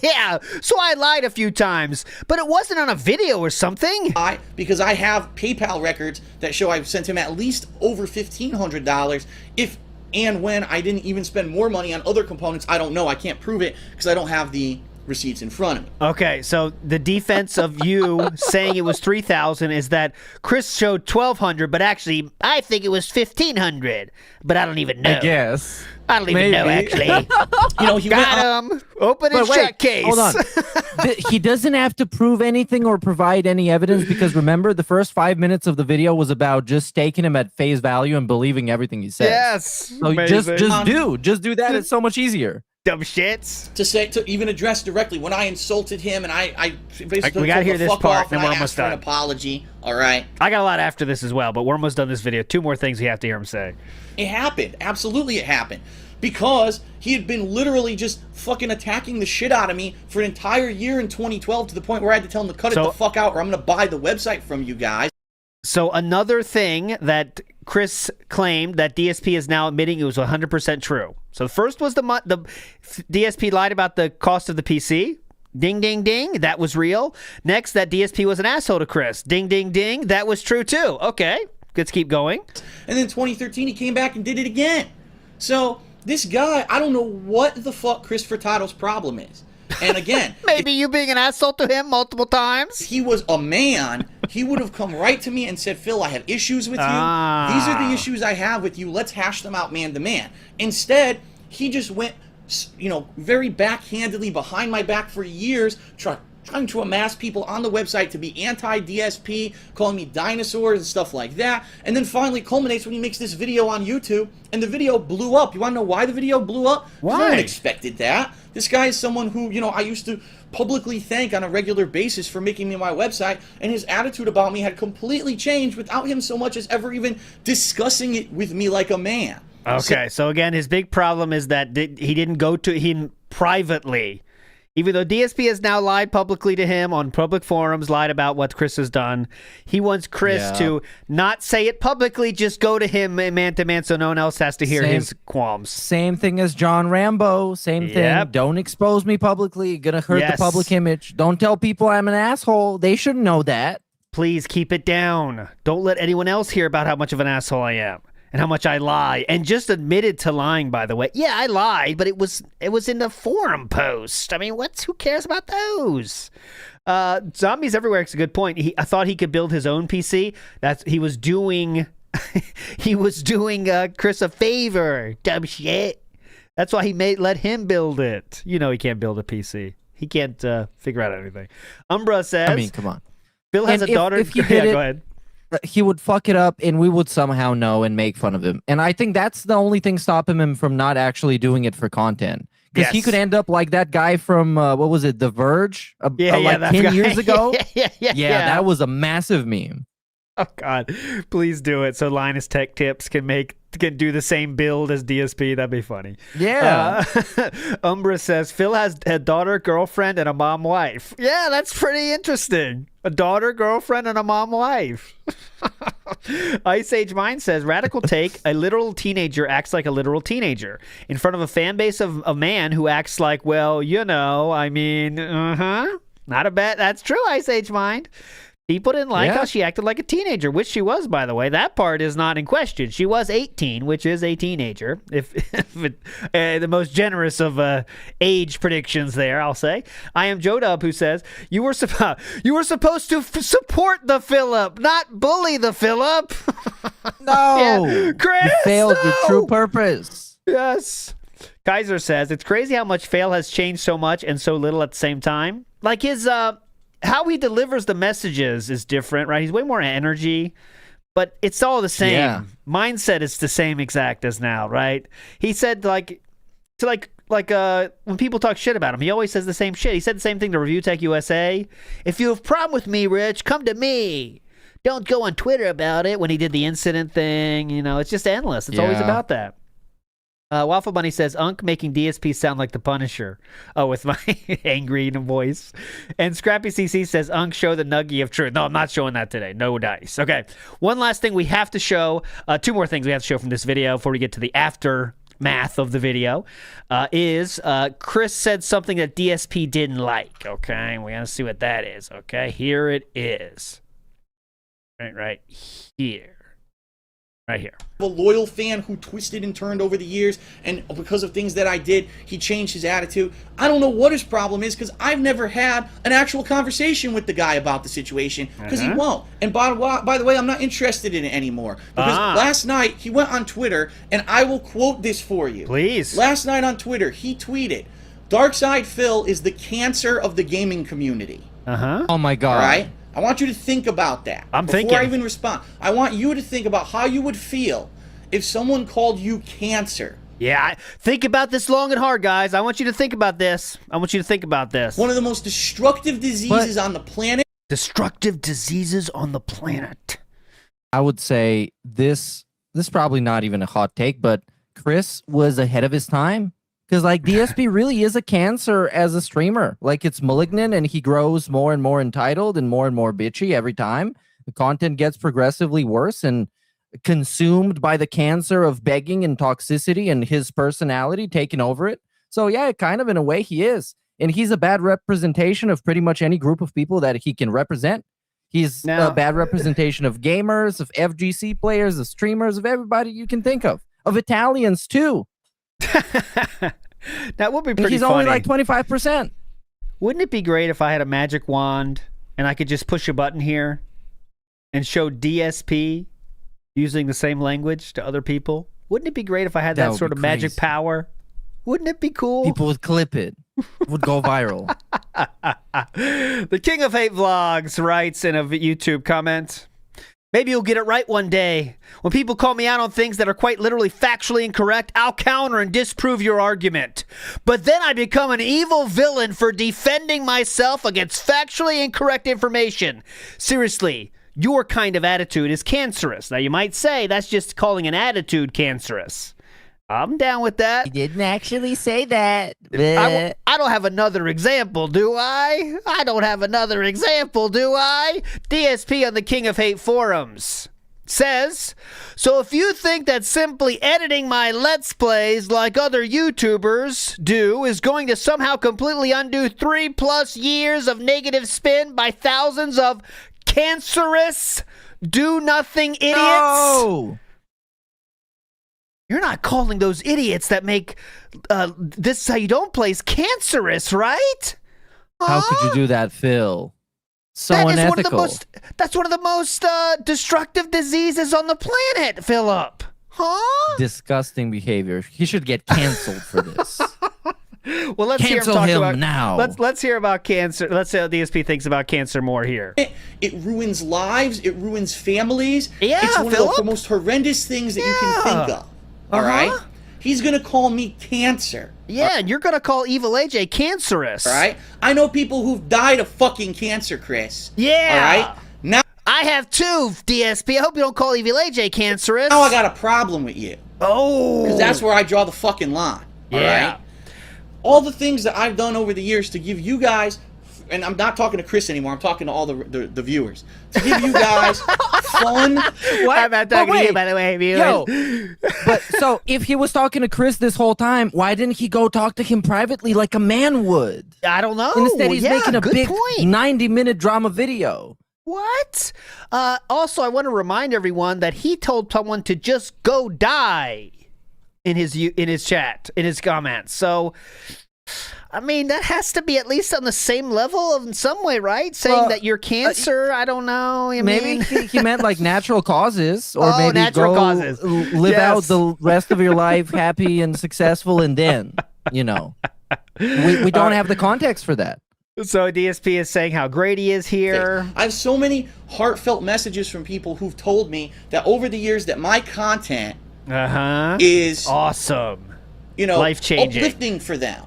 [SPEAKER 4] Yeah, so I lied a few times, but it wasn't on a video or something.
[SPEAKER 6] Because I have PayPal records that show I've sent him at least over $1,500. If and when I didn't even spend more money on other components, I don't know. I can't prove it because I don't have the receipts in front of me.
[SPEAKER 4] Okay, so the defense of you saying it was $3,000 is that Chris showed $1,200, but actually I think it was $1,500. But I don't even know.
[SPEAKER 5] I guess.
[SPEAKER 4] I don't even know, actually. He got him. Open his check case.
[SPEAKER 5] Hold on. He doesn't have to prove anything or provide any evidence because remember, the first 5 minutes of the video was about just taking him at face value and believing everything he says.
[SPEAKER 4] Yes.
[SPEAKER 5] So just do that. It's so much easier.
[SPEAKER 4] Dumb shits.
[SPEAKER 6] To even address directly when I insulted him and I basically
[SPEAKER 4] we gotta
[SPEAKER 6] told
[SPEAKER 4] hear
[SPEAKER 6] him to
[SPEAKER 4] this
[SPEAKER 6] fuck
[SPEAKER 4] part,
[SPEAKER 6] off
[SPEAKER 4] then
[SPEAKER 6] and
[SPEAKER 4] we're
[SPEAKER 6] I
[SPEAKER 4] almost
[SPEAKER 6] asked for an
[SPEAKER 4] done.
[SPEAKER 6] apology. All right.
[SPEAKER 4] I got a lot after this as well, but we're almost done this video. 2 more things we have to hear him say.
[SPEAKER 6] It happened. Absolutely, it happened. Because he had been literally just fucking attacking the shit out of me for an entire year in 2012 to the point where I had to tell him to cut it the fuck out or I'm going to buy the website from you guys.
[SPEAKER 4] So another thing that Chris claimed that DSP is now admitting it was 100% true. So the first was the DSP lied about the cost of the PC. Ding, ding, ding. That was real. Next, that DSP was an asshole to Chris. Ding, ding, ding. That was true too. Okay, let's keep going.
[SPEAKER 6] And then 2013, he came back and did it again. So this guy, I don't know what the fuck Chris Furtado's problem is. And again,
[SPEAKER 4] maybe you being an asshole to him multiple times.
[SPEAKER 6] If he was a man, he would have come right to me and said, Phil, I have issues with you. These are the issues I have with you. Let's hash them out man to man. Instead, he just went, very backhandedly behind my back for years, trying to amass people on the website to be anti-DSP, calling me dinosaurs and stuff like that. And then finally culminates when he makes this video on YouTube, and the video blew up. You want to know why the video blew up?
[SPEAKER 4] Why?
[SPEAKER 6] No one expected that. This guy is someone who, I used to publicly thank on a regular basis for making me my website, and his attitude about me had completely changed without him so much as ever even discussing it with me like a man.
[SPEAKER 4] Okay, so again, his big problem is that he didn't go to him privately. Even though DSP has now lied publicly to him on public forums, lied about what Chris has done, he wants Chris to not say it publicly, just go to him man to man so no one else has to hear his qualms.
[SPEAKER 5] Same thing as John Rambo. Same thing. Don't expose me publicly. You're going to hurt the public image. Don't tell people I'm an asshole. They shouldn't know that. Please
[SPEAKER 4] keep it down. Don't let anyone else hear about how much of an asshole I am. And how much I lie, and just admitted to lying. By the way, yeah, I lied, but it was in the forum post. I mean, who cares about those? Zombies Everywhere is a good point. I thought he could build his own PC. He was doing Chris a favor. Dumb shit. That's why he let him build it. He can't build a PC. He can't figure out anything. Umbra says,
[SPEAKER 5] I mean, come on.
[SPEAKER 4] Phil has a daughter.
[SPEAKER 5] If he
[SPEAKER 4] go ahead.
[SPEAKER 5] He would fuck it up and we would somehow know and make fun of him. And I think that's the only thing stopping him from not actually doing it for content. Because he could end up like that guy from, what was it, The Verge? Like 10 years ago? Yeah, that was a massive meme.
[SPEAKER 4] Oh, God. Please do it so Linus Tech Tips can do the same build as DSP. That'd be funny.
[SPEAKER 5] Yeah.
[SPEAKER 4] Umbra says, Phil has a daughter, girlfriend, and a mom wife. Yeah, that's pretty interesting. A daughter, girlfriend, and a mom wife. Ice Age Mind says, radical take, a literal teenager acts like a literal teenager in front of a fan base of a man who acts like, well, not a bad, that's true, Ice Age Mind. People didn't like how she acted like a teenager, which she was, by the way. That part is not in question. She was 18, which is a teenager. The most generous of age predictions there, I'll say. I am Joe Dub, who says, you were supposed to support the Phillip, not bully the Phillip.
[SPEAKER 5] No.
[SPEAKER 4] Chris,
[SPEAKER 5] you failed your true purpose.
[SPEAKER 4] Yes. Kaiser says, it's crazy how much Fail has changed so much and so little at the same time. Like his... how he delivers the messages is different, right? He's way more energy, but it's all the same.
[SPEAKER 5] Yeah.
[SPEAKER 4] Mindset is the same exact as now, right? He said when people talk shit about him, he always says the same shit. He said the same thing to Review Tech USA. If you have a problem with me, Rich, come to me. Don't go on Twitter about it. When he did the incident thing, it's just endless. It's always about that. Waffle Bunny says, Unk making DSP sound like the Punisher. Oh, with my angry voice. And Scrappy CC says, Unk, show the nuggie of truth. No, I'm not showing that today. No dice. Okay. One last thing we have to show. 2 more things we have to show from this video before we get to the aftermath of the video. Is Chris said something that DSP didn't like. Okay. We got to see what that is. Okay. Here it is. Right here. Right here.
[SPEAKER 6] A loyal fan who twisted and turned over the years, and because of things that I did, he changed his attitude. I don't know what his problem is, because I've never had an actual conversation with the guy about the situation, because he won't. And by the way, I'm not interested in it anymore. Because last night, he went on Twitter, and I will quote this for you.
[SPEAKER 4] Please.
[SPEAKER 6] Last night on Twitter, he tweeted, Darkside Phil is the cancer of the gaming community.
[SPEAKER 5] Oh my God.
[SPEAKER 6] All right? I want you to think about that. Before I even respond, I want you to think about how you would feel if someone called you cancer.
[SPEAKER 4] Yeah, think about this long and hard, guys. I want you to think about this. I want you to think about this.
[SPEAKER 6] One of the most destructive diseases on the planet.
[SPEAKER 4] Destructive diseases on the planet.
[SPEAKER 5] I would say this is probably not even a hot take, but Chris was ahead of his time. Because, like, DSP really is a cancer as a streamer. Like, it's malignant, and he grows more and more entitled and more bitchy every time. The content gets progressively worse and consumed by the cancer of begging and toxicity and his personality taking over it. So, yeah, kind of in a way he is. And he's a bad representation of pretty much any group of people that he can represent. He's a bad representation of gamers, of FGC players, of streamers, of everybody you can think of Italians, too.
[SPEAKER 4] That would be pretty
[SPEAKER 5] He's
[SPEAKER 4] funny.
[SPEAKER 5] only like 25%.
[SPEAKER 4] Wouldn't it be great if I had a magic wand and I could just push a button here and show DSP using the same language to other people? Wouldn't it be great if I had that sort of magic power? Wouldn't it be cool?
[SPEAKER 5] People would clip it. It would go viral.
[SPEAKER 4] The King of Hate Vlogs writes in a YouTube comment, maybe you'll get it right one day. When people call me out on things that are quite literally factually incorrect, I'll counter and disprove your argument. But then I become an evil villain for defending myself against factually incorrect information. Seriously, your kind of attitude is cancerous. Now, you might say that's just calling an attitude cancerous. I'm down with that.
[SPEAKER 5] He didn't actually say that.
[SPEAKER 4] I don't have another example, do I? I don't have another example, do I? DSP on the King of Hate forums says, so if you think that simply editing my Let's Plays like other YouTubers do is going to somehow completely undo 3+ years of negative spin by thousands of cancerous, do-nothing idiots...
[SPEAKER 5] No!
[SPEAKER 4] You're not calling those idiots that make This Is How You Don't Plays cancerous, right?
[SPEAKER 5] How could you do that, Phil? So unethical.
[SPEAKER 4] That's one of the most destructive diseases on the planet, Philip. Huh?
[SPEAKER 5] Disgusting behavior. He should get canceled for this.
[SPEAKER 4] Well, let's
[SPEAKER 5] Cancel
[SPEAKER 4] hear him talk
[SPEAKER 5] him
[SPEAKER 4] about,
[SPEAKER 5] now.
[SPEAKER 4] Let's hear about cancer. Let's see how DSP thinks about cancer more here.
[SPEAKER 6] It ruins lives. It ruins families.
[SPEAKER 4] Yeah,
[SPEAKER 6] it's one
[SPEAKER 4] Philip?
[SPEAKER 6] of the most horrendous things that you can think of. All right? He's going to call me cancer.
[SPEAKER 4] Yeah, and you're going to call Evil AJ cancerous.
[SPEAKER 6] All right? I know people who've died of fucking cancer, Chris.
[SPEAKER 4] Yeah.
[SPEAKER 6] All right? Now
[SPEAKER 4] I have too, DSP. I hope you don't call Evil AJ cancerous.
[SPEAKER 6] I got a problem with you.
[SPEAKER 4] Oh.
[SPEAKER 6] Because that's where I draw the fucking line. All
[SPEAKER 4] Yeah.
[SPEAKER 6] right? All the things that I've done over the years to give you guys, and I'm not talking to Chris anymore, I'm talking to all the viewers, to give you guys fun.
[SPEAKER 5] What?
[SPEAKER 4] I'm not talking to you, by the way, viewers.
[SPEAKER 5] Yo, but so if he was talking to Chris this whole time, why didn't he go talk to him privately like a man would?
[SPEAKER 4] I don't know.
[SPEAKER 5] Instead, he's making a
[SPEAKER 4] good
[SPEAKER 5] big
[SPEAKER 4] point.
[SPEAKER 5] 90-minute drama video.
[SPEAKER 4] What? Also, I want to remind everyone that he told someone to just go die in his chat, in his comments. So, I mean, that has to be at least on the same level in some way, right? Saying that you're cancer, I don't know.
[SPEAKER 5] Maybe he meant like natural causes, or maybe
[SPEAKER 4] natural
[SPEAKER 5] go
[SPEAKER 4] causes.
[SPEAKER 5] live out the rest of your life happy and successful, and then, we don't have the context for that.
[SPEAKER 4] So DSP is saying how great he is here.
[SPEAKER 6] I have so many heartfelt messages from people who've told me that over the years that my content is
[SPEAKER 4] awesome,
[SPEAKER 6] life-changing, uplifting for them.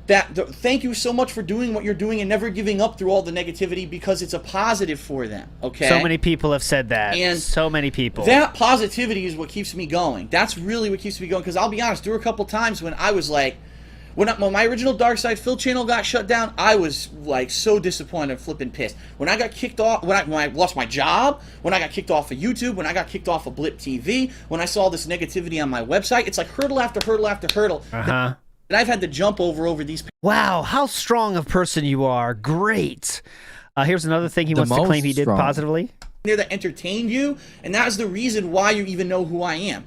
[SPEAKER 6] Thank you so much for doing what you're doing and never giving up through all the negativity, because it's a positive for them. Okay.
[SPEAKER 4] So many people have said that.
[SPEAKER 6] And
[SPEAKER 4] so many people.
[SPEAKER 6] That positivity is what keeps me going. That's really what keeps me going. Because I'll be honest, there were a couple times when I was like, when my original Dark Side Phil channel got shut down, I was like so disappointed and flipping pissed. When I got kicked off, when I lost my job, when I got kicked off of YouTube, when I got kicked off of Blip TV, when I saw this negativity on my website, it's like hurdle after hurdle after hurdle. And I've had to jump over these.
[SPEAKER 4] Wow, how strong a person you are. Great. Here's another thing he wants to claim he did positively.
[SPEAKER 6] There that entertained you, and that is the reason why you even know who I am.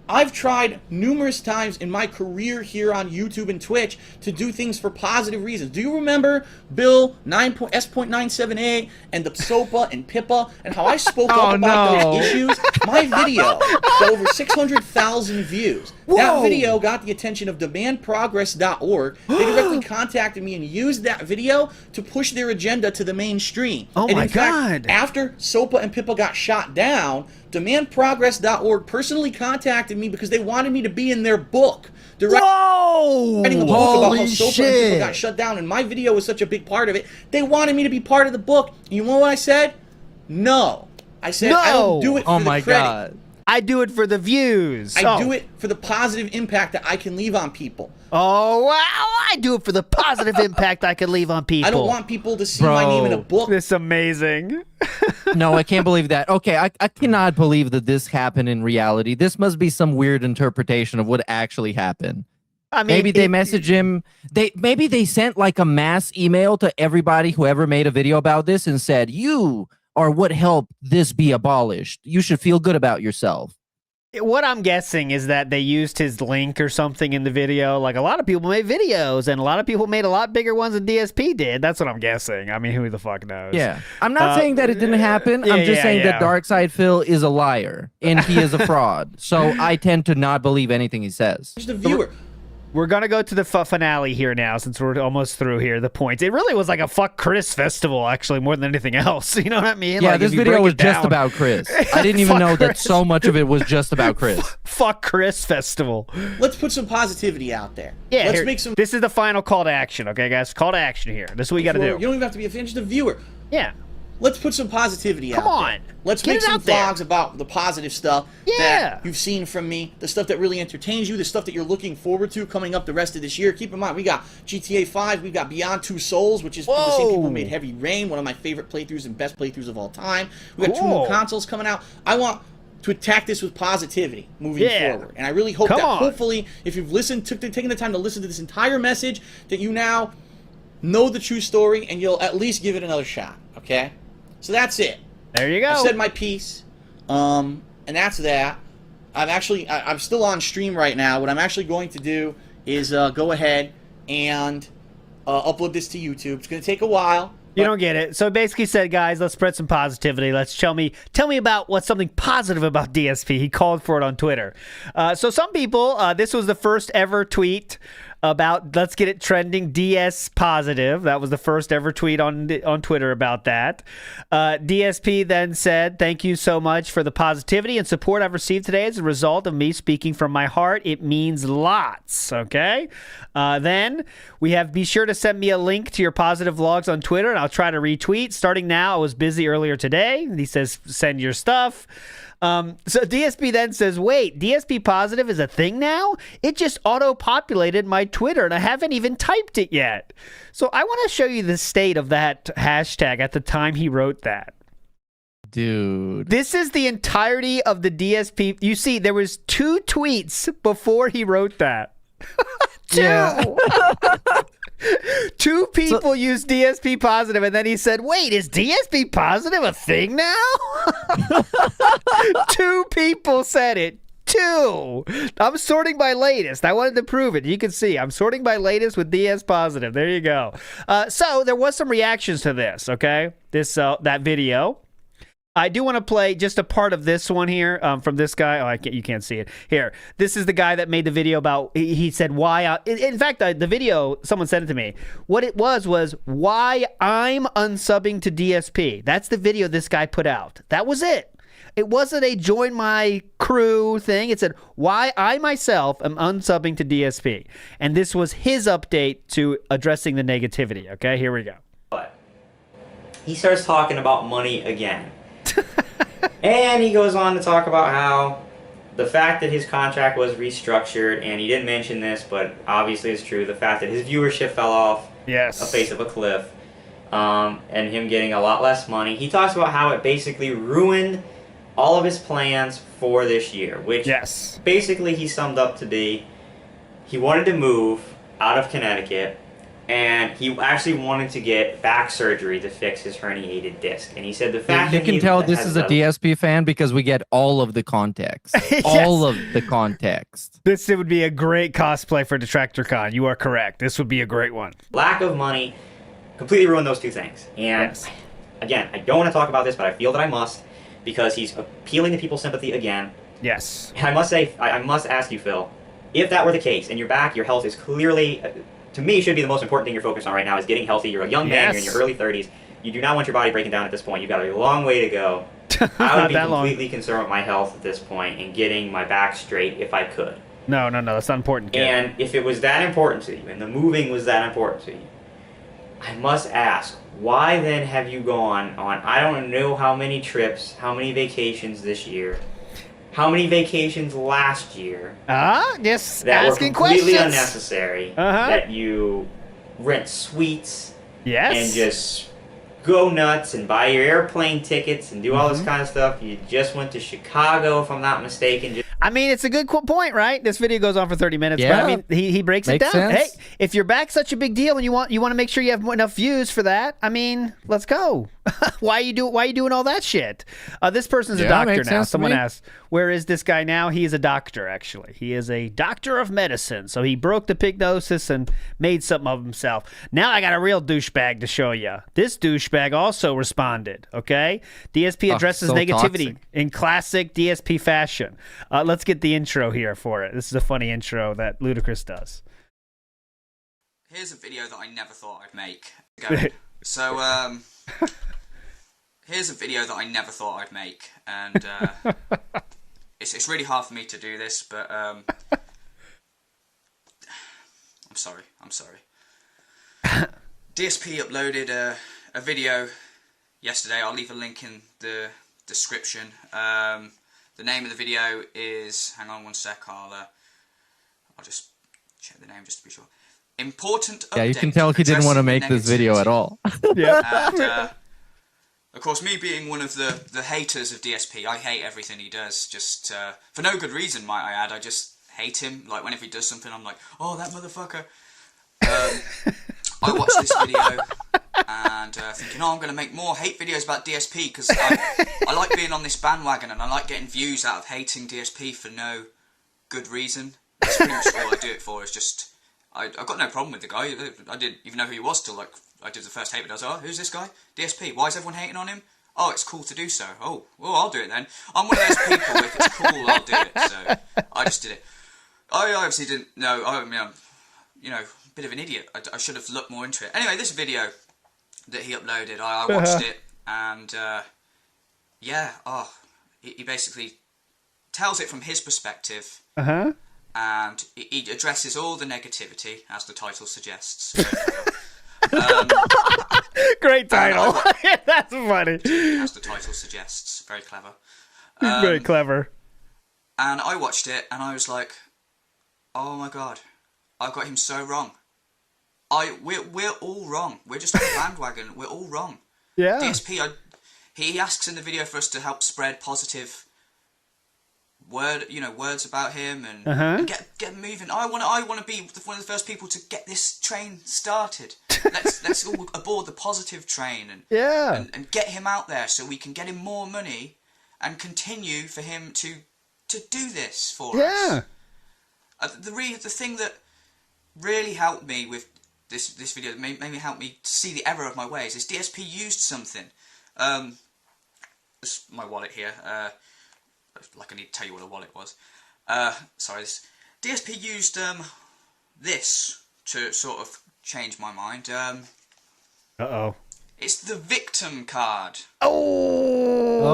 [SPEAKER 6] I've tried numerous times in my career here on YouTube and Twitch to do things for positive reasons. Do you remember Bill S.978 and the SOPA and Pippa and how I spoke up about those issues? My video got over 600,000 views. Whoa. That video got the attention of demandprogress.org. They directly contacted me and used that video to push their agenda to the mainstream.
[SPEAKER 4] Oh
[SPEAKER 6] and
[SPEAKER 4] my
[SPEAKER 6] in fact,
[SPEAKER 4] God.
[SPEAKER 6] After SOPA and Pippa got shot down, demandprogress.org personally contacted me because they wanted me to be in their book. They're
[SPEAKER 4] Whoa!
[SPEAKER 6] writing a book about how
[SPEAKER 5] Holy
[SPEAKER 6] Soper and
[SPEAKER 5] shit.
[SPEAKER 6] people got shut down, and my video was such a big part of it. They wanted me to be part of the book. You know what I said? No. I said, I don't do it for
[SPEAKER 5] Oh
[SPEAKER 6] the
[SPEAKER 5] my
[SPEAKER 6] credit.
[SPEAKER 5] god.
[SPEAKER 4] I do it for the views.
[SPEAKER 6] I do it for the positive impact that I can leave on people.
[SPEAKER 4] Oh, wow. I do it for the positive impact I can leave on people.
[SPEAKER 6] I don't want people to see my name in a book.
[SPEAKER 4] This is amazing.
[SPEAKER 5] No, I can't believe that. Okay, I cannot believe that this happened in reality. This must be some weird interpretation of what actually happened.
[SPEAKER 4] I mean,
[SPEAKER 5] Maybe they messaged him. Maybe they sent like a mass email to everybody who ever made a video about this and said, "You are what helped this be abolished. You should feel good about yourself."
[SPEAKER 4] What I'm guessing is that they used his link or something in the video. Like, a lot of people made videos, and a lot of people made a lot bigger ones than DSP did. That's what I'm guessing. I mean, who the fuck knows?
[SPEAKER 5] Yeah. I'm not saying that it didn't happen. I'm just saying that Darkside Phil is a liar and he is a fraud. So I tend to not believe anything he says.
[SPEAKER 6] Just a viewer.
[SPEAKER 4] We're going to go to the finale here now, since we're almost through here, the points. It really was like a fuck Chris festival, actually, more than anything else. You know what I mean?
[SPEAKER 5] Yeah,
[SPEAKER 4] like,
[SPEAKER 5] this
[SPEAKER 4] if you
[SPEAKER 5] video
[SPEAKER 4] break
[SPEAKER 5] was
[SPEAKER 4] it
[SPEAKER 5] just
[SPEAKER 4] down.
[SPEAKER 5] about Chris. I didn't even
[SPEAKER 4] Fuck
[SPEAKER 5] know that
[SPEAKER 4] Chris.
[SPEAKER 5] so much of it was just about Chris.
[SPEAKER 4] Fuck Chris festival.
[SPEAKER 6] Let's put some positivity out there.
[SPEAKER 4] Yeah,
[SPEAKER 6] Let's
[SPEAKER 4] here-
[SPEAKER 6] make some.
[SPEAKER 4] This is the final call to action, okay, guys? Call to action here. This is what you got to
[SPEAKER 6] You
[SPEAKER 4] do.
[SPEAKER 6] don't even have to be a fan, just a viewer.
[SPEAKER 4] Yeah.
[SPEAKER 6] Let's put some positivity
[SPEAKER 4] Come
[SPEAKER 6] out
[SPEAKER 4] on.
[SPEAKER 6] there. Let's
[SPEAKER 4] Get
[SPEAKER 6] make
[SPEAKER 4] it
[SPEAKER 6] some
[SPEAKER 4] out there.
[SPEAKER 6] vlogs about the positive stuff
[SPEAKER 4] Yeah.
[SPEAKER 6] that you've seen from me, the stuff that really entertains you, the stuff that you're looking forward to coming up the rest of this year. Keep in mind, we got GTA 5, we got Beyond Two Souls, which is from the same people who made Heavy Rain, one of my favorite playthroughs and best playthroughs of all time. We got two
[SPEAKER 4] Cool.
[SPEAKER 6] new consoles coming out. I want to attack this with positivity moving
[SPEAKER 4] Yeah.
[SPEAKER 6] forward. And I really hope
[SPEAKER 4] Come
[SPEAKER 6] that
[SPEAKER 4] on.
[SPEAKER 6] hopefully, if you've listened, taken the time to listen to this entire message, that you now know the true story and you'll at least give it another shot, okay? So that's it.
[SPEAKER 4] There you go.
[SPEAKER 6] I said my piece, and that's that. I'm still on stream right now. What I'm actually going to do is go ahead and upload this to YouTube. It's going to take a while.
[SPEAKER 4] You don't get it. So it basically said, guys, let's spread some positivity. Let's tell me about what's something positive about DSP. He called for it on Twitter. So some people, this was the first ever tweet about let's get it trending DS positive. That was the first ever tweet on Twitter about that. DSP then said, "Thank you so much for the positivity and support I've received today as a result of me speaking from my heart. It means lots." Okay. Then we have, be sure to send me a link to your positive vlogs on Twitter and I'll try to retweet. Starting now, I was busy earlier today. He says, send your stuff. So DSP then says, wait, DSP positive is a thing now? It just auto-populated my Twitter and I haven't even typed it yet. So I want to show you the state of that hashtag at the time he wrote that.
[SPEAKER 5] Dude.
[SPEAKER 4] This is the entirety of the DSP. You see, there was 2 tweets before he wrote that.
[SPEAKER 5] Yeah.
[SPEAKER 4] 2 people used DSP positive, and then he said, wait, is DSP positive a thing now? 2 people said it. 2. I'm sorting by latest. I wanted to prove it. You can see I'm sorting by latest with DS positive. There you go. So there was some reactions to this, okay? That video. I do want to play just a part of this one here from this guy. Oh, you can't see it. Here. This is the guy that made the video about, he said why. In fact, the video, someone sent it to me. What it was why I'm unsubbing to DSP. That's the video this guy put out. That was it. It wasn't a join my crew thing. It said why I myself am unsubbing to DSP. And this was his update to addressing the negativity. Okay, here we go.
[SPEAKER 7] But he starts talking about money again. And he goes on to talk about how the fact that his contract was restructured, and he didn't mention this, but obviously it's true, the fact that his viewership fell off the face of a cliff, and him getting a lot less money. He talks about how it basically ruined all of his plans for this year, which basically he summed up to be, he wanted to move out of Connecticut, and he actually wanted to get back surgery to fix his herniated disc. And he said the fact
[SPEAKER 5] You
[SPEAKER 7] that
[SPEAKER 5] can tell this is a DSP fan because we get all of the context. All of the context.
[SPEAKER 4] This would be a great cosplay for DetractorCon. You are correct. This would be a great one.
[SPEAKER 7] Lack of money completely ruined those 2 things. And again, I don't want to talk about this, but I feel that I must, because he's appealing to people's sympathy again.
[SPEAKER 4] Yes.
[SPEAKER 7] And I must say, I must ask you, Phil, if that were the case, and you're back, your health is clearly, to me, should be the most important thing you're focused on right now, is getting healthy. You're a young man, you're in your early 30s. You do not want your body breaking down at this point. You've got a long way to go. I would be completely concerned with my health at this point and getting my back straight if I could.
[SPEAKER 4] No, that's not important, kid.
[SPEAKER 7] And if it was that important to you, and the moving was that important to you, I must ask, why then have you gone on, I don't know how many trips, how many vacations this year, how many vacations last year
[SPEAKER 4] Just
[SPEAKER 7] that were
[SPEAKER 4] asking
[SPEAKER 7] completely
[SPEAKER 4] questions.
[SPEAKER 7] unnecessary, that you rent suites
[SPEAKER 4] Yes.
[SPEAKER 7] and just go nuts and buy your airplane tickets and do all this kind of stuff. You just went to Chicago, if I'm not mistaken.
[SPEAKER 4] I mean, it's a good point, right? This video goes on for 30 minutes,
[SPEAKER 5] Yeah.
[SPEAKER 4] but I mean, he breaks it
[SPEAKER 5] Makes
[SPEAKER 4] down.
[SPEAKER 5] sense.
[SPEAKER 4] Hey, if your back's such a big deal and you want to make sure you have enough views for that, I mean, let's go. Why are you doing all that shit? This person's a doctor
[SPEAKER 5] makes
[SPEAKER 4] now.
[SPEAKER 5] sense to
[SPEAKER 4] Someone
[SPEAKER 5] me.
[SPEAKER 4] asked, where is this guy now? He is a doctor, actually. He is a doctor of medicine. So he broke the pignosis and made something of himself. Now I got a real douchebag to show you. This douchebag also responded, okay? DSP addresses
[SPEAKER 5] so
[SPEAKER 4] negativity
[SPEAKER 5] toxic.
[SPEAKER 4] in classic DSP fashion. Let's get the intro here for it. This is a funny intro that Ludacris does.
[SPEAKER 8] Here's a video that I never thought I'd make. Here's a video that I never thought I'd make, and it's really hard for me to do this, but I'm sorry. DSP uploaded a video yesterday. I'll leave a link in the description. The name of the video is, hang on one sec, I'll just check the name just to be sure. Important update.
[SPEAKER 5] Yeah, you can tell he didn't want to make this video at all.
[SPEAKER 8] And, of course, me being one of the haters of DSP, I hate everything he does, just for no good reason, might I add. I just hate him. Like, whenever he does something, I'm like, oh, that motherfucker. I watched this video and thinking, oh, I'm going to make more hate videos about DSP because I like being on this bandwagon and I like getting views out of hating DSP for no good reason. That's pretty much all I do it for, is just... I've got no problem with the guy. I didn't even know who he was till, like, I did the first hate video. I was like, oh, who's this guy? DSP. Why is everyone hating on him? Oh, it's cool to do so. Oh, well, I'll do it then. I'm one of those people, if it's cool, I'll do it. So, I just did it. I obviously didn't know. I mean, I'm, a bit of an idiot. I should have looked more into it. Anyway, this video that he uploaded, I watched it, and, he basically tells it from his perspective. And he addresses all the negativity, as the title suggests.
[SPEAKER 4] Great title. That's funny.
[SPEAKER 8] As the title suggests. Very clever.
[SPEAKER 4] Very clever.
[SPEAKER 8] And I watched it, and I was like, oh my god, I've got him so wrong. We're all wrong. We're just on a bandwagon. We're all wrong.
[SPEAKER 4] Yeah.
[SPEAKER 8] DSP, he asks in the video for us to help spread positive words about him and get moving. I want to be one of the first people to get this train started. Let's all aboard the positive train and get him out there so we can get him more money and continue for him to do this for us. The thing that really helped me with this video, that made me help me to see the error of my ways, is DSP used something. This is my wallet here. Like I need to tell you what a wallet was. DSP used this to sort of change my mind.
[SPEAKER 4] Uh-oh.
[SPEAKER 8] It's the victim card.
[SPEAKER 4] Oh,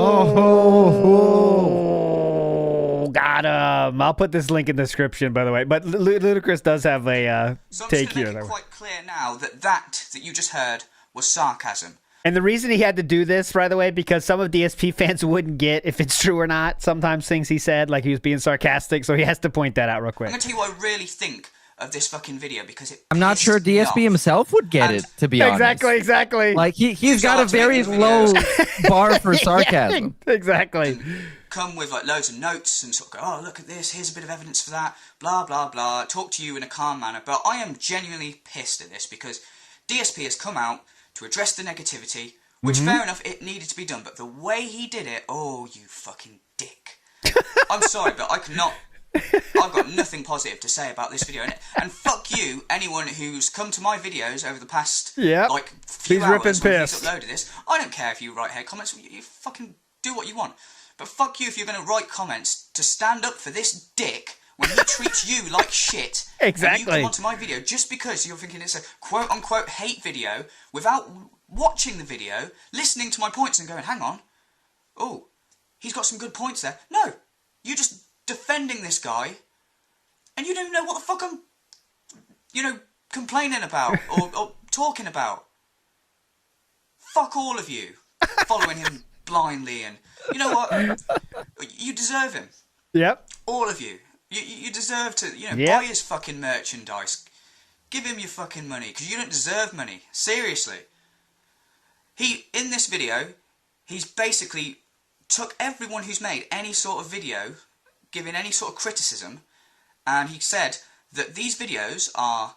[SPEAKER 4] got him. I'll put this link in the description, by the way. But Ludacris does have a
[SPEAKER 8] So I'm
[SPEAKER 4] take
[SPEAKER 8] just going to
[SPEAKER 4] here.
[SPEAKER 8] make it quite clear now that you just heard was sarcasm.
[SPEAKER 4] And the reason he had to do this, by the way, because some of DSP fans wouldn't get if it's true or not. Sometimes things he said, like he was being sarcastic, so he has to point that out real quick.
[SPEAKER 8] I'm going to tell you what I really think of this fucking video, because
[SPEAKER 5] I'm not sure DSP himself would get it, to be honest.
[SPEAKER 4] Exactly.
[SPEAKER 5] Like, he's got a very low bar for sarcasm.
[SPEAKER 4] Exactly.
[SPEAKER 8] Come with like loads of notes and sort of go, oh, look at this, here's a bit of evidence for that, blah, blah, blah, talk to you in a calm manner. But I am genuinely pissed at this, because DSP has come out to address the negativity, which, fair enough, it needed to be done, but the way he did it, oh, you fucking dick. I'm sorry, but I've got nothing positive to say about this video. And fuck you, anyone who's come to my videos over the past, few
[SPEAKER 4] He's
[SPEAKER 8] hours
[SPEAKER 4] ripping
[SPEAKER 8] when
[SPEAKER 4] piss.
[SPEAKER 8] he's uploaded this. I don't care if you write hate comments, you fucking do what you want. But fuck you if you're going to write comments to stand up for this dick when he treats you like shit.
[SPEAKER 4] Exactly.
[SPEAKER 8] And you come onto my video just because you're thinking it's a quote-unquote hate video without watching the video, listening to my points and going, hang on, oh, he's got some good points there. No, you're just defending this guy and you don't know what the fuck I'm, complaining about or talking about. Fuck all of you, following him blindly, and you know what? You deserve him.
[SPEAKER 4] Yep.
[SPEAKER 8] All of you. You deserve to,
[SPEAKER 4] Yep.
[SPEAKER 8] buy his fucking merchandise. Give him your fucking money, because you don't deserve money. Seriously. In this video, he's basically took everyone who's made any sort of video, giving any sort of criticism, and he said that these videos are,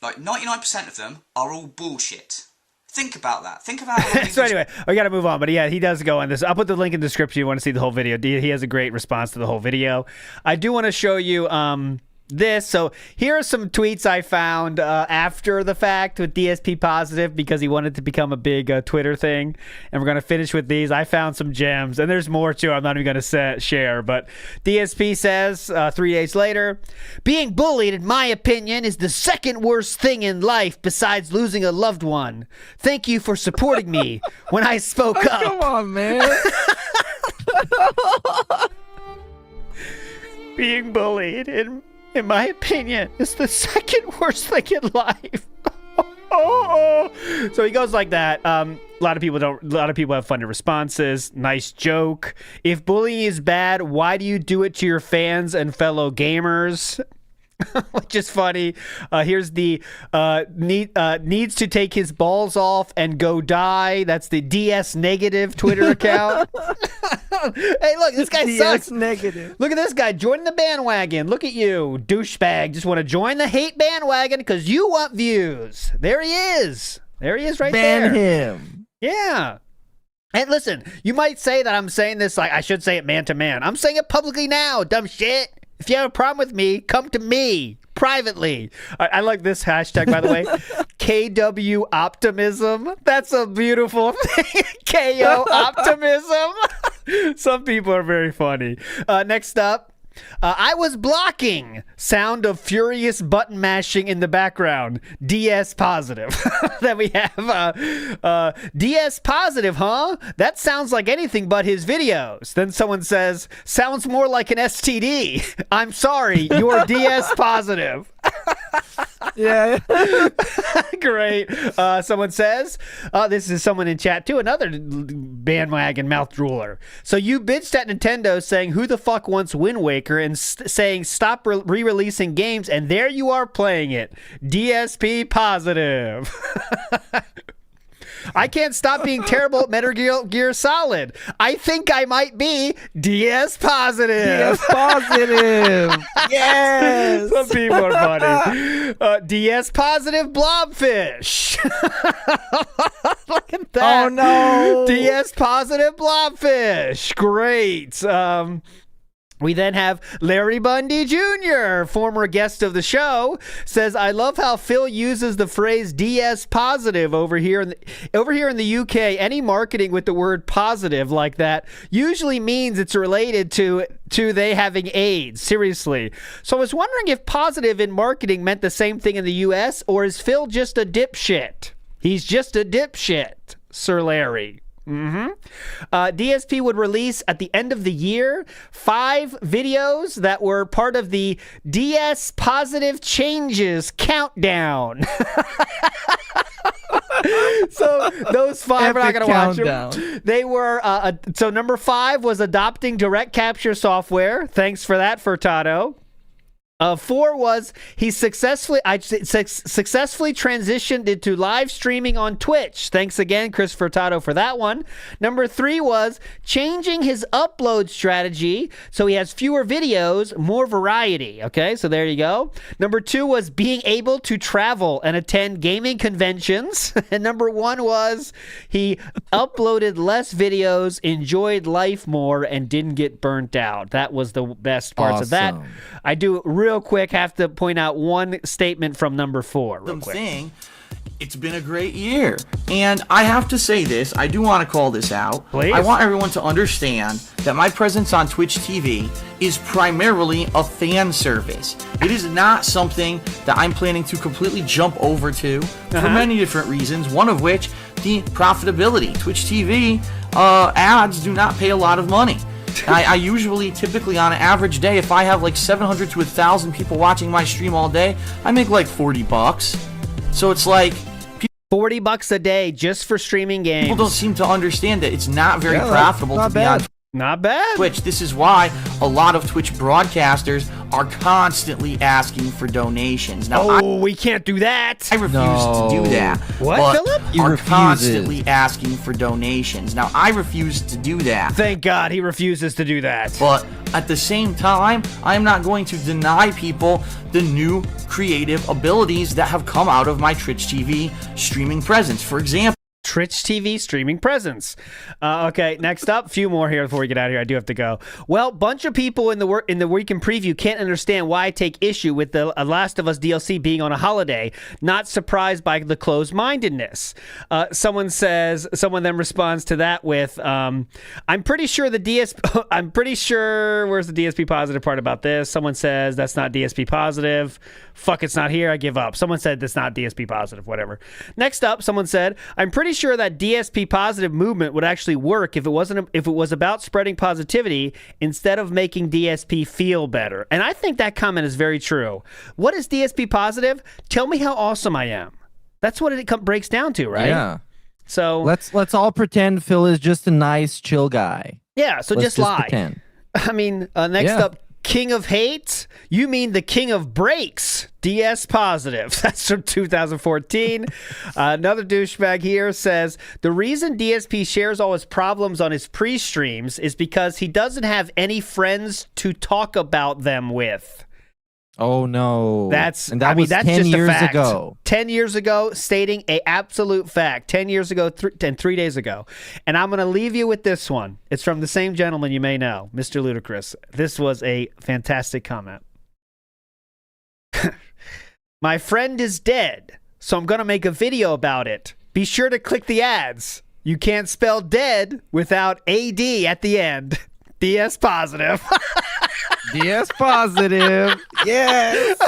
[SPEAKER 8] like, 99% of them are all bullshit. Think about that. Think about how
[SPEAKER 4] So anyway, we got to move on. But yeah, he does go on this. I'll put the link in the description if you want to see the whole video. He has a great response to the whole video. I do want to show you this. So here are some tweets I found after the fact with DSP Positive, because he wanted to become a big Twitter thing. And we're going to finish with these. I found some gems, and there's more too. I'm not even going to share. But DSP says 3 days later, being bullied, in my opinion, is the second worst thing in life besides losing a loved one. Thank you for supporting me when I spoke up.
[SPEAKER 5] Come on, man.
[SPEAKER 4] Being bullied, in my opinion, is the second worst thing in life. So he goes like that. A lot of people have funny responses. Nice joke. If bullying is bad, why do you do it to your fans and fellow gamers? Which is funny. Here's the needs to take his balls off and go die. That's the DS negative Twitter account. Hey, look, this guy sucks.
[SPEAKER 5] Negative.
[SPEAKER 4] Look at this guy joining the bandwagon. Look at you, douchebag. Just want to join the hate bandwagon because you want views. There he is. There he is right there.
[SPEAKER 5] Ban him.
[SPEAKER 4] Yeah. And listen, you might say that I'm saying this like I should say it man to man. I'm saying it publicly now, dumb shit. If you have a problem with me, come to me privately. I like this hashtag, by the way. KW Optimism. That's a beautiful thing. KO Optimism. Some people are very funny. Next up. I was blocking. Sound of furious button mashing in the background. DS Positive. Then we have DS Positive, huh? That sounds like anything but his videos. Then someone says, sounds more like an STD. I'm sorry, you're DS Positive.
[SPEAKER 5] Yeah.
[SPEAKER 4] Great. Someone says, this is someone in chat too, another bandwagon mouth drooler. So you bitched at Nintendo saying who the fuck wants Wind Waker and saying stop re-releasing games, and there you are playing it. DSP Positive. I can't stop being terrible at Metal Gear Solid. I think I might be DS Positive.
[SPEAKER 5] DS Positive. Yes.
[SPEAKER 4] Some people are funny. DS Positive Blobfish. Look at that.
[SPEAKER 5] Oh, no.
[SPEAKER 4] DS Positive Blobfish. Great. We then have Larry Bundy Jr., former guest of the show, says, I love how Phil uses the phrase DS positive over here in the UK. Any marketing with the word positive like that usually means it's related to they having AIDS. Seriously. So I was wondering if positive in marketing meant the same thing in the US, or is Phil just a dipshit? He's just a dipshit, Sir Larry. DSP would release at the end of the year 5 videos that were part of the DS Positive Changes countdown. So those 5 are not going to watch them. They were so number 5 was adopting direct capture software. Thanks for that, Furtado. 4 was he successfully transitioned into live streaming on Twitch. Thanks again, Chris Furtado, for that one. Number 3 was changing his upload strategy so he has fewer videos, more variety. Okay, so there you go. Number 2 was being able to travel and attend gaming conventions. And number 1 was he uploaded less videos, enjoyed life more, and didn't get burnt out. That was the best parts of that. I do real quick have to point out one statement from number 4 real quick.
[SPEAKER 6] Thing, it's been a great year, and I have to say this, I do want to call this out.
[SPEAKER 4] Please.
[SPEAKER 6] I want everyone to understand that my presence on Twitch TV is primarily a fan service. It is not something that I'm planning to completely jump over to for many different reasons, one of which the profitability. Twitch TV ads do not pay a lot of money. I usually, typically on an average day, if I have like 700 to 1,000 people watching my stream all day, I make like $40. So it's like
[SPEAKER 4] $40 a day just for streaming games.
[SPEAKER 6] people don't seem to understand that it's not very profitable to be on
[SPEAKER 4] Not bad.
[SPEAKER 6] Twitch. This is why a lot of Twitch broadcasters are constantly asking for donations. Now,
[SPEAKER 4] we can't do that.
[SPEAKER 6] I refuse to do that.
[SPEAKER 4] What,
[SPEAKER 6] but
[SPEAKER 4] Philip?
[SPEAKER 5] He
[SPEAKER 6] are
[SPEAKER 5] refuses.
[SPEAKER 6] constantly asking for donations. Now, I refuse to do that.
[SPEAKER 4] Thank God he refuses to do that.
[SPEAKER 6] But at the same time, I'm not going to deny people the new creative abilities that have come out of my Twitch TV streaming presence. For example,
[SPEAKER 4] Twitch TV streaming presence. Okay, next up, few more here before we get out of here. I do have to go. Well, bunch of people in the weekend preview can't understand why I take issue with the Last of Us DLC being on a holiday. Not surprised by the closed-mindedness. Someone then responds to that with, I'm pretty sure I'm pretty sure, where's the DSP positive part about this? Someone says that's not DSP positive. Fuck, it's not here. I give up. Someone said that's not DSP positive, whatever. Next up, someone said, I'm pretty sure that DSP positive movement would actually work if it was about spreading positivity instead of making DSP feel better. And I think that comment is very true. What is DSP positive? Tell me how awesome I am. That's what it breaks down to, right?
[SPEAKER 5] Yeah.
[SPEAKER 4] So
[SPEAKER 5] Let's all pretend Phil is just a nice, chill guy.
[SPEAKER 4] yeah, so
[SPEAKER 5] Let's
[SPEAKER 4] just lie.
[SPEAKER 5] pretend.
[SPEAKER 4] I mean, next up, King of Hate? You mean the King of Breaks? DS positive. That's from 2014. Another douchebag here says, the reason DSP shares all his problems on his pre-streams is because he doesn't have any friends to talk about them with.
[SPEAKER 5] Oh no.
[SPEAKER 4] That's
[SPEAKER 5] 10
[SPEAKER 4] just
[SPEAKER 5] years
[SPEAKER 4] a fact.
[SPEAKER 5] ago.
[SPEAKER 4] 10 years ago, stating a absolute fact. 10 years ago and 3 days ago. And I'm going to leave you with this one. It's from the same gentleman you may know, Mr. Ludacris. This was a fantastic comment. My friend is dead, so I'm going to make a video about it. Be sure to click the ads. You can't spell dead without AD at the end. DS positive.
[SPEAKER 5] DS positive. Yes.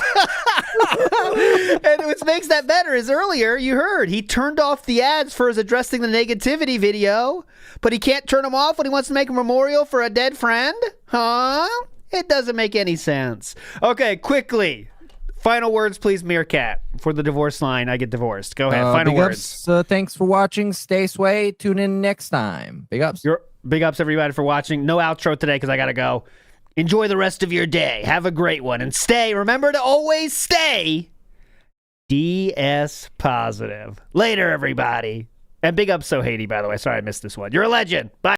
[SPEAKER 4] And what makes that better is earlier you heard he turned off the ads for his addressing the negativity video, but he can't turn them off when he wants to make a memorial for a dead friend? Huh? It doesn't make any sense. Okay, quickly. Final words, please, Meerkat. For the divorce line, I get divorced. Go ahead. Final
[SPEAKER 5] big
[SPEAKER 4] words.
[SPEAKER 5] Ups, thanks for watching. Stay sway. Tune in next time. Big ups.
[SPEAKER 4] Big ups, everybody, for watching. No outro today because I got to go. Enjoy the rest of your day. Have a great one. And remember to always stay DS positive. Later, everybody. And big ups, So Haiti, by the way. Sorry I missed this one. You're a legend. Bye.